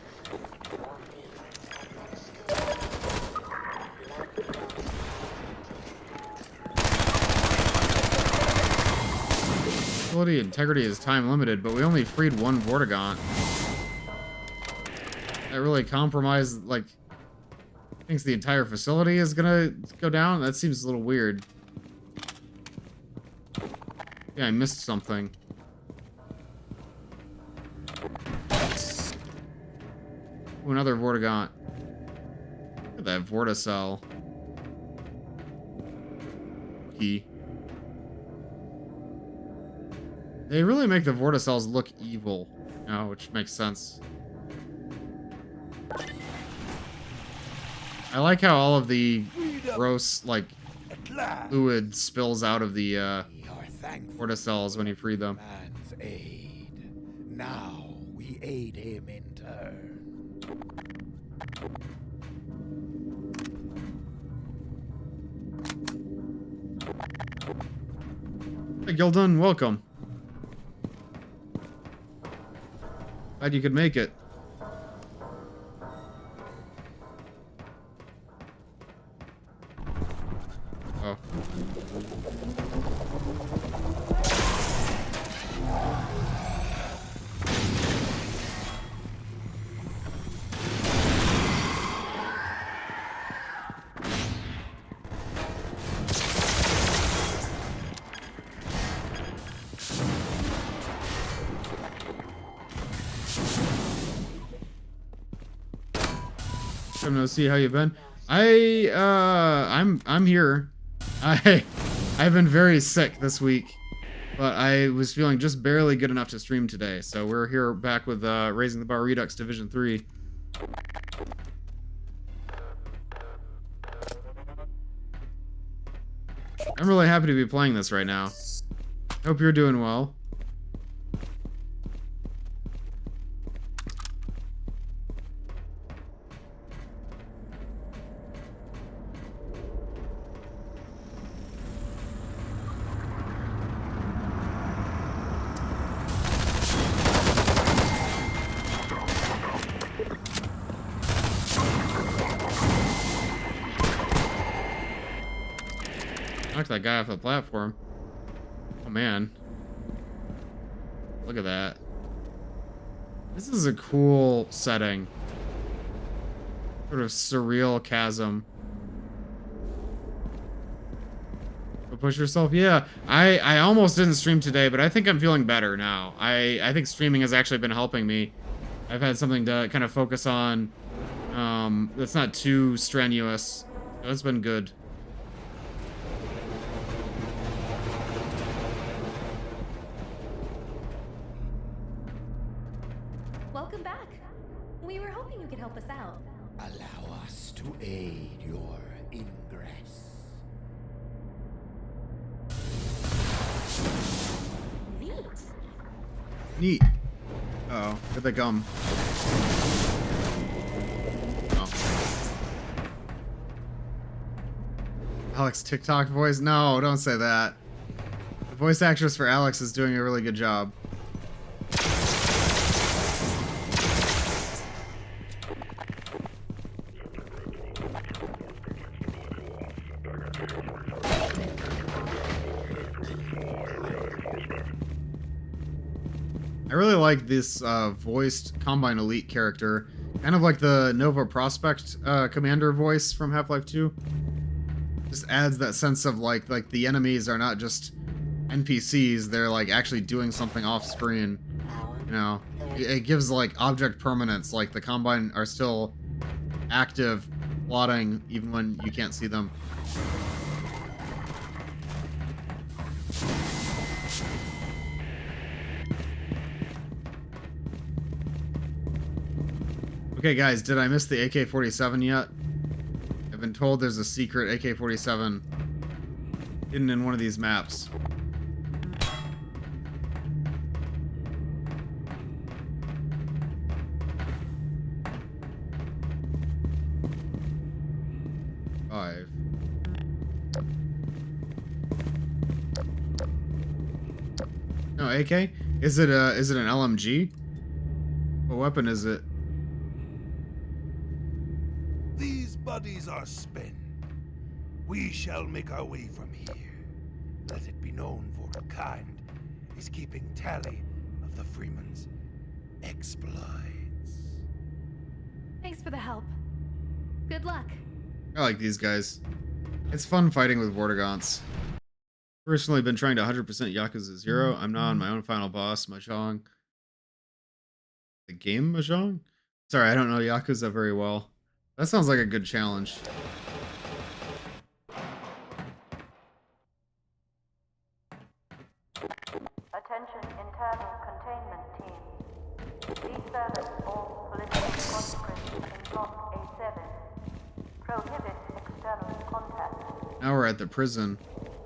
Facility integrity is time limited, but we only freed one Vortigaunt. That really compromised, like, thinks the entire facility is gonna go down? That seems a little weird. Yeah, I missed something. Ooh, another Vortigaunt. Look at that Vorticell. Key. They really make the Vorticells look evil, you know, which makes sense. I like how all of the gross, like, fluid spills out of the Vorticells when you free them. Man's aid. Now we aid him in turn. Hey, Gildon, welcome. Glad you could make it. Oh. Come to see how you've been. I'm here. I've been very sick this week, but I was feeling just barely good enough to stream today. So we're here back with Raising the Bar Redux Division 3. I'm really happy to be playing this right now. Hope you're doing well. Knocked that guy off the platform. Oh man. Look at that. This is a cool setting. Sort of surreal chasm. Go push yourself? Yeah. I almost didn't stream today, but I think I'm feeling better now. I think streaming has actually been helping me. I've had something to kind of focus on that's not too strenuous. So it's been good. Welcome back. We were hoping you could help us out. Allow us to aid your ingress. Neat. Uh-oh. Where'd they come? Oh. Alex TikTok voice? No, don't say that. The voice actress for Alex is doing a really good job. I really like this voiced Combine Elite character. Kind of like the Nova Prospect commander voice from Half-Life 2. Just adds that sense of like the enemies are not just NPCs, they're like actually doing something off screen. You know, it gives like object permanence, like the Combine are still active, plotting even when you can't see them. Okay, guys, did I miss the AK-47 yet? I've been told there's a secret AK-47 hidden in one of these maps. Five. No, AK? Is it an LMG? What weapon is it? These bodies are spent. We shall make our way from here. Let it be known Vortikind is keeping tally of the Freeman's exploits. Thanks for the help. Good luck. I like these guys. It's fun fighting with Vortigaunts. Personally been trying to 100% Yakuza 0. I'm now on my own final boss, Mahjong. The game Mahjong? Sorry, I don't know Yakuza very well. That sounds like a good challenge. Attention internal containment team. Please service all political conscripts in Block A7. Prohibit external contact. Now we're at the prison.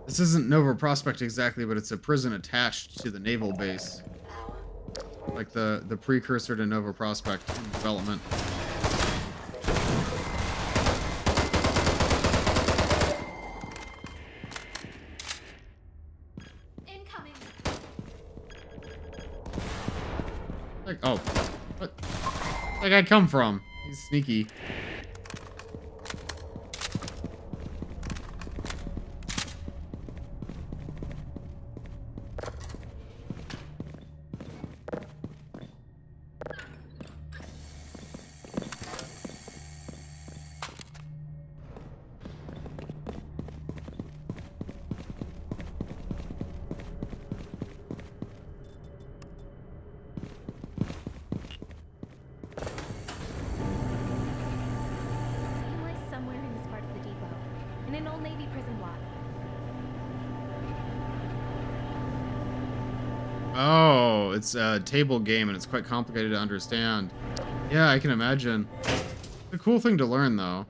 This isn't Nova Prospect exactly, but it's a prison attached to the naval base. Like the precursor to Nova Prospect in development. Like, oh, what? Where'd that guy come from? He's sneaky. it's a table game and it's quite complicated to understand. Yeah, I can imagine. It's a cool thing to learn, though.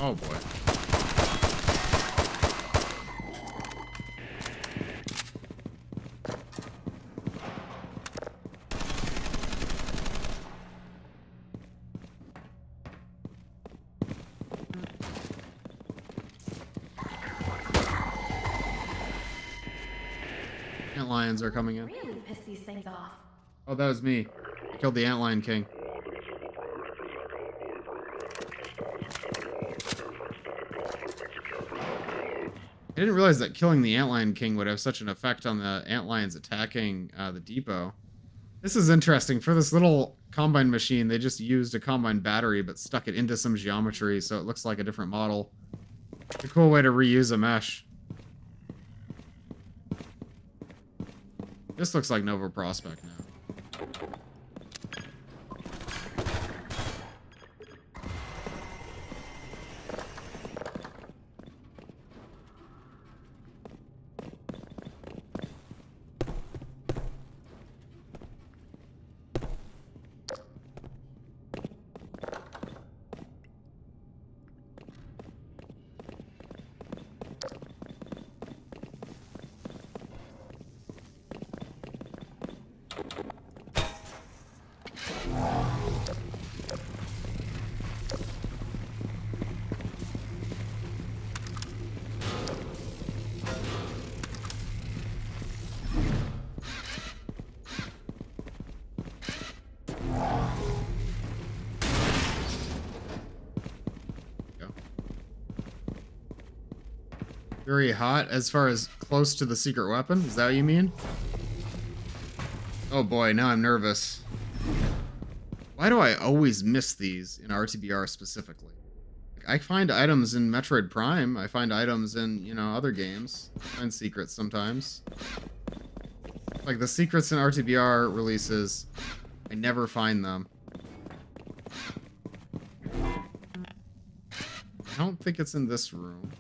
Oh boy. Antlions are coming in. Really piss these things off. Oh, that was me. I killed the Antlion King. I didn't realize that killing the Antlion King would have such an effect on the Antlions attacking the depot. This is interesting. For this little combine machine, they just used a combine battery but stuck it into some geometry so it looks like a different model. It's a cool way to reuse a mesh. This looks like Nova Prospect now. Very hot as far as close to the secret weapon? Is that what you mean? Oh boy, now I'm nervous. Why do I always miss these in RTBR specifically? Like, I find items in Metroid Prime. I find items in, you know, other games. I find secrets sometimes. Like the secrets in RTBR releases, I never find them. I don't think it's in this room.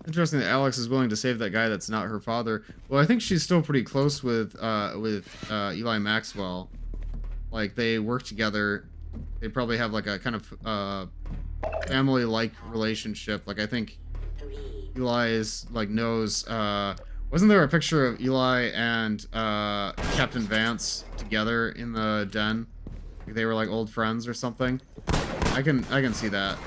Interesting that Alex is willing to save that guy that's not her father. Well, I think she's still pretty close with Eli Maxwell. Like, they work together. They probably have, like, a kind of family-like relationship. Like, I think Eli is, like, knows... wasn't there a picture of Eli and Captain Vance together in the den? Like, they were, like, old friends or something? I can see that.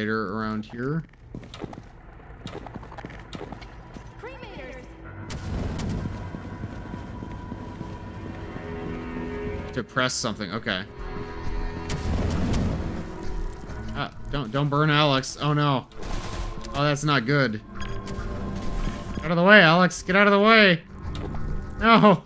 Around here. To press something, okay. Ah, don't burn Alex. Oh no. Oh, that's not good. Out of the way, Alex. Get out of the way. No.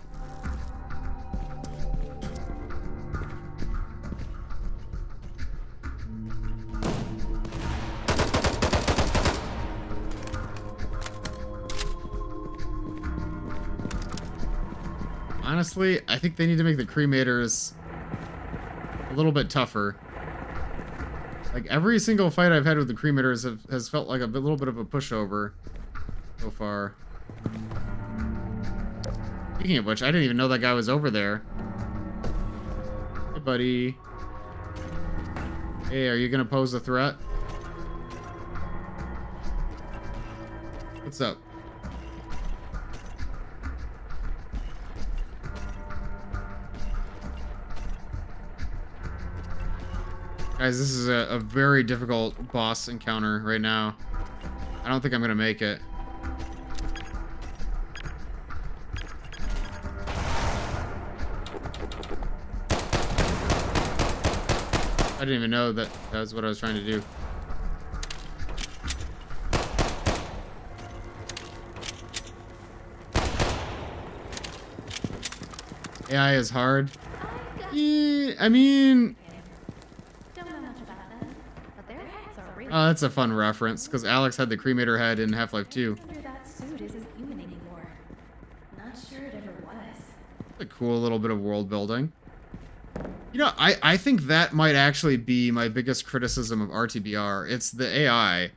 Honestly, I think they need to make the cremators a little bit tougher. Like, every single fight I've had with the cremators has felt like a little bit of a pushover so far. Speaking of which, I didn't even know that guy was over there. Hey, buddy. Hey, are you gonna pose a threat? What's up? Guys, this is a very difficult boss encounter right now. I don't think I'm gonna make it. I didn't even know that was what I was trying to do. AI is hard. I mean, Don't know much about them, but their heads are really. oh, that's a fun reference because Alex had the cremator head in Half-Life 2. Under that suit isn't human anymore. Not sure it ever was. A cool little bit of world building. You know, I think that might actually be my biggest criticism of RTBR. It's the AI.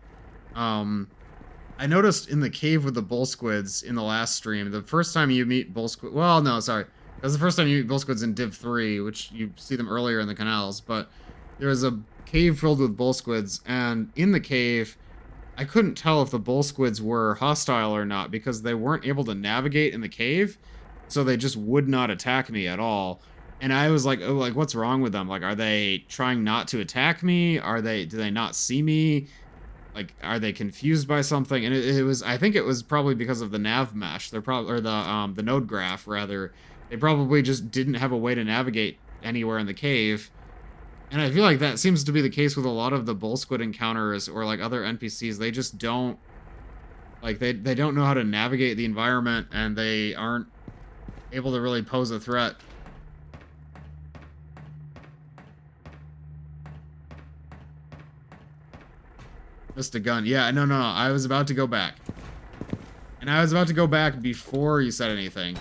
I noticed in the cave with the bull squids in the last stream, the first time you meet bull squid, well, no, sorry. That's the first time you meet bull squids in Div 3, which you see them earlier in the canals, but there was a cave filled with bull squids, and in the cave, I couldn't tell if the bull squids were hostile or not because they weren't able to navigate in the cave, so they just would not attack me at all. And I was like, oh, like, what's wrong with them? Like, are they trying not to attack me? Do they not see me? Like, are they confused by something? And it was, I think it was probably because of the nav mesh. They're probably, or the node graph, rather. They probably just didn't have a way to navigate anywhere in the cave. And I feel like that seems to be the case with a lot of the bull squid encounters or, like, other NPCs. They just don't, like, they don't know how to navigate the environment, and they aren't able to really pose a threat. Missed a gun. Yeah, no. I was about to go back. And I was about to go back before you said anything.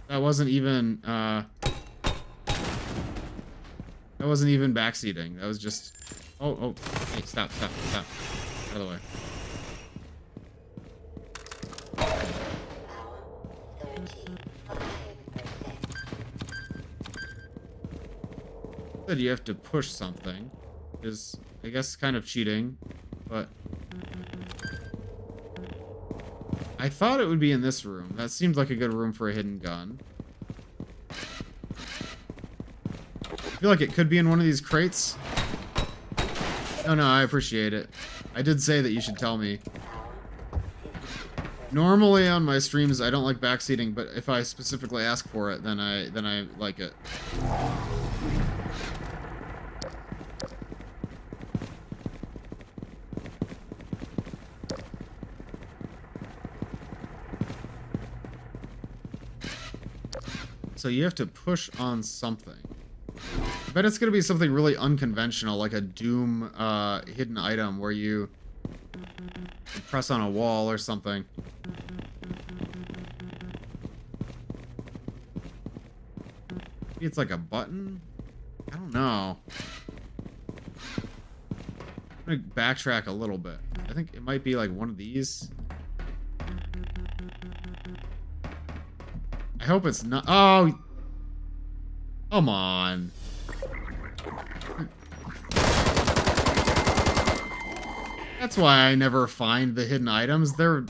That wasn't even, that wasn't even backseating. That was just... Oh, hey, stop. Out of the way. Said you have to push something. Is, I guess, kind of cheating, but I thought it would be in this room. That seemed like a good room for a hidden gun. I feel like it could be in one of these crates. No, I appreciate it. I did say that you should tell me. Normally on my streams I don't like backseating, but if I specifically ask for it, then I like it. So you have to push on something. I bet it's gonna be something really unconventional, like a Doom hidden item where you press on a wall or something. Maybe it's like a button? I don't know. I'm gonna backtrack a little bit. I think it might be like one of these. I hope it's not. Oh, come on. That's why I never find the hidden items. They're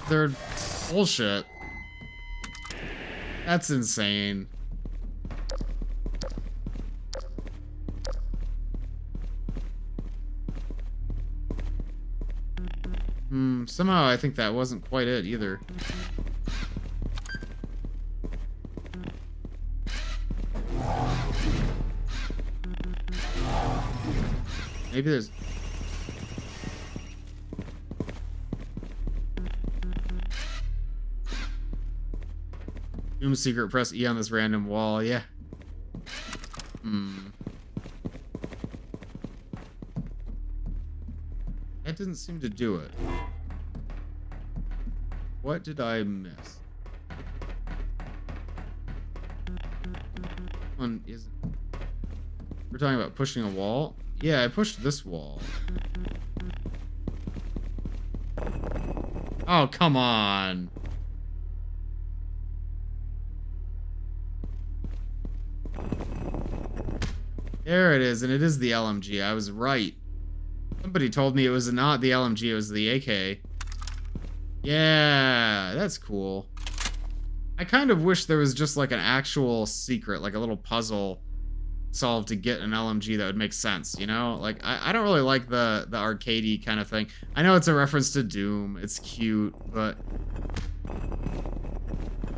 bullshit. That's insane. Somehow I think that wasn't quite it either. Maybe there's... Doom secret, press E on this random wall, yeah. That didn't seem to do it. What did I miss? One isn't... We're talking about pushing a wall? Yeah, I pushed this wall. Oh, come on. There it is, and it is the LMG. I was right. Somebody told me it was not the LMG, it was the AK. Yeah, that's cool. I kind of wish there was just like an actual secret, like a little puzzle solved to get an LMG that would make sense, you know? Like, I don't really like the arcadey kind of thing. I know it's a reference to Doom, it's cute, but...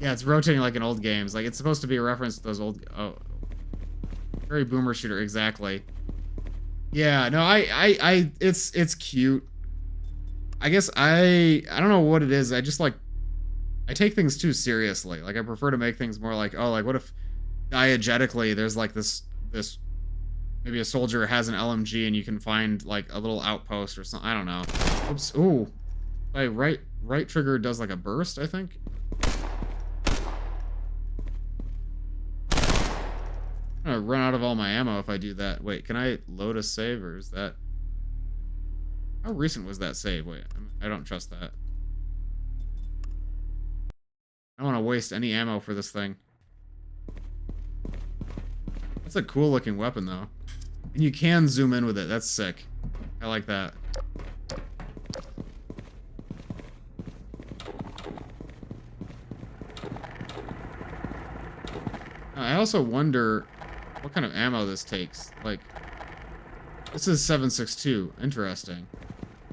Yeah, it's rotating like in old games. Like, it's supposed to be a reference to those old... Oh. Very boomer shooter, exactly. Yeah, no, it's cute. I guess I don't know what it is, I just like... I take things too seriously. Like, I prefer to make things more like, oh, like, what if diegetically there's like this maybe a soldier has an LMG and you can find like a little outpost or something. I don't know. Oops. Ooh. My right trigger does like a burst, I think. I'm gonna run out of all my ammo if I do that. Wait, can I load a save, or is that... How recent was that save? Wait, I don't trust that. I don't want to waste any ammo for this thing. That's a cool looking weapon though. And you can zoom in with it. That's sick. I like that. I also wonder what kind of ammo this takes. Like, this is 7.62. Interesting.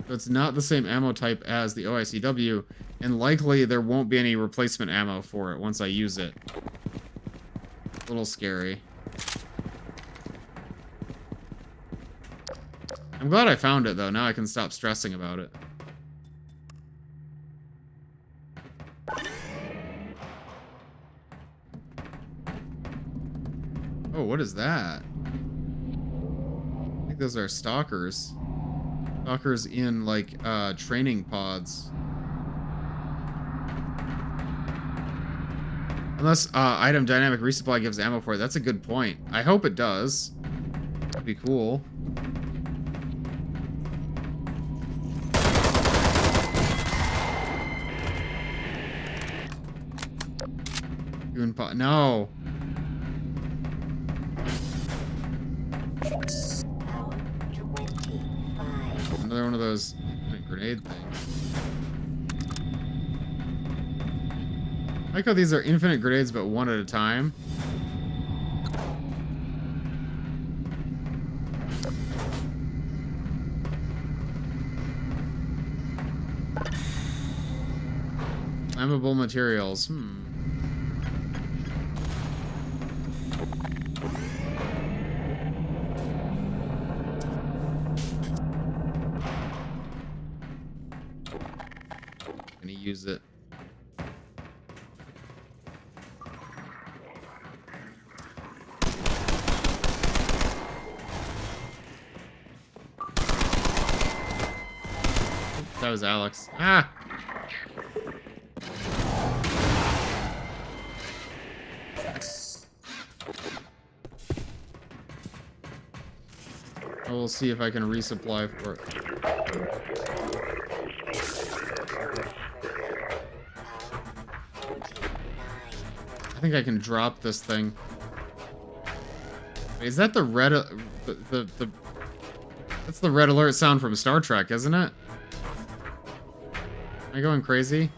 So it's not the same ammo type as the OICW, and likely there won't be any replacement ammo for it once I use it. A little scary. I'm glad I found it, though. Now I can stop stressing about it. Oh, what is that? I think those are stalkers. Stalkers in, like, training pods. Unless, item dynamic resupply gives ammo for it. That's a good point. I hope it does. That'd be cool. No. Another one of those grenade things. I like how these are infinite grenades, but one at a time. Flammable materials. Use it. That was Alex. Ah! I will see if I can resupply for it. I think I can drop this thing. Wait, is that the red... That's the red alert sound from Star Trek, isn't it? Am I going crazy?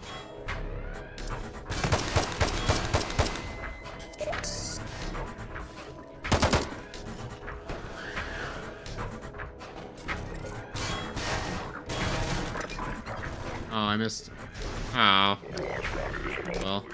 Oh, I missed... Oh. Well...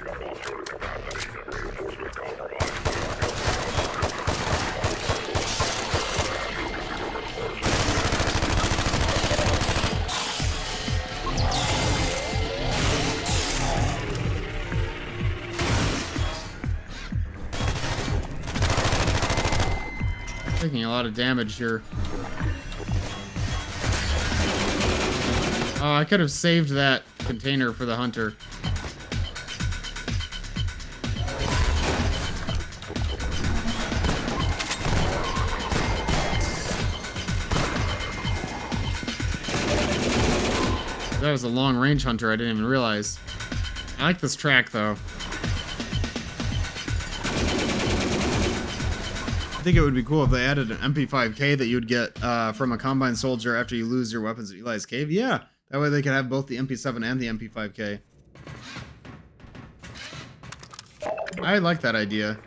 Taking a lot of damage here. Oh, I could have saved that container for the hunter. That was a long-range hunter, I didn't even realize. I like this track, though. I think it would be cool if they added an MP5K that you would get from a Combine soldier after you lose your weapons at Eli's Cave. Yeah, that way they could have both the MP7 and the MP5K. I like that idea.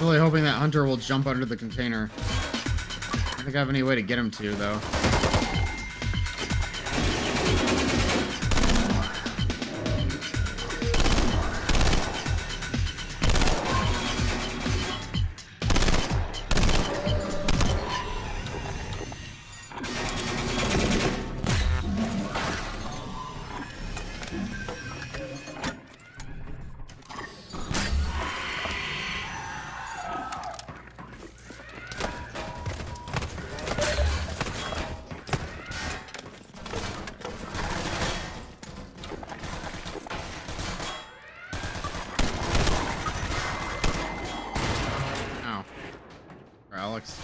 really hoping that Hunter will jump under the container. I don't think I have any way to get him to, though. Alex.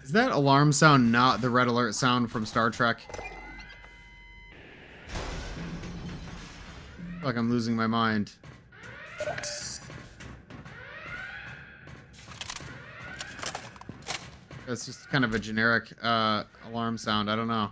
Is that alarm sound not the red alert sound from Star Trek? I feel like I'm losing my mind. It's just kind of a generic alarm sound. I don't know.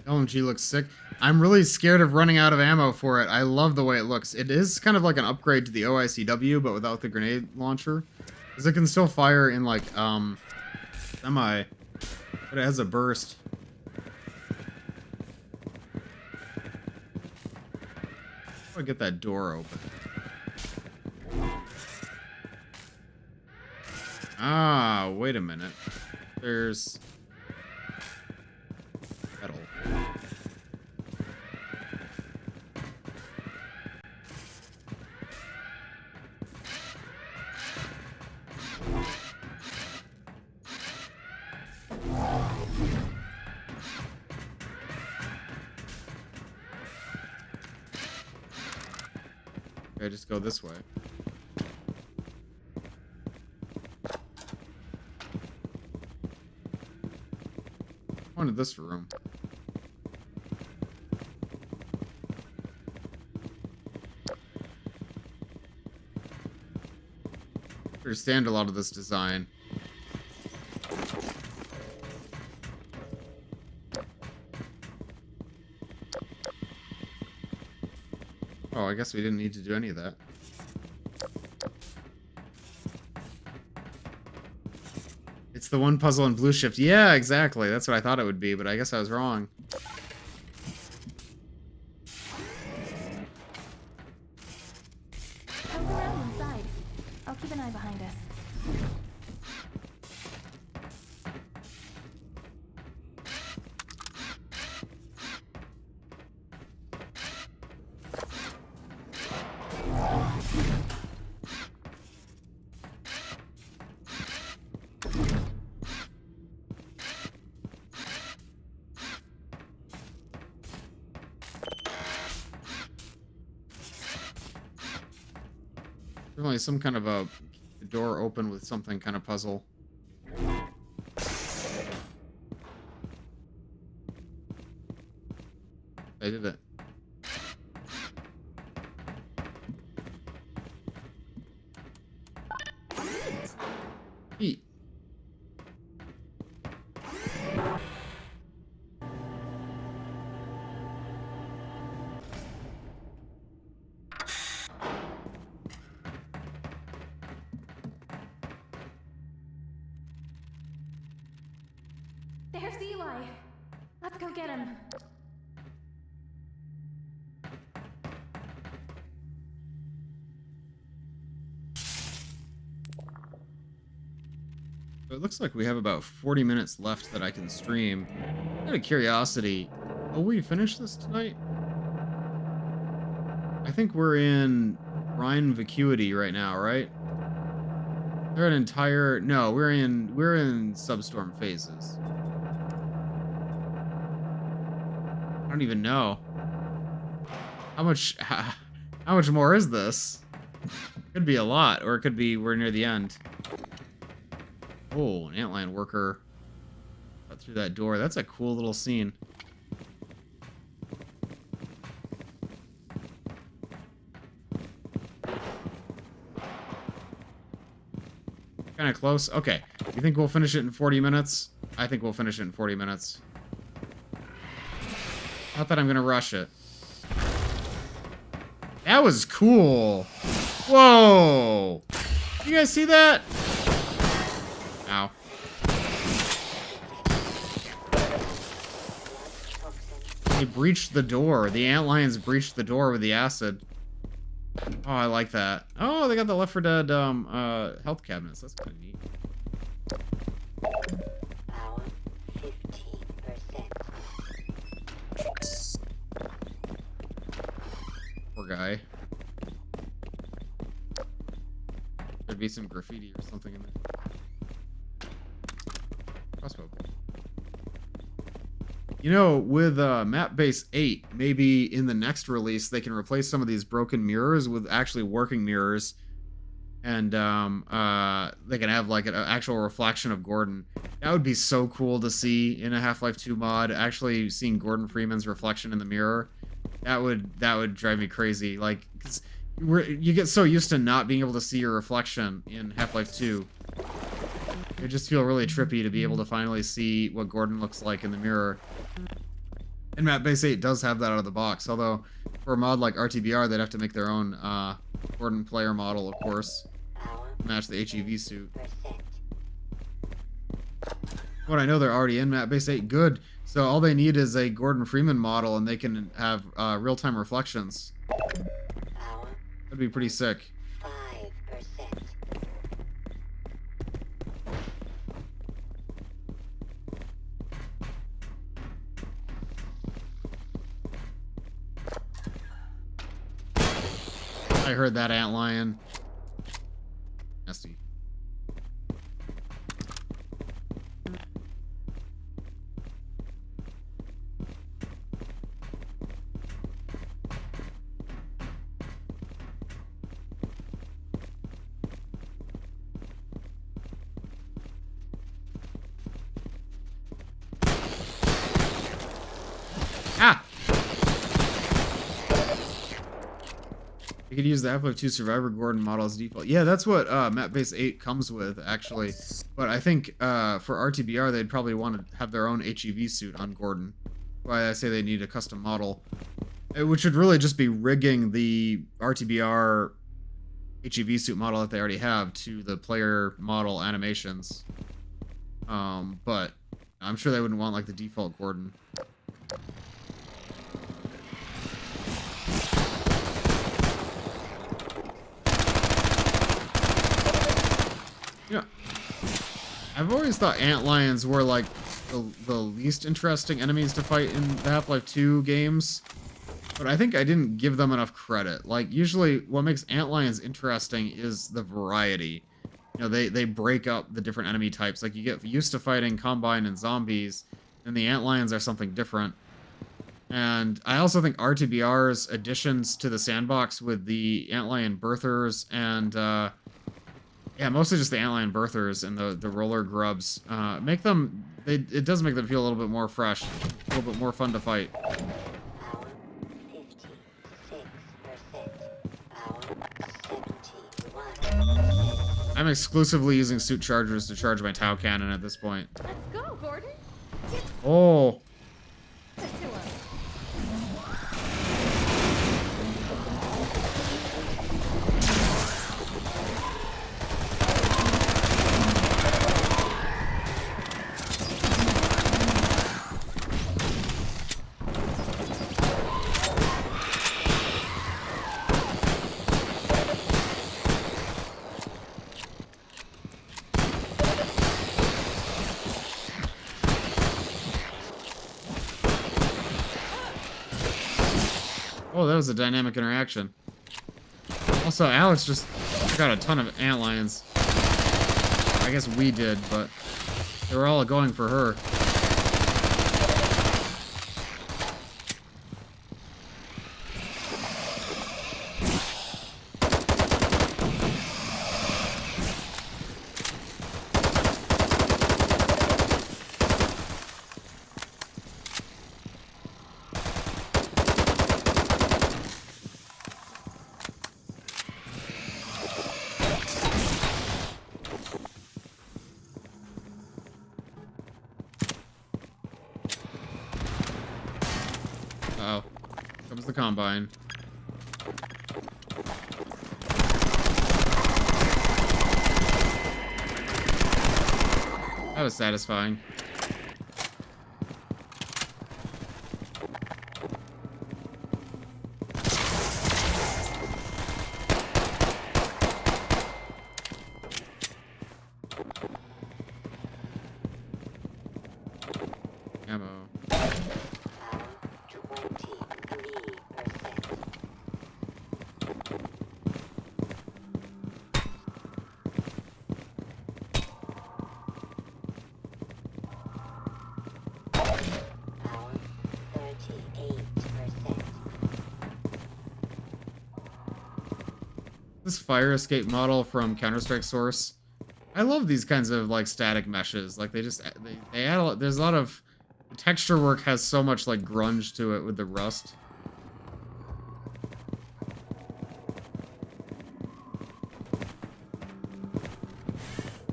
LMG looks sick. I'm really scared of running out of ammo for it. I love the way it looks. It is kind of like an upgrade to the OICW, but without the grenade launcher. Because it can still fire in, like, semi. But it has a burst. How do I get that door open? Ah, wait a minute. There's... metal. Okay, just go this way. I wanted this room. I understand a lot of this design. Oh, I guess we didn't need to do any of that. It's the one puzzle in Blue Shift. Yeah, exactly. That's what I thought it would be, but I guess I was wrong. Poke around inside. I'll keep an eye behind us. Definitely some kind of a door open with something kind of puzzle. I did it. Eat. There's Eli. Let's go get him. So it looks like we have about 40 minutes left that I can stream. Out of curiosity, will we finish this tonight? I think we're in Rhine Vacuity right now, right? They're an entire... No, we're in substorm phases. I don't even know. How much more is this? Could be a lot, or it could be we're near the end. Oh, an antlion worker cut through that door. That's a cool little scene. Kind of close. Okay. You think we'll finish it in 40 minutes? I think we'll finish it in 40 minutes. Not that I'm going to rush it. That was cool. Whoa. You guys see that? Ow. They breached the door. The antlions breached the door with the acid. Oh, I like that. Oh, they got the Left 4 Dead health cabinets. That's kind of neat. Poor guy. There'd be some graffiti or something in there. Crossbow. You know, with Map Base 8, maybe in the next release, they can replace some of these broken mirrors with actually working mirrors. And they can have like an actual reflection of Gordon. That would be so cool to see in a Half-Life 2 mod, actually seeing Gordon Freeman's reflection in the mirror. That would drive me crazy. Like, 'cause you get so used to not being able to see your reflection in Half-Life 2. It just feel really trippy to be able to finally see what Gordon looks like in the mirror. And Map Base 8 does have that out of the box, although for a mod like RTBR, they'd have to make their own Gordon player model, of course, to match the HEV suit. What I know, they're already in Map Base 8. Good. So all they need is a Gordon Freeman model, and they can have real-time reflections. That'd be pretty sick. I heard that antlion. Nasty. Ah! You could use the Half-Life 2 Survivor Gordon model as default. Yeah, that's what Map Base 8 comes with, actually. But I think for RTBR, they'd probably want to have their own HEV suit on Gordon. Why I say they need a custom model. Which would really just be rigging the RTBR HEV suit model that they already have to the player model animations. But I'm sure they wouldn't want, like, the default Gordon. Yeah, I've always thought antlions were like the least interesting enemies to fight in the Half-Life 2 games, but I think I didn't give them enough credit. Like, usually what makes antlions interesting is the variety. You know, they break up the different enemy types. Like, you get used to fighting Combine and zombies, and the antlions are something different. And I also think RTBR's additions to the sandbox with the antlion birthers and yeah, mostly just the antlion birthers and the roller grubs make them. It does make them feel a little bit more fresh, a little bit more fun to fight. I'm exclusively using suit chargers to charge my Tau cannon at this point. Let's go, Gordon. Oh. Oh, that was a dynamic interaction. Also, Alex just got a ton of antlions. I guess we did, but they were all going for her. There's the Combine. That was satisfying. Ammo. This fire escape model from Counter-Strike Source. I love these kinds of like static meshes. Like they add a lot, there's a lot of the texture work has so much like grunge to it with the rust.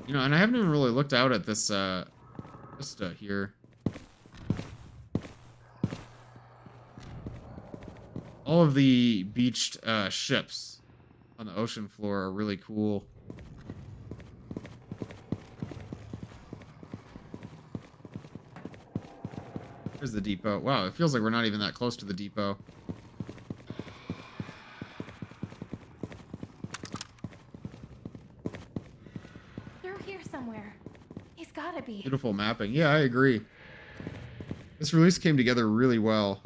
You know, and I haven't even really looked out at this vista here. All of the beached ships on the ocean floor are really cool. There's the depot. Wow, it feels like we're not even that close to the depot. They're here somewhere. He's gotta be. Beautiful mapping. Yeah, I agree. This release came together really well.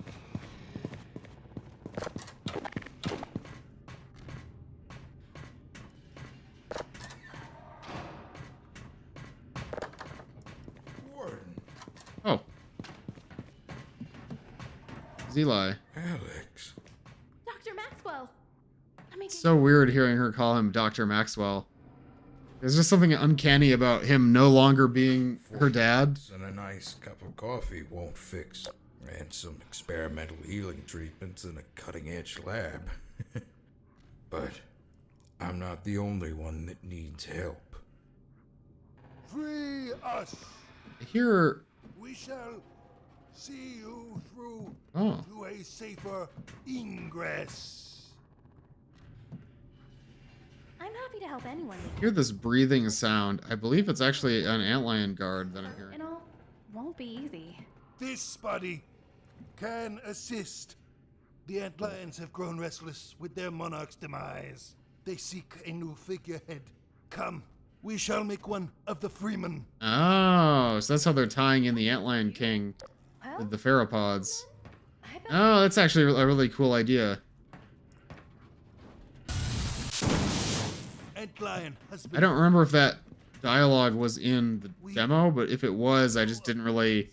Oh. Eli. Alex. Dr. Maxwell! It's so weird hearing her call him Dr. Maxwell. There's just something uncanny about him no longer being her dad. And a nice cup of coffee won't fix. And some experimental healing treatments in a cutting-edge lab. But I'm not the only one that needs help. Free us! I hear... We shall see you through Oh. to a safer ingress. I'm happy to help anyone. I hear this breathing sound. I believe it's actually an antlion guard that I'm hearing. And all won't be easy. This body can assist. The antlions have grown restless with their monarch's demise. They seek a new figurehead. Come, we shall make one of the freemen. Oh, so that's how they're tying in the antlion king with the pheropods. Oh, that's actually a really cool idea. Antlion has been I don't remember if that dialogue was in the demo, but if it was, I just didn't really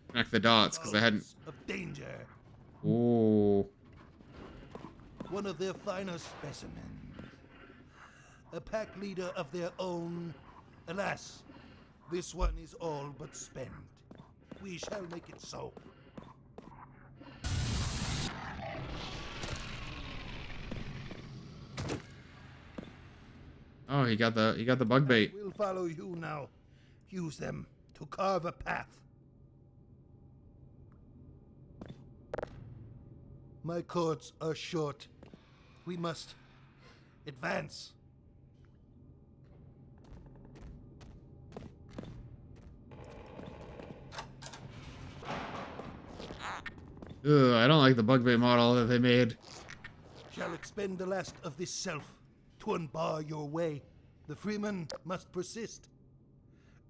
connect the dots because I hadn't. of danger. Oh. One of their finest specimens. A pack leader of their own. Alas, this one is all but spent. We shall make it so. Oh, he got the bug bait. We'll follow you now. Use them to carve a path. My cords are short. We must advance. Ugh, I don't like the bug bait model that they made. Shall expend the last of this self to unbar your way. The freeman must persist.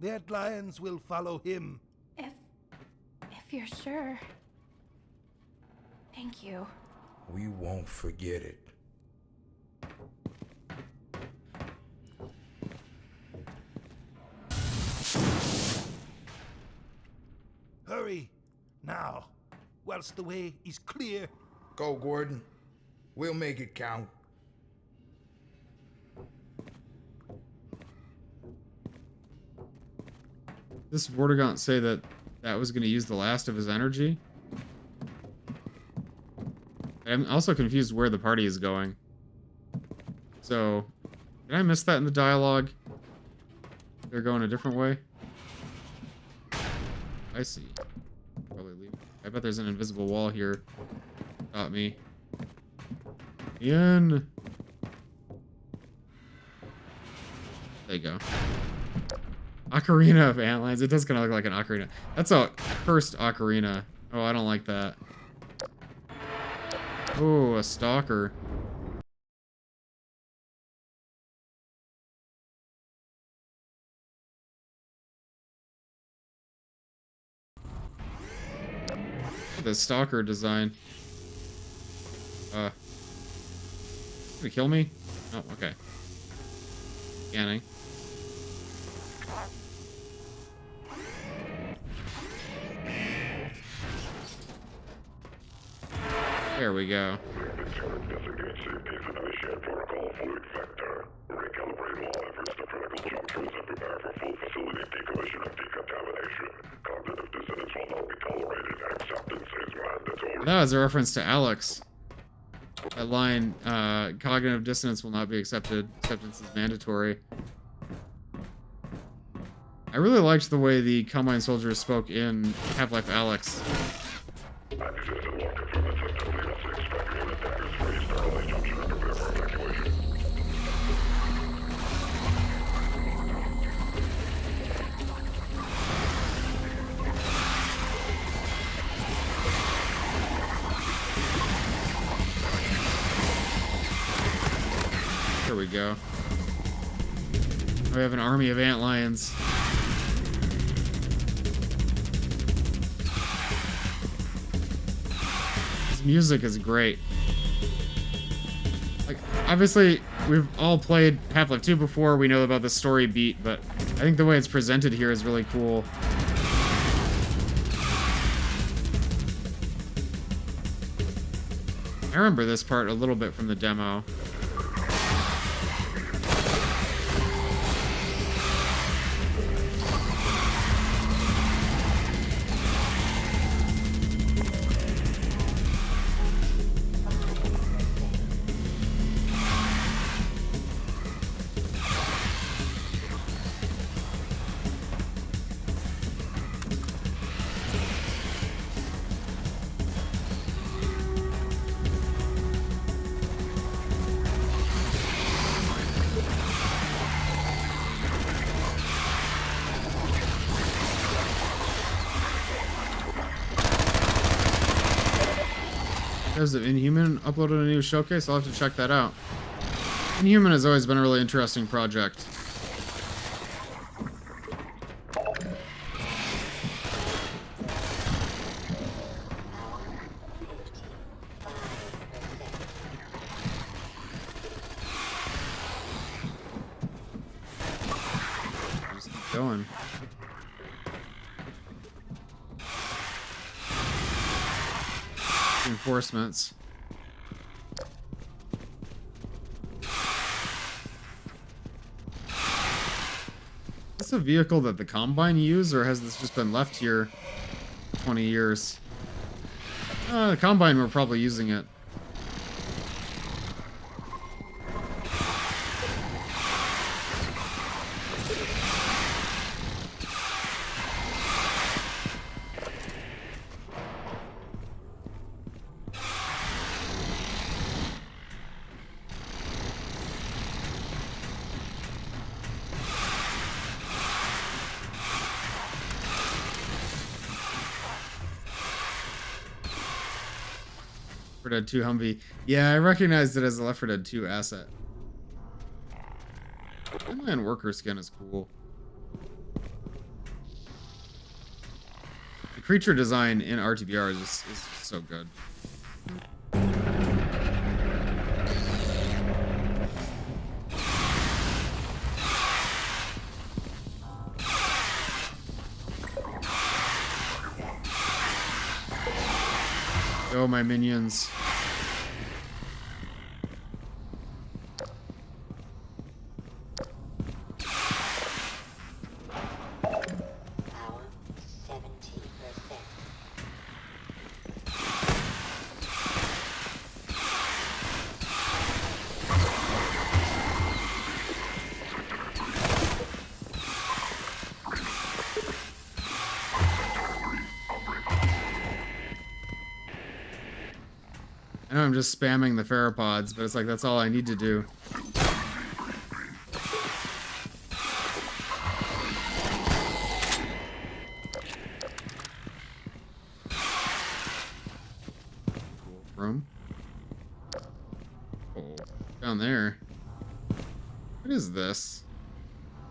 The antlions will follow him. If you're sure. Thank you. We won't forget it. Hurry, now, whilst the way is clear. Go, Gordon. We'll make it count. This Vortigaunt say that was going to use the last of his energy? I'm also confused where the party is going. So, did I miss that in the dialogue? They're going a different way? I see. Probably leave. I bet there's an invisible wall here. Stop me. In. There you go. Ocarina of Antlines. It does kind of look like an ocarina. That's a cursed ocarina. Oh, I don't like that. Oh, a stalker. The stalker design. Did he kill me? Oh, okay. Scanning. There we go. That was a reference to Alex. That line, cognitive dissonance will not be accepted. Acceptance is mandatory. I really liked the way the Combine soldiers spoke in Half-Life Alex. There we go. We have an army of antlions. This music is great. Like, obviously, we've all played Half-Life 2 before. We know about the story beat, but I think the way it's presented here is really cool. I remember this part a little bit from the demo. There's an Inhuman uploaded a new showcase. I'll have to check that out. Inhuman has always been a really interesting project. Just keep going. Reinforcements. Is this a vehicle that the Combine use, or has this just been left here for 20 years? The Combine were probably using it. Left 4 Dead 2 Humvee. Yeah, I recognized it as a Left 4 Dead 2 asset. Inland worker skin is cool. The creature design in RTBR is so good. Go, my minions. know I'm just spamming the pheropods, but it's like that's all I need to do. Room. Oh, down there. What is this?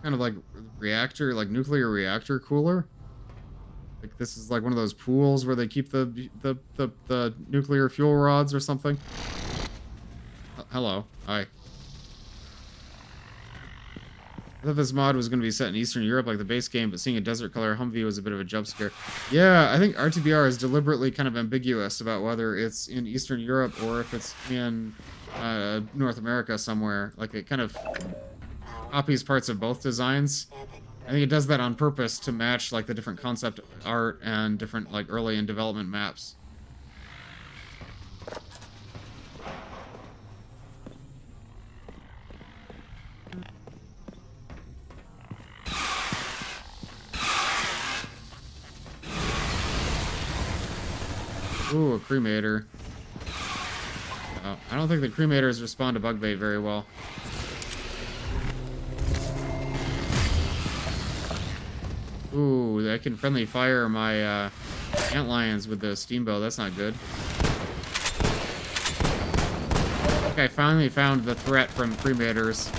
Kind of like reactor, like nuclear reactor cooler? Like this is like one of those pools where they keep the nuclear fuel rods or something. Hello. Hi. I thought this mod was going to be set in Eastern Europe like the base game, but seeing a desert color Humvee was a bit of a jump scare. Yeah, I think RTBR is deliberately kind of ambiguous about whether it's in Eastern Europe or if it's in North America somewhere. Like it kind of copies parts of both designs. I think it does that on purpose to match like the different concept art and different like early in development maps. Ooh, a cremator. I don't think the cremators respond to bug bait very well. Ooh, I can friendly fire my antlions with the steamboat. That's not good. I think I finally found the threat from cremators.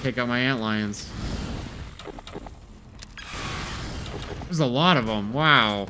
Take out my antlions. There's a lot of them. Wow.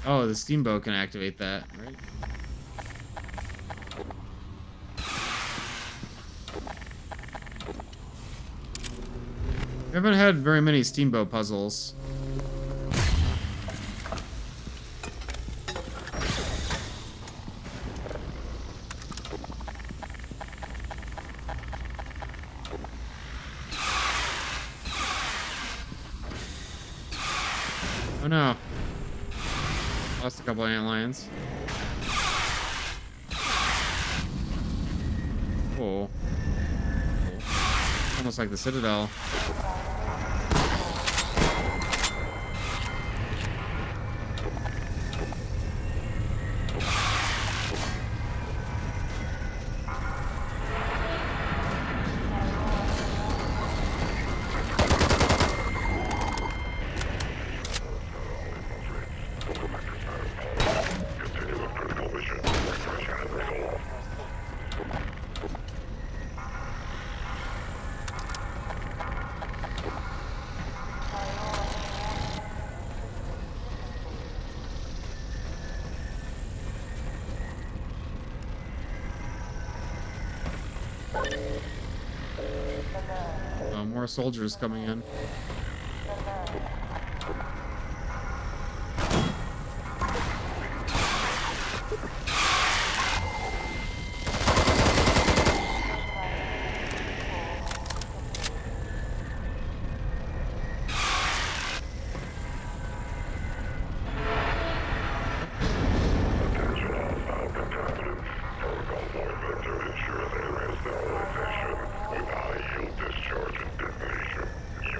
Oh, the steamboat can activate that, right? We haven't had very many steamboat puzzles. Oh no. Lost a couple of antlions. Oh. Almost like the Citadel. More soldiers coming in.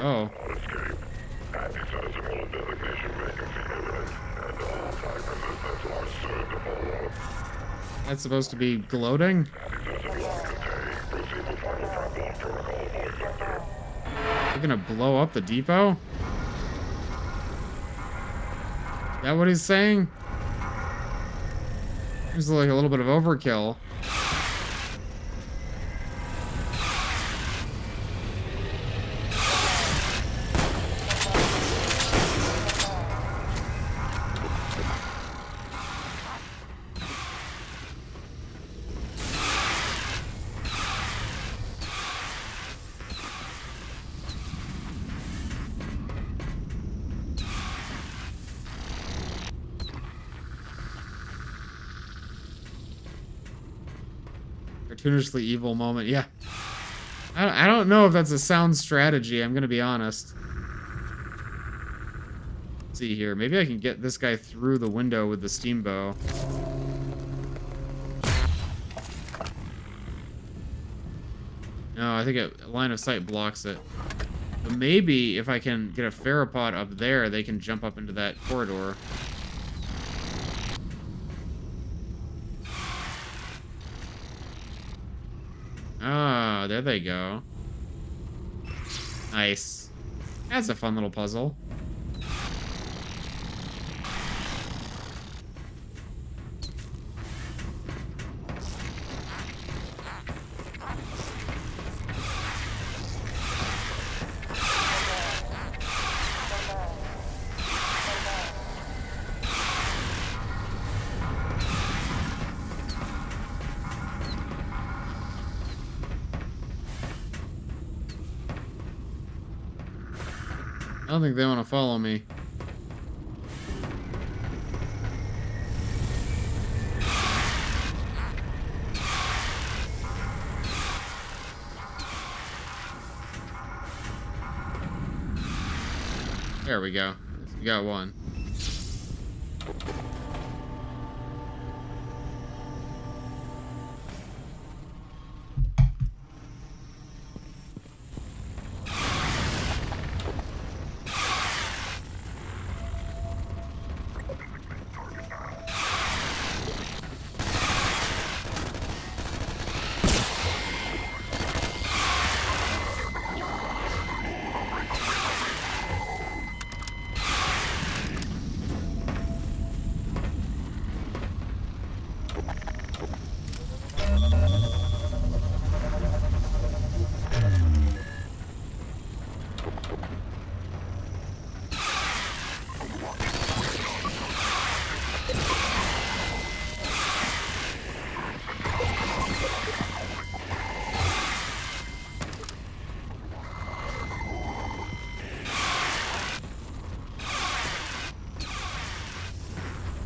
Oh. That's supposed to be gloating? You're gonna blow up the depot? Is that what he's saying? Seems like a little bit of overkill. cartoonishly evil moment. Yeah. I don't know if that's a sound strategy, I'm gonna be honest. Let's see here. Maybe I can get this guy through the window with the steam bow. No, I think a line of sight blocks it. But maybe if I can get a pteropod up there, they can jump up into that corridor. Ah, there they go. Nice. That's a fun little puzzle. I don't think they want to follow me. There we go. We got one.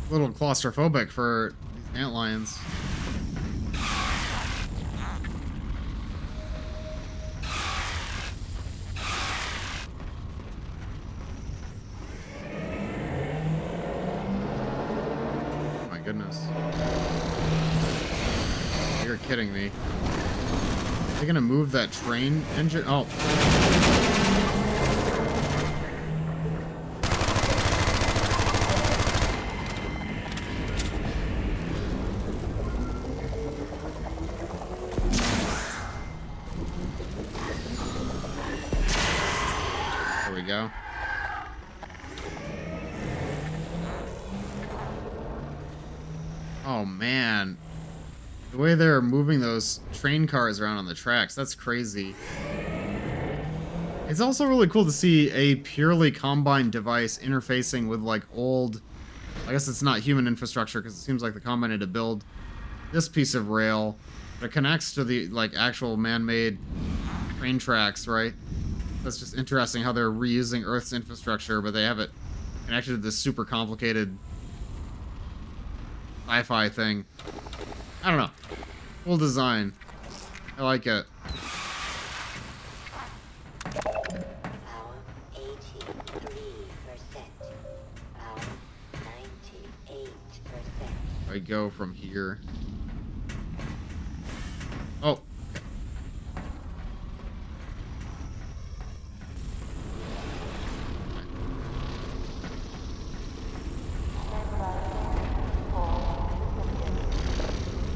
A little claustrophobic for these antlions. Oh my goodness. You're kidding me. Are they gonna move that train engine? Oh. Go. Oh man, the way they're moving those train cars around on the tracks, that's crazy. It's also really cool to see a purely Combine device interfacing with like old, I guess it's not human infrastructure because it seems like the Combine had to build this piece of rail, but it connects to the like actual man-made train tracks, right? That's just interesting how they're reusing Earth's infrastructure, but they have it connected to this super complicated sci-fi thing. I don't know. Cool design. I like it. Power 83%. Power 98%. I go from here. Oh.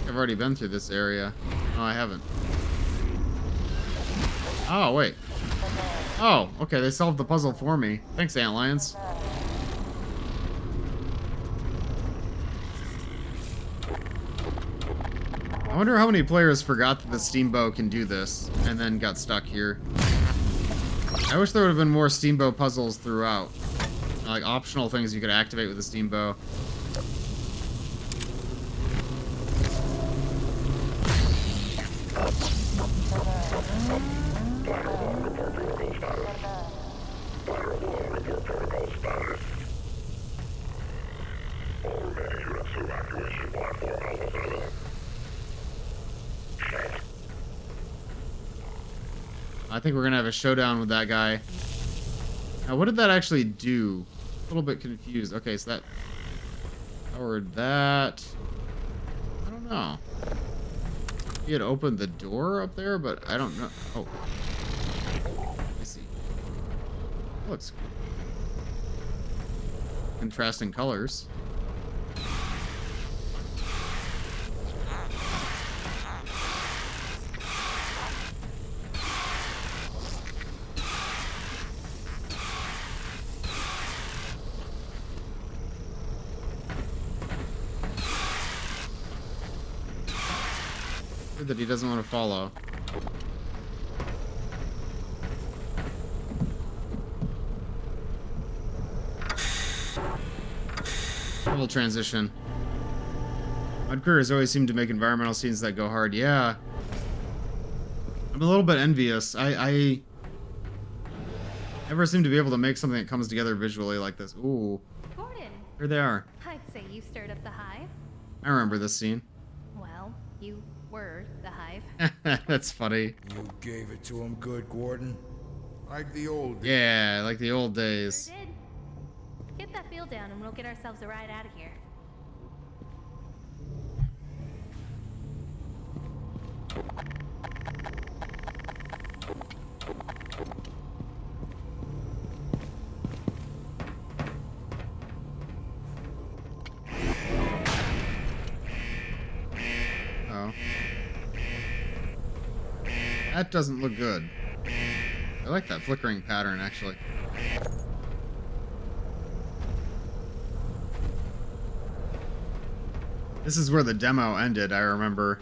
I've already been through this area. No, I haven't. Oh, wait. Oh, okay, they solved the puzzle for me. Thanks, Antlions. I wonder how many players forgot that the Steamboat can do this, and then got stuck here. I wish there would have been more Steamboat puzzles throughout. Like, optional things you could activate with the Steamboat. All remaining units to evacuation platform Alpha 7. Check. I think we're gonna have a showdown with that guy. Now, what did that actually do? A little bit confused. Okay, so that powered that. I don't know. He had opened the door up there, but I don't know. Oh. I see. Looks cool. Contrasting colors. Good that he doesn't want to follow. Little transition. Mud creators always seem to make environmental scenes that go hard. Yeah. I'm a little bit envious. I never seem to be able to make something that comes together visually like this. Ooh. Gordon. Here they are. I'd say you stirred up the hive. I remember this scene. Well, you were the hive. That's funny. You gave it to him good, Gordon. Like the old days. Yeah, like the old days. Sure did. Get that field down and we'll get ourselves a ride out of here. Oh. That doesn't look good. I like that flickering pattern, actually. This is where the demo ended, I remember.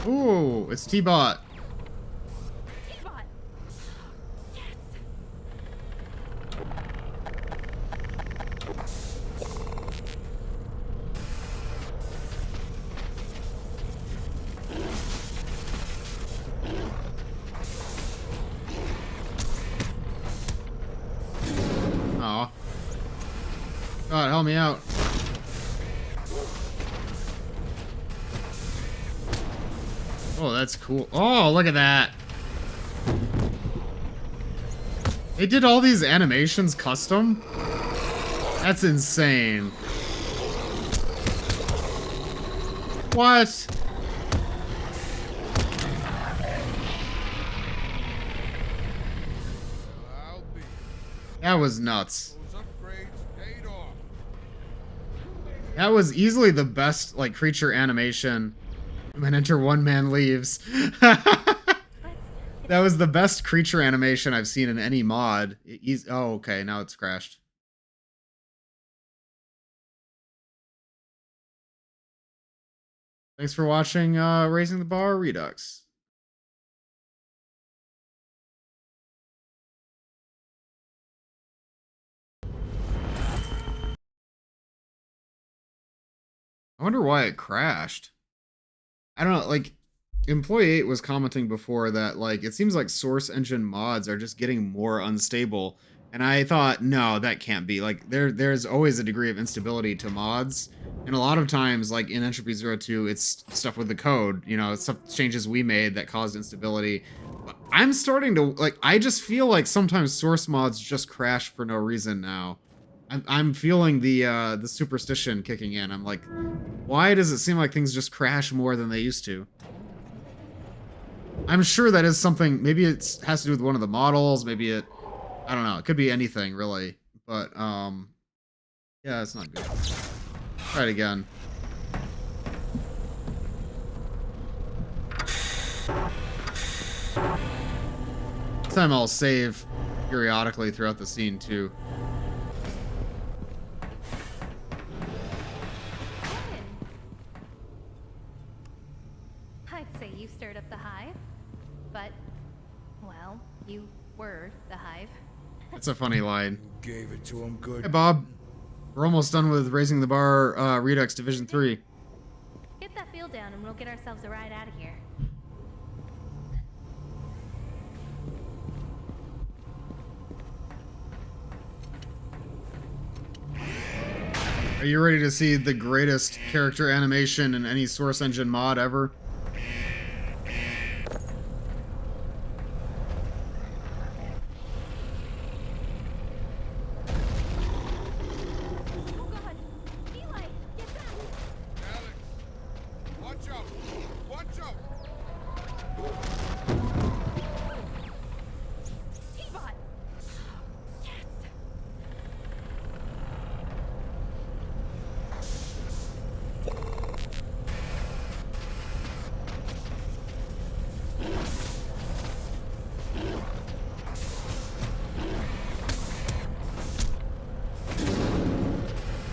Ooh, it's T-Bot. T-Bot! Yes! Aw. God, help me out. Oh, that's cool. Oh, look at that. They did all these animations custom? That's insane. What? That was nuts. That was easily the best, like, creature animation. When enter one man leaves. That was the best creature animation I've seen in any mod. Oh, okay, now it's crashed. Thanks for watching Raising the Bar Redux. I wonder why it crashed. I don't know, like, Employee 8 was commenting before that, like, it seems like Source Engine mods are just getting more unstable. And I thought, no, that can't be. Like, there's always a degree of instability to mods. And a lot of times, like, in Entropy 02, it's stuff with the code. You know, stuff changes we made that caused instability. But I'm starting to, like, I just feel like sometimes Source mods just crash for no reason now. I'm feeling the superstition kicking in. I'm like, why does it seem like things just crash more than they used to? I'm sure that is something, maybe it has to do with one of the models, maybe it, I don't know, it could be anything, really. But, yeah, it's not good. Try it again. This time I'll save periodically throughout the scene, too. I'd say you stirred up the hive, but, well, you were the hive. That's a funny line. You gave it to him good. Hey, Bob. We're almost done with Raising the Bar Redux Division 3. Get that field down and we'll get ourselves a ride out of here. Are you ready to see the greatest character animation in any Source Engine mod ever?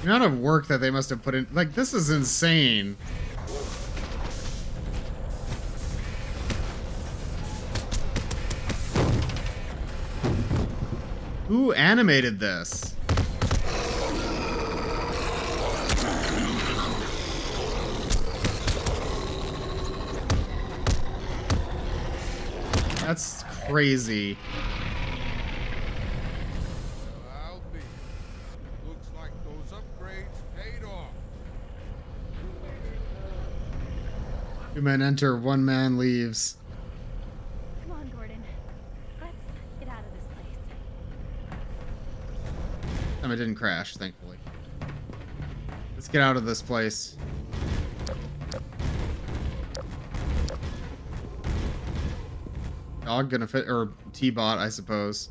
The amount of work that they must have put in, like, this is insane. Who animated this? That's crazy. Looks like those upgrades paid off. 2 men enter, 1 man leaves. Come on, Gordon. Let's get out of this place. It didn't crash, thankfully. Let's get out of this place. Dog gonna fit, or T-Bot, I suppose.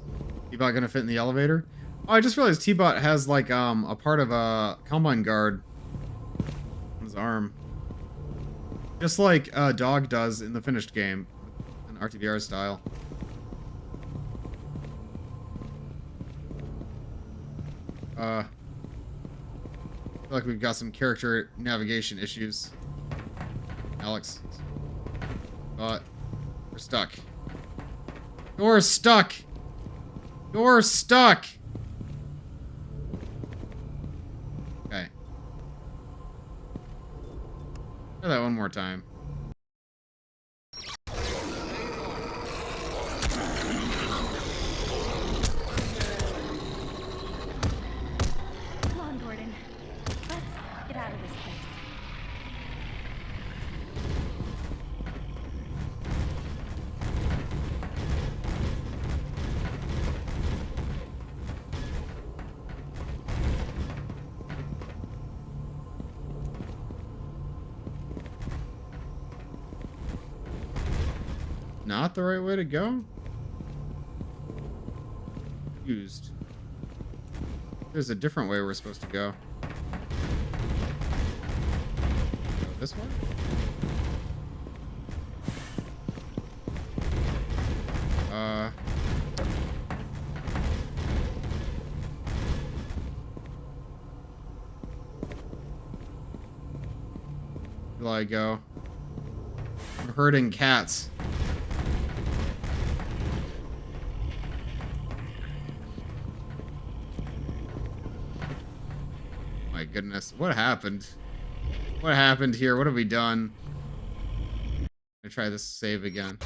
T-Bot gonna fit in the elevator? Oh, I just realized T-Bot has, like, a part of a Combine guard on his arm. Just like Dog does in the finished game, in RTVR style. I feel like we've got some character navigation issues. Alex. But we're stuck. You're stuck! You're stuck! Okay. Try that one more time. Come on, Gordon. Let's get out of this place. Not the right way to go? Confused. There's a different way we're supposed to go. Go this way? Where do I go? I'm herding cats. My goodness, what happened? What happened here? What have we done? I'm gonna try this save again.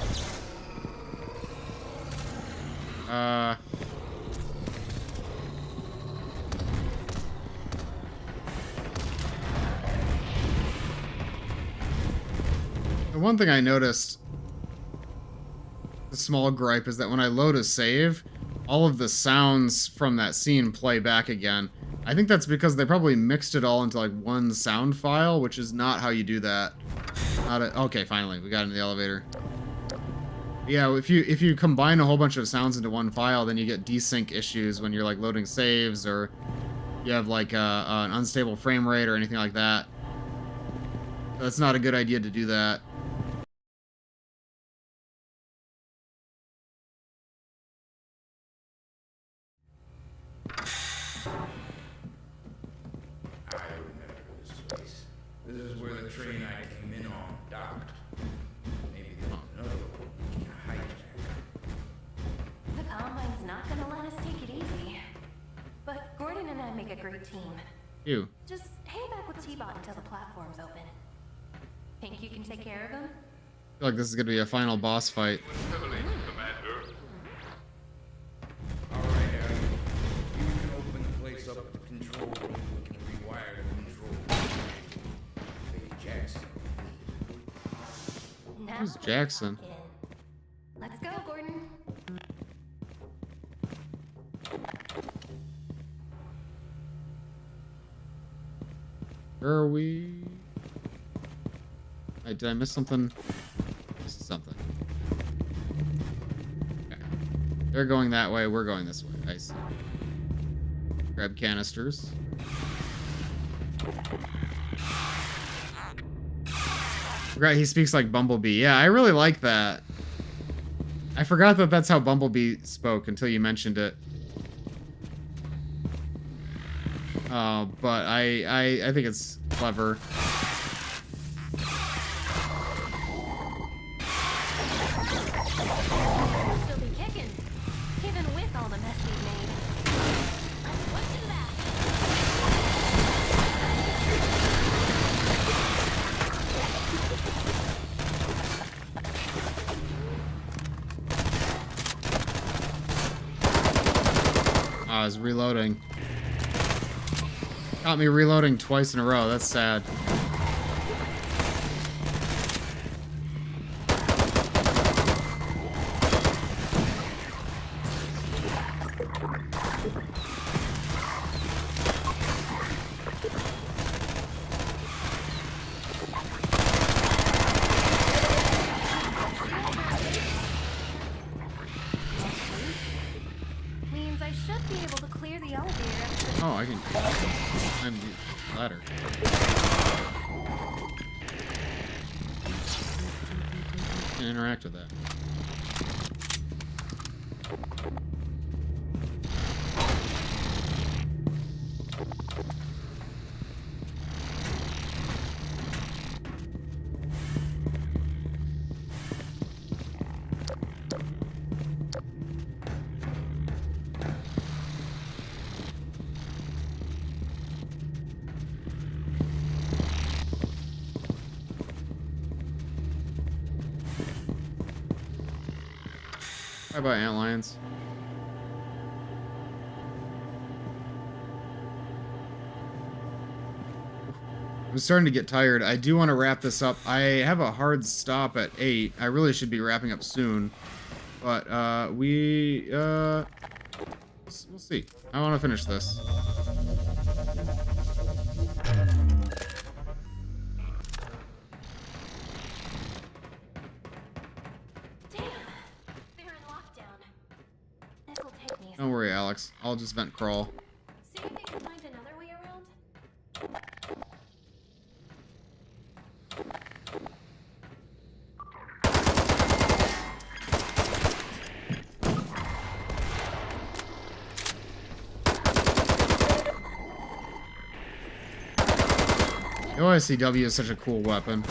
The one thing I noticed, the small gripe, is that when I load a save, all of the sounds from that scene play back again. I think that's because they probably mixed it all into like one sound file, which is not how you do that. Okay, finally, we got into the elevator. Yeah, if you combine a whole bunch of sounds into one file, then you get desync issues when you're like loading saves, or you have like an unstable frame rate or anything like that. So it's not a good idea to do that. This is where the train I came in on docked. Maybe there's another one we can hijack. The Combine's not gonna let us take it easy. But Gordon and I make a great team. You. Just hang back with T-Bot until the platform's open. Think you can take care of him? I feel like this is gonna be a final boss fight. Alright, Abby. You can open the place up with the control room. We can rewire the Who's Jackson? Let's go, Gordon. Where are we? Did I miss something? Missed something. Okay. They're going that way. We're going this way. I see. Grab canisters. Forgot he speaks like Bumblebee. Yeah, I really like that. I forgot that that's how Bumblebee spoke until you mentioned it. But I think it's clever. Still be kicking, even with all the mess we've made. What's in that? I was reloading. Got me reloading twice in a row. That's sad. Means I should be able to clear the elevator. Oh, I can climb the ladder. Can interact with that. Bye bye, antlions. I'm starting to get tired. I do want to wrap this up. I have a hard stop at 8. I really should be wrapping up soon. But we'll see. I want to finish this. Don't worry, Alex. I'll just vent crawl. See if they can find another way around. The OSCW is such a cool weapon.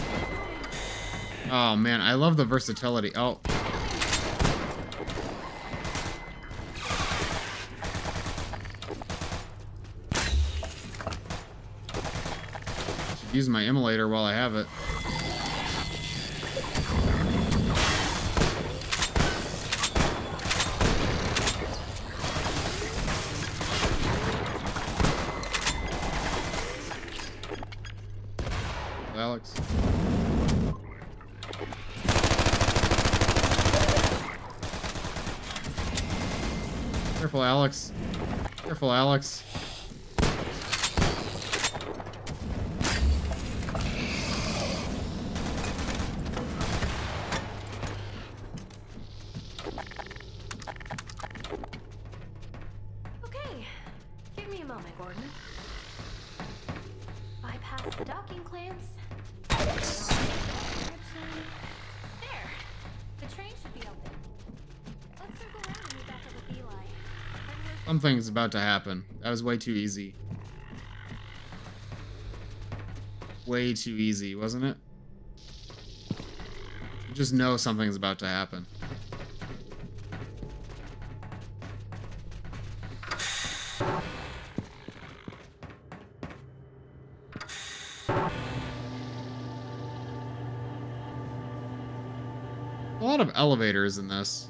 Oh man, I love the versatility. Oh. Use my immolator while I have it. Alex. Careful, Alex. Careful, Alex. Okay, give me a moment, Gordon. Bypass the docking clamps. There, the train should be open. Let's circle around and move back up with Eli. Something's about to happen. That was way too easy. Way too easy, wasn't it? You just know something's about to happen. A lot of elevators in this.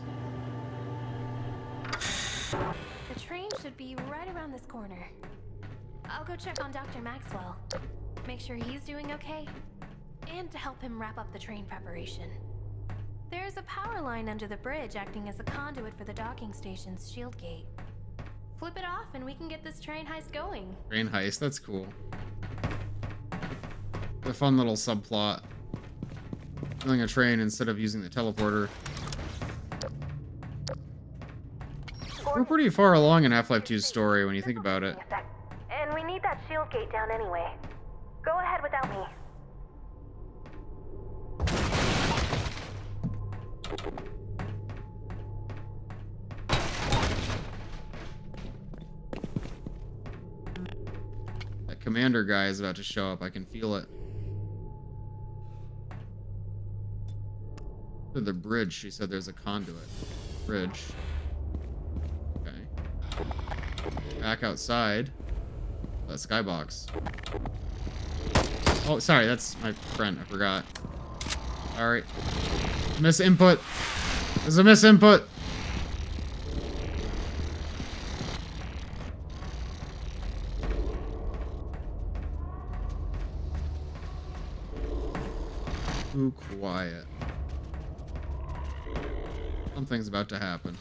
The train should be right around this corner. I'll go check on Dr. Maxwell. Make sure he's doing okay. And to help him wrap up the train preparation. There's a power line under the bridge acting as a conduit for the docking station's shield gate. Flip it off and we can get this train heist going. Train heist, that's cool. A fun little subplot. Stealing a train instead of using the teleporter. We're pretty far along in Half-Life 2's story when you think about it. And we need that shield gate down anyway. Go ahead without me. That commander guy is about to show up. I can feel it. To the bridge, she said there's a conduit. Bridge. Okay. Back outside. The skybox. Oh, sorry, that's my friend. I forgot. Alright. Misinput. There's a misinput. Too quiet. Something's about to happen.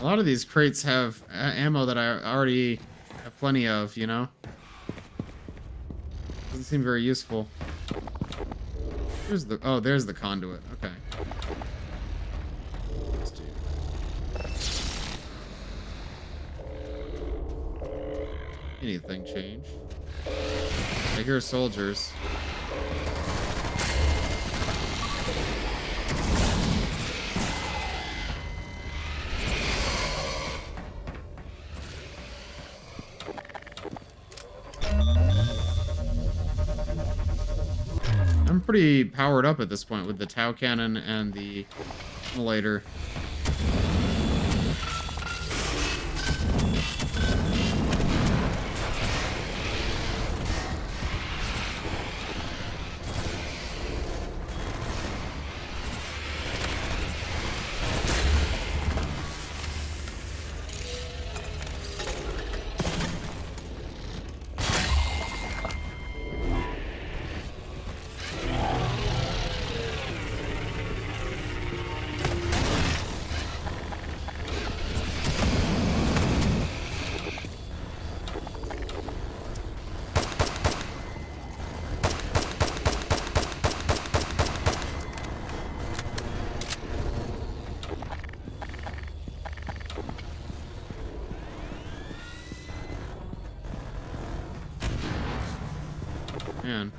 A lot of these crates have ammo that I already have plenty of, you know? Doesn't seem very useful. There's the... Oh, there's the conduit. Okay. Let's do... Anything change? I hear soldiers. I'm pretty powered up at this point with the Tau cannon and the immolator. Man.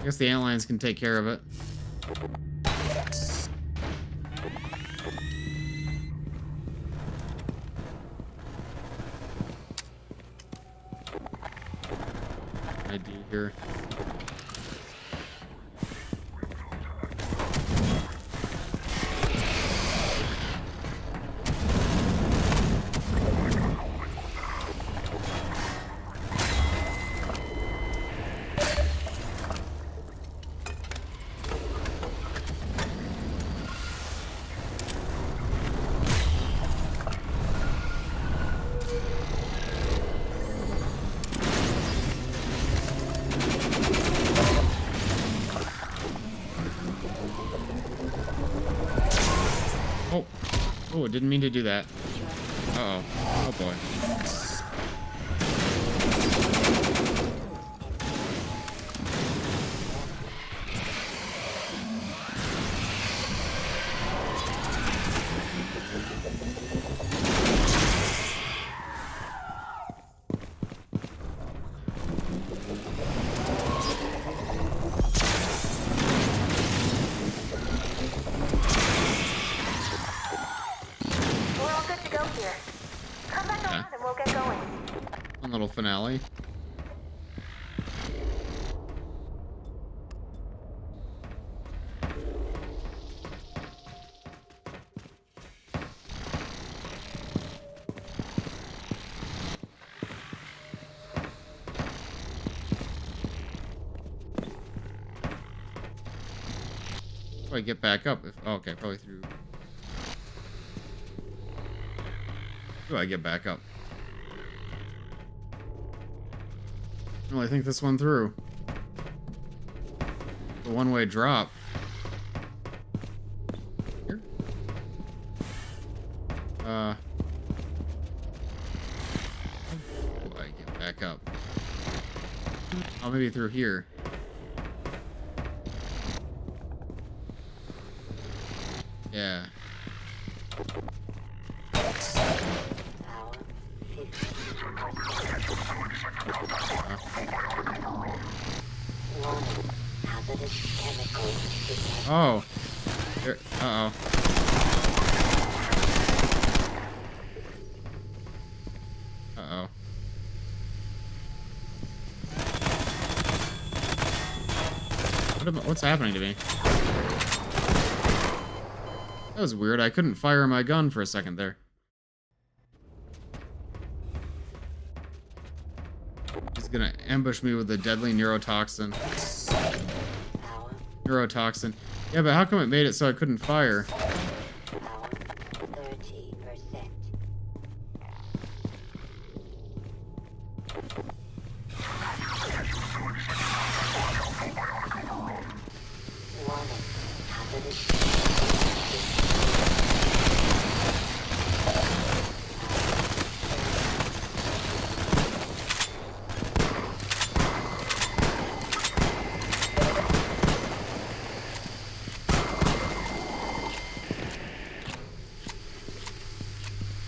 I guess the antlions can take care of it. I do here. Oh, didn't mean to do that. Uh-oh. Oh, boy. We're all good to go here. Come back fast and we'll get going. Fun little finale. How do I get back up? Oh, okay, probably through. How do I get back up? Well, I think this one through. The one-way drop. Here? How do I get back up? Oh, maybe through here. Yeah. Oh. There, uh-oh. Uh-oh. What's happening to me? That was weird. I couldn't fire my gun for a second there. He's gonna ambush me with a deadly neurotoxin. Neurotoxin. Yeah, but how come it made it so I couldn't fire?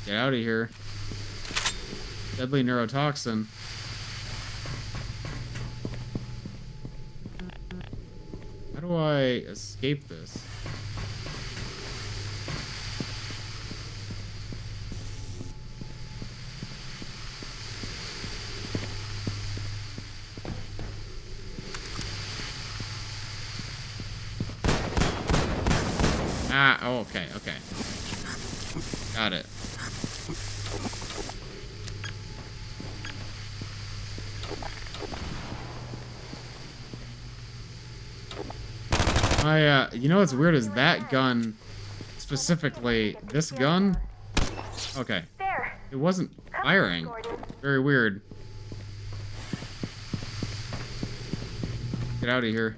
Get out of here. Deadly neurotoxin. How do I escape this? Ah, oh, okay, okay. Got it. You know what's weird is that gun, specifically, this gun, okay, it wasn't firing. Very weird. Get out of here.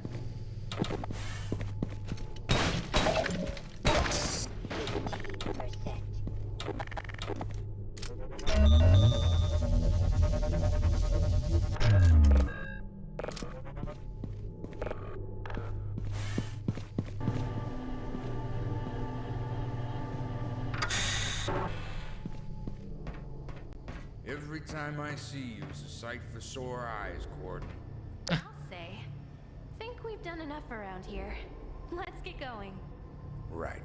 Every time I see you is a sight for sore eyes, Gordon. I'll say. Think we've done enough around here. Let's get going. Right.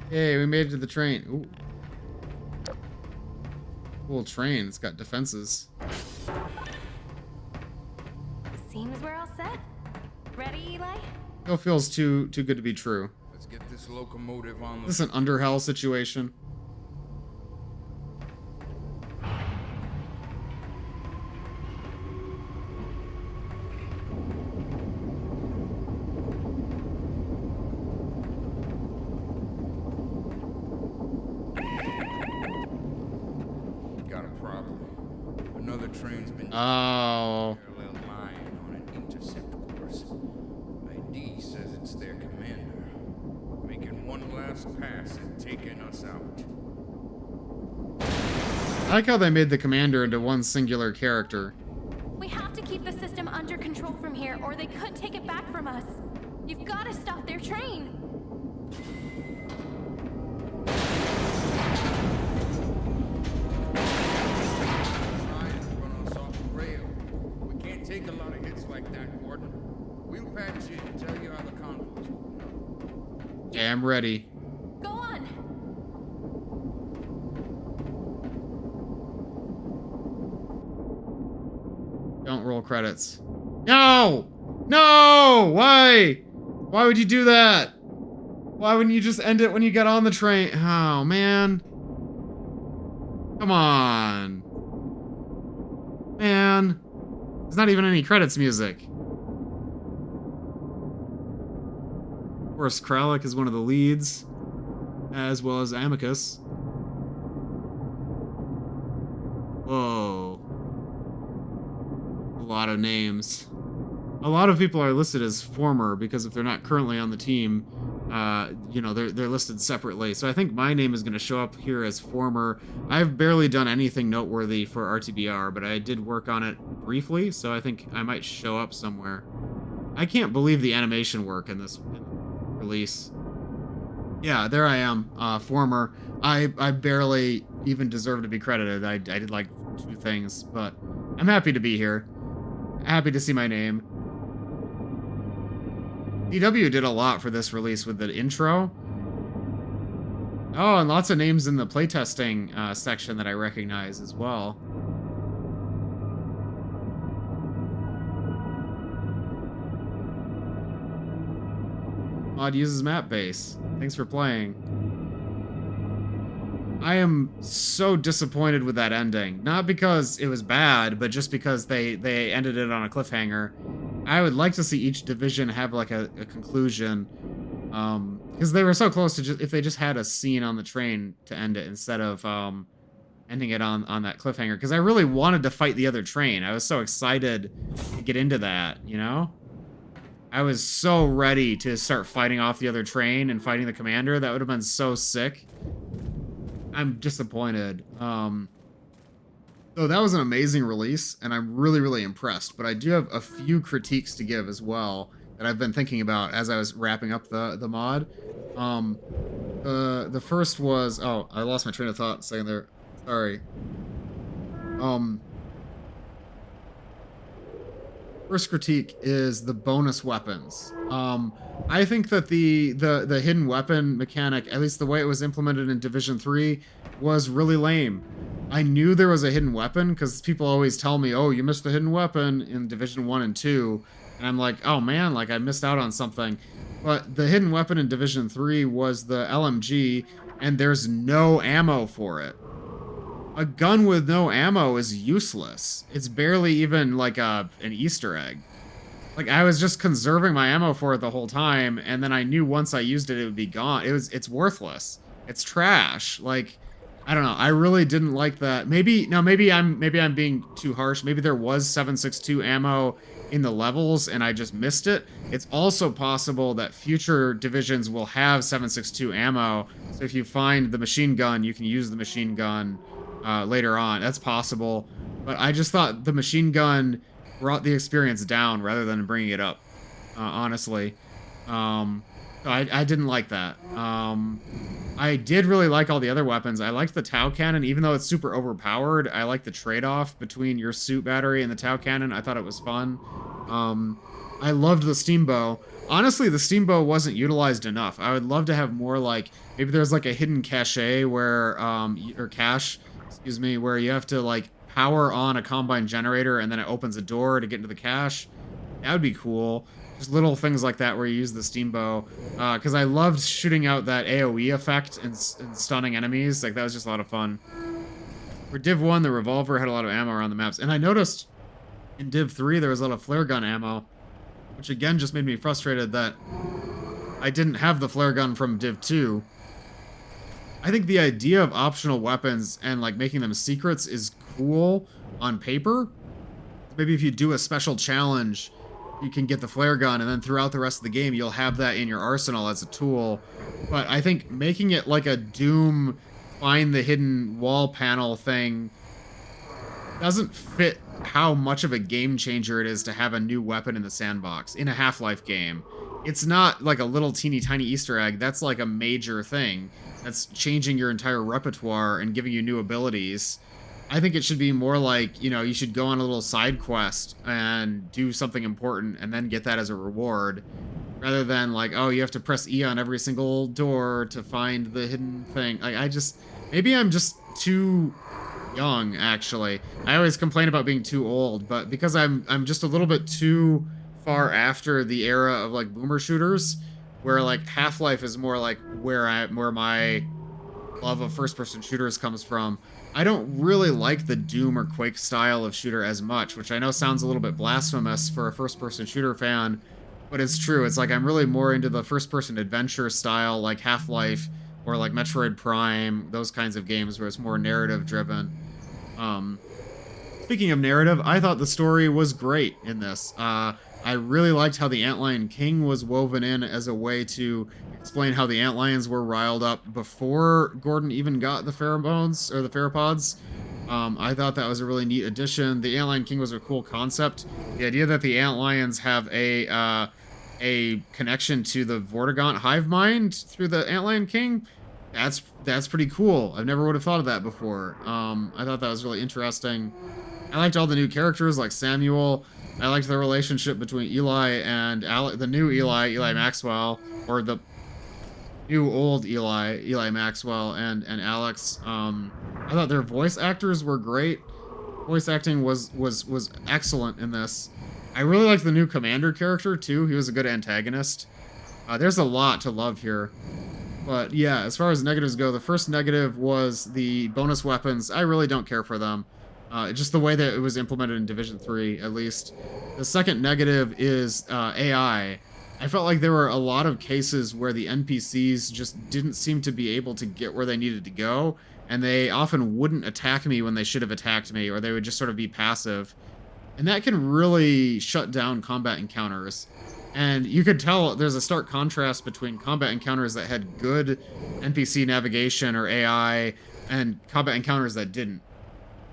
Hey, we made it to the train. Ooh. Cool train. It's got defenses. Seems we're all set. Ready, Eli? Still feels too good to be true. Let's get this locomotive on the... Is this an underhell situation? Got a problem. Another train's been... Oh. Parallel line on an intercept course. ID says it's their commander. Making one last pass and taking us out. I like how they made the commander into one singular character. We have to keep the system under control from here, or they could take it back from us. You've got to stop their train. Trying to run us off the rail. We can't take a lot of hits like that, Gordon. We'll patch in and tell you how the convoy's going. Yeah, I'm ready. Go on. Don't roll credits. No! No! Why? Why would you do that? Why wouldn't you just end it when you get on the train? Oh, man. Come on. Man. There's not even any credits music. Of course, Kralik is one of the leads, as well as Amicus. Whoa. A lot of names. A lot of people are listed as former because if they're not currently on the team, you know, they're listed separately. So I think my name is going to show up here as former. I've barely done anything noteworthy for RTBR, but I did work on it briefly, so I think I might show up somewhere. I can't believe the animation work in this release. Yeah, there I am, former. I barely even deserve to be credited. I did like 2 things, but I'm happy to be here. Happy to see my name. DW did a lot for this release with the intro. Oh, and lots of names in the playtesting section that I recognize as well. Mod uses map base. Thanks for playing. I am so disappointed with that ending. Not because it was bad, but just because they ended it on a cliffhanger. I would like to see each division have like a conclusion. Because they were so close to just, if they just had a scene on the train to end it instead of ending it on that cliffhanger. Because I really wanted to fight the other train. I was so excited to get into that, you know? I was so ready to start fighting off the other train and fighting the commander. That would have been so sick. I'm disappointed. So that was an amazing release, and I'm really, really impressed. But I do have a few critiques to give as well that I've been thinking about as I was wrapping up the mod. The first was... Oh, I lost my train of thought a second there. Sorry. First critique is the bonus weapons. I think that the hidden weapon mechanic, at least the way it was implemented in Division 3, was really lame. I knew there was a hidden weapon because people always tell me, oh, you missed the hidden weapon in Division 1 and 2. And I'm like, oh man, like I missed out on something. But the hidden weapon in Division 3 was the LMG, and there's no ammo for it. A gun with no ammo is useless. It's barely even like an Easter egg. Like I was just conserving my ammo for it the whole time, and then I knew once I used it, it would be gone. It's worthless. It's trash. Like, I don't know. I really didn't like that. Maybe I'm being too harsh. Maybe there was 7.62 ammo in the levels and I just missed it. It's also possible that future divisions will have 7.62 ammo. So if you find the machine gun, you can use the machine gun later on. That's possible. But I just thought the machine gun brought the experience down rather than bringing it up, honestly. I didn't like that. I did really like all the other weapons. I liked the Tau Cannon, even though it's super overpowered. I like the trade-off between your suit battery and the Tau Cannon. I thought it was fun. I loved the Steam Bow. Honestly, the Steam Bow wasn't utilized enough. I would love to have more like, maybe there's like a hidden cache where, or cache, excuse me, where you have to like power on a combine generator and then it opens a door to get into the cache. That would be cool. Just little things like that where you use the Steam Bow. Because I loved shooting out that AoE effect and stunning enemies. Like, that was just a lot of fun. For Div 1, the revolver had a lot of ammo around the maps. And I noticed in Div 3 there was a lot of flare gun ammo. Which again just made me frustrated that I didn't have the flare gun from Div 2. I think the idea of optional weapons and like making them secrets is cool on paper. Maybe if you do a special challenge, you can get the flare gun, and then throughout the rest of the game, you'll have that in your arsenal as a tool. But I think making it like a Doom find the hidden wall panel thing doesn't fit how much of a game changer it is to have a new weapon in the sandbox in a Half-Life game. It's not like a little teeny tiny Easter egg. That's like a major thing. That's changing your entire repertoire and giving you new abilities. I think it should be more like, you know, you should go on a little side quest and do something important and then get that as a reward. Rather than like, oh, you have to press E on every single door to find the hidden thing. Like, maybe I'm just too young, actually. I always complain about being too old, but because I'm just a little bit too far after the era of like boomer shooters, where like Half-Life is more like where my love of first-person shooters comes from. I don't really like the Doom or Quake style of shooter as much, which I know sounds a little bit blasphemous for a first-person shooter fan, but it's true. It's like I'm really more into the first-person adventure style, like Half-Life or like Metroid Prime, those kinds of games where it's more narrative-driven. Speaking of narrative, I thought the story was great in this. I really liked how the Antlion King was woven in as a way to explain how the Antlions were riled up before Gordon even got the pheromones or the pheropods. I thought that was a really neat addition. The Antlion King was a cool concept. The idea that the Antlions have a connection to the Vortigaunt hive mind through the Antlion King, that's pretty cool. I never would have thought of that before. I thought that was really interesting. I liked all the new characters like Samuel. I liked the relationship between Eli and the new Eli Maxwell, or the new old Eli Maxwell and Alex. I thought their voice actors were great. Voice acting was excellent in this. I really liked the new commander character too. He was a good antagonist. There's a lot to love here. But yeah, as far as negatives go, the first negative was the bonus weapons. I really don't care for them. Just the way that it was implemented in Division 3, at least. The second negative is AI. I felt like there were a lot of cases where the NPCs just didn't seem to be able to get where they needed to go, and they often wouldn't attack me when they should have attacked me, or they would just sort of be passive. And that can really shut down combat encounters. And you could tell there's a stark contrast between combat encounters that had good NPC navigation or AI and combat encounters that didn't.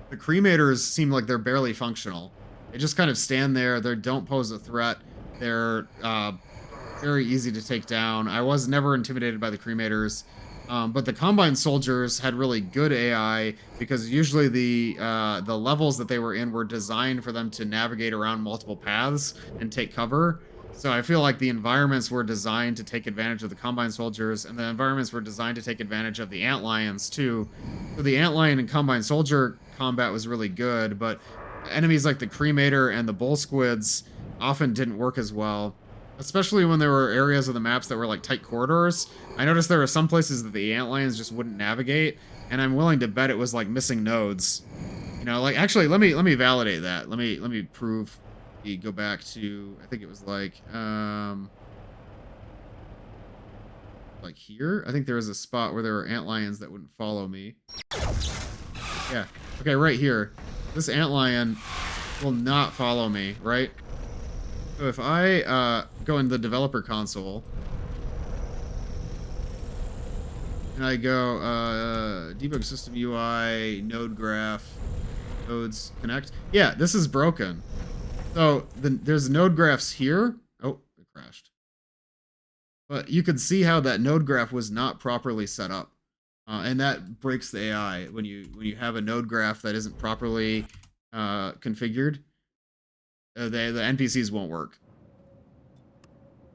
The cremators seem like they're barely functional. They just kind of stand there. They don't pose a threat. They're very easy to take down. I was never intimidated by the cremators. But the Combine soldiers had really good AI because usually the levels that they were in were designed for them to navigate around multiple paths and take cover. So I feel like the environments were designed to take advantage of the Combine soldiers, and the environments were designed to take advantage of the Antlions too. So the Antlion and Combine soldier combat was really good, but enemies like the Cremator and the Bull Squids often didn't work as well. Especially when there were areas of the maps that were like tight corridors. I noticed there were some places that the Antlions just wouldn't navigate, and I'm willing to bet it was like missing nodes. You know, like actually let me validate that. Let me prove. Go back to, I think it was like here. I think there was a spot where there were Antlions that wouldn't follow me. Yeah. Okay, right here. This Antlion will not follow me, right? So if I go in the developer console and I go debug system UI, node graph, nodes connect. Yeah, this is broken. So there's node graphs here. Oh, it crashed. But you can see how that node graph was not properly set up. And that breaks the AI when you have a node graph that isn't properly configured. The NPCs won't work.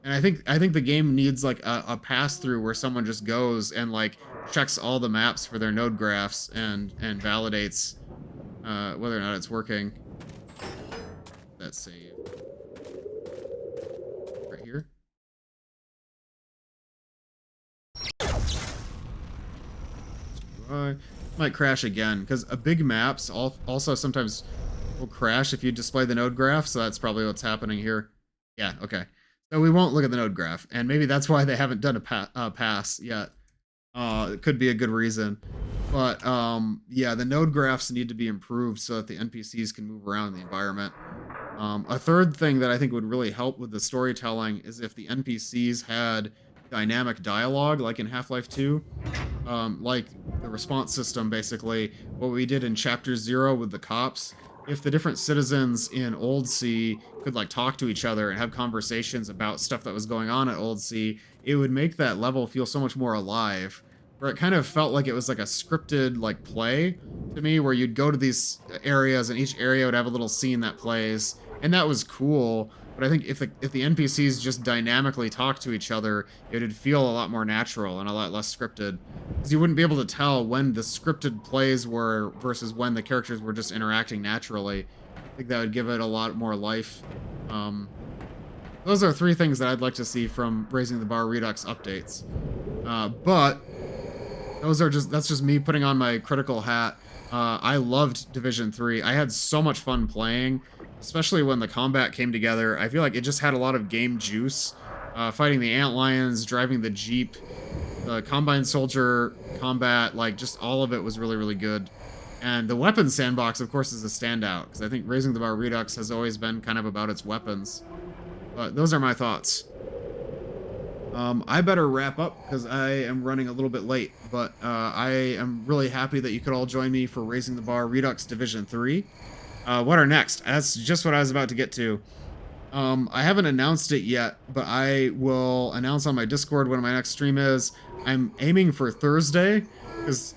And I think the game needs like a pass through where someone just goes and like checks all the maps for their node graphs and validates whether or not it's working. That save right here. Might crash again because big maps also sometimes will crash if you display the node graph, so that's probably what's happening here. Yeah, okay. So we won't look at the node graph, and maybe that's why they haven't done a pass yet. It could be a good reason. But yeah, the node graphs need to be improved so that the NPCs can move around in the environment. A third thing that I think would really help with the storytelling is if the NPCs had dynamic dialogue, like in Half-Life 2. Like the response system, basically, what we did in Chapter 0 with the cops. If the different citizens in Old Sea could like talk to each other and have conversations about stuff that was going on at Old Sea, it would make that level feel so much more alive. where it kind of felt like it was like a scripted like play to me, where you'd go to these areas and each area would have a little scene that plays, and that was cool. But I think if the NPCs just dynamically talk to each other, it would feel a lot more natural and a lot less scripted. Because you wouldn't be able to tell when the scripted plays were versus when the characters were just interacting naturally. I think that would give it a lot more life. Those are 3 things that I'd like to see from Raising the Bar Redux updates. But that's just me putting on my critical hat. I loved Division 3. I had so much fun playing, especially when the combat came together. I feel like it just had a lot of game juice. Fighting the antlions, driving the Jeep, the Combine Soldier combat, like just all of it was really, really good. And the weapons sandbox, of course, is a standout, because I think Raising the Bar Redux has always been kind of about its weapons. But those are my thoughts. I better wrap up because I am running a little bit late, but I am really happy that you could all join me for Raising the Bar Redux Division 3. What are next? That's just what I was about to get to. I haven't announced it yet, but I will announce on my Discord when my next stream is. I'm aiming for Thursday, because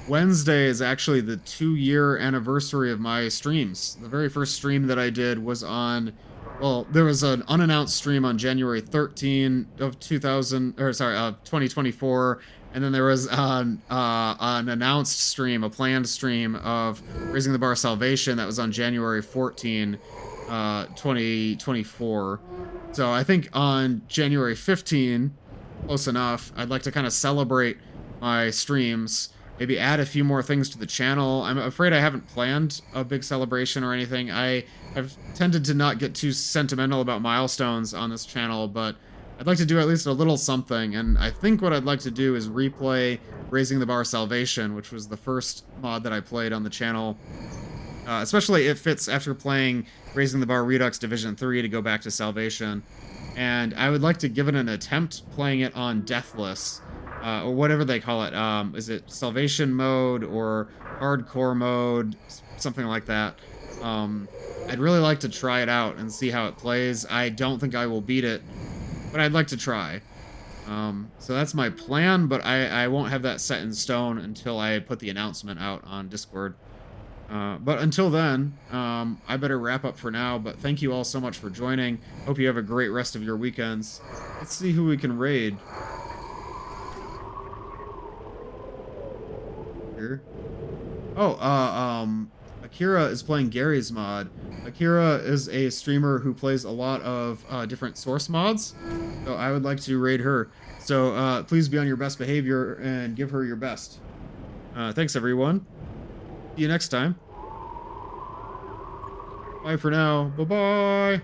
Wednesday is actually the 2-year anniversary of my streams. The very first stream that I did was on... Well, there was an unannounced stream on January 13 of 2024, and then there was an announced stream, a planned stream of Raising the Bar Salvation that was on January 14, 2024. So I think on January 15, close enough, I'd like to kind of celebrate my streams, maybe add a few more things to the channel. I'm afraid I haven't planned a big celebration or anything. I have tended to not get too sentimental about milestones on this channel, but I'd like to do at least a little something, and I think what I'd like to do is replay Raising the Bar Salvation, which was the first mod that I played on the channel. Especially it fits after playing Raising the Bar Redux Division 3 to go back to Salvation. And I would like to give it an attempt playing it on Deathless, or whatever they call it. Is it Salvation mode or Hardcore mode? Something like that. I'd really like to try it out and see how it plays. I don't think I will beat it, but I'd like to try. So that's my plan, but I won't have that set in stone until I put the announcement out on Discord. But until then, I better wrap up for now, but thank you all so much for joining. Hope you have a great rest of your weekends. Let's see who we can raid. Here. Oh, Akira is playing Gary's mod. Akira is a streamer who plays a lot of different source mods, so I would like to raid her. So please be on your best behavior and give her your best. Thanks, everyone. See you next time. Bye for now. Bye-bye.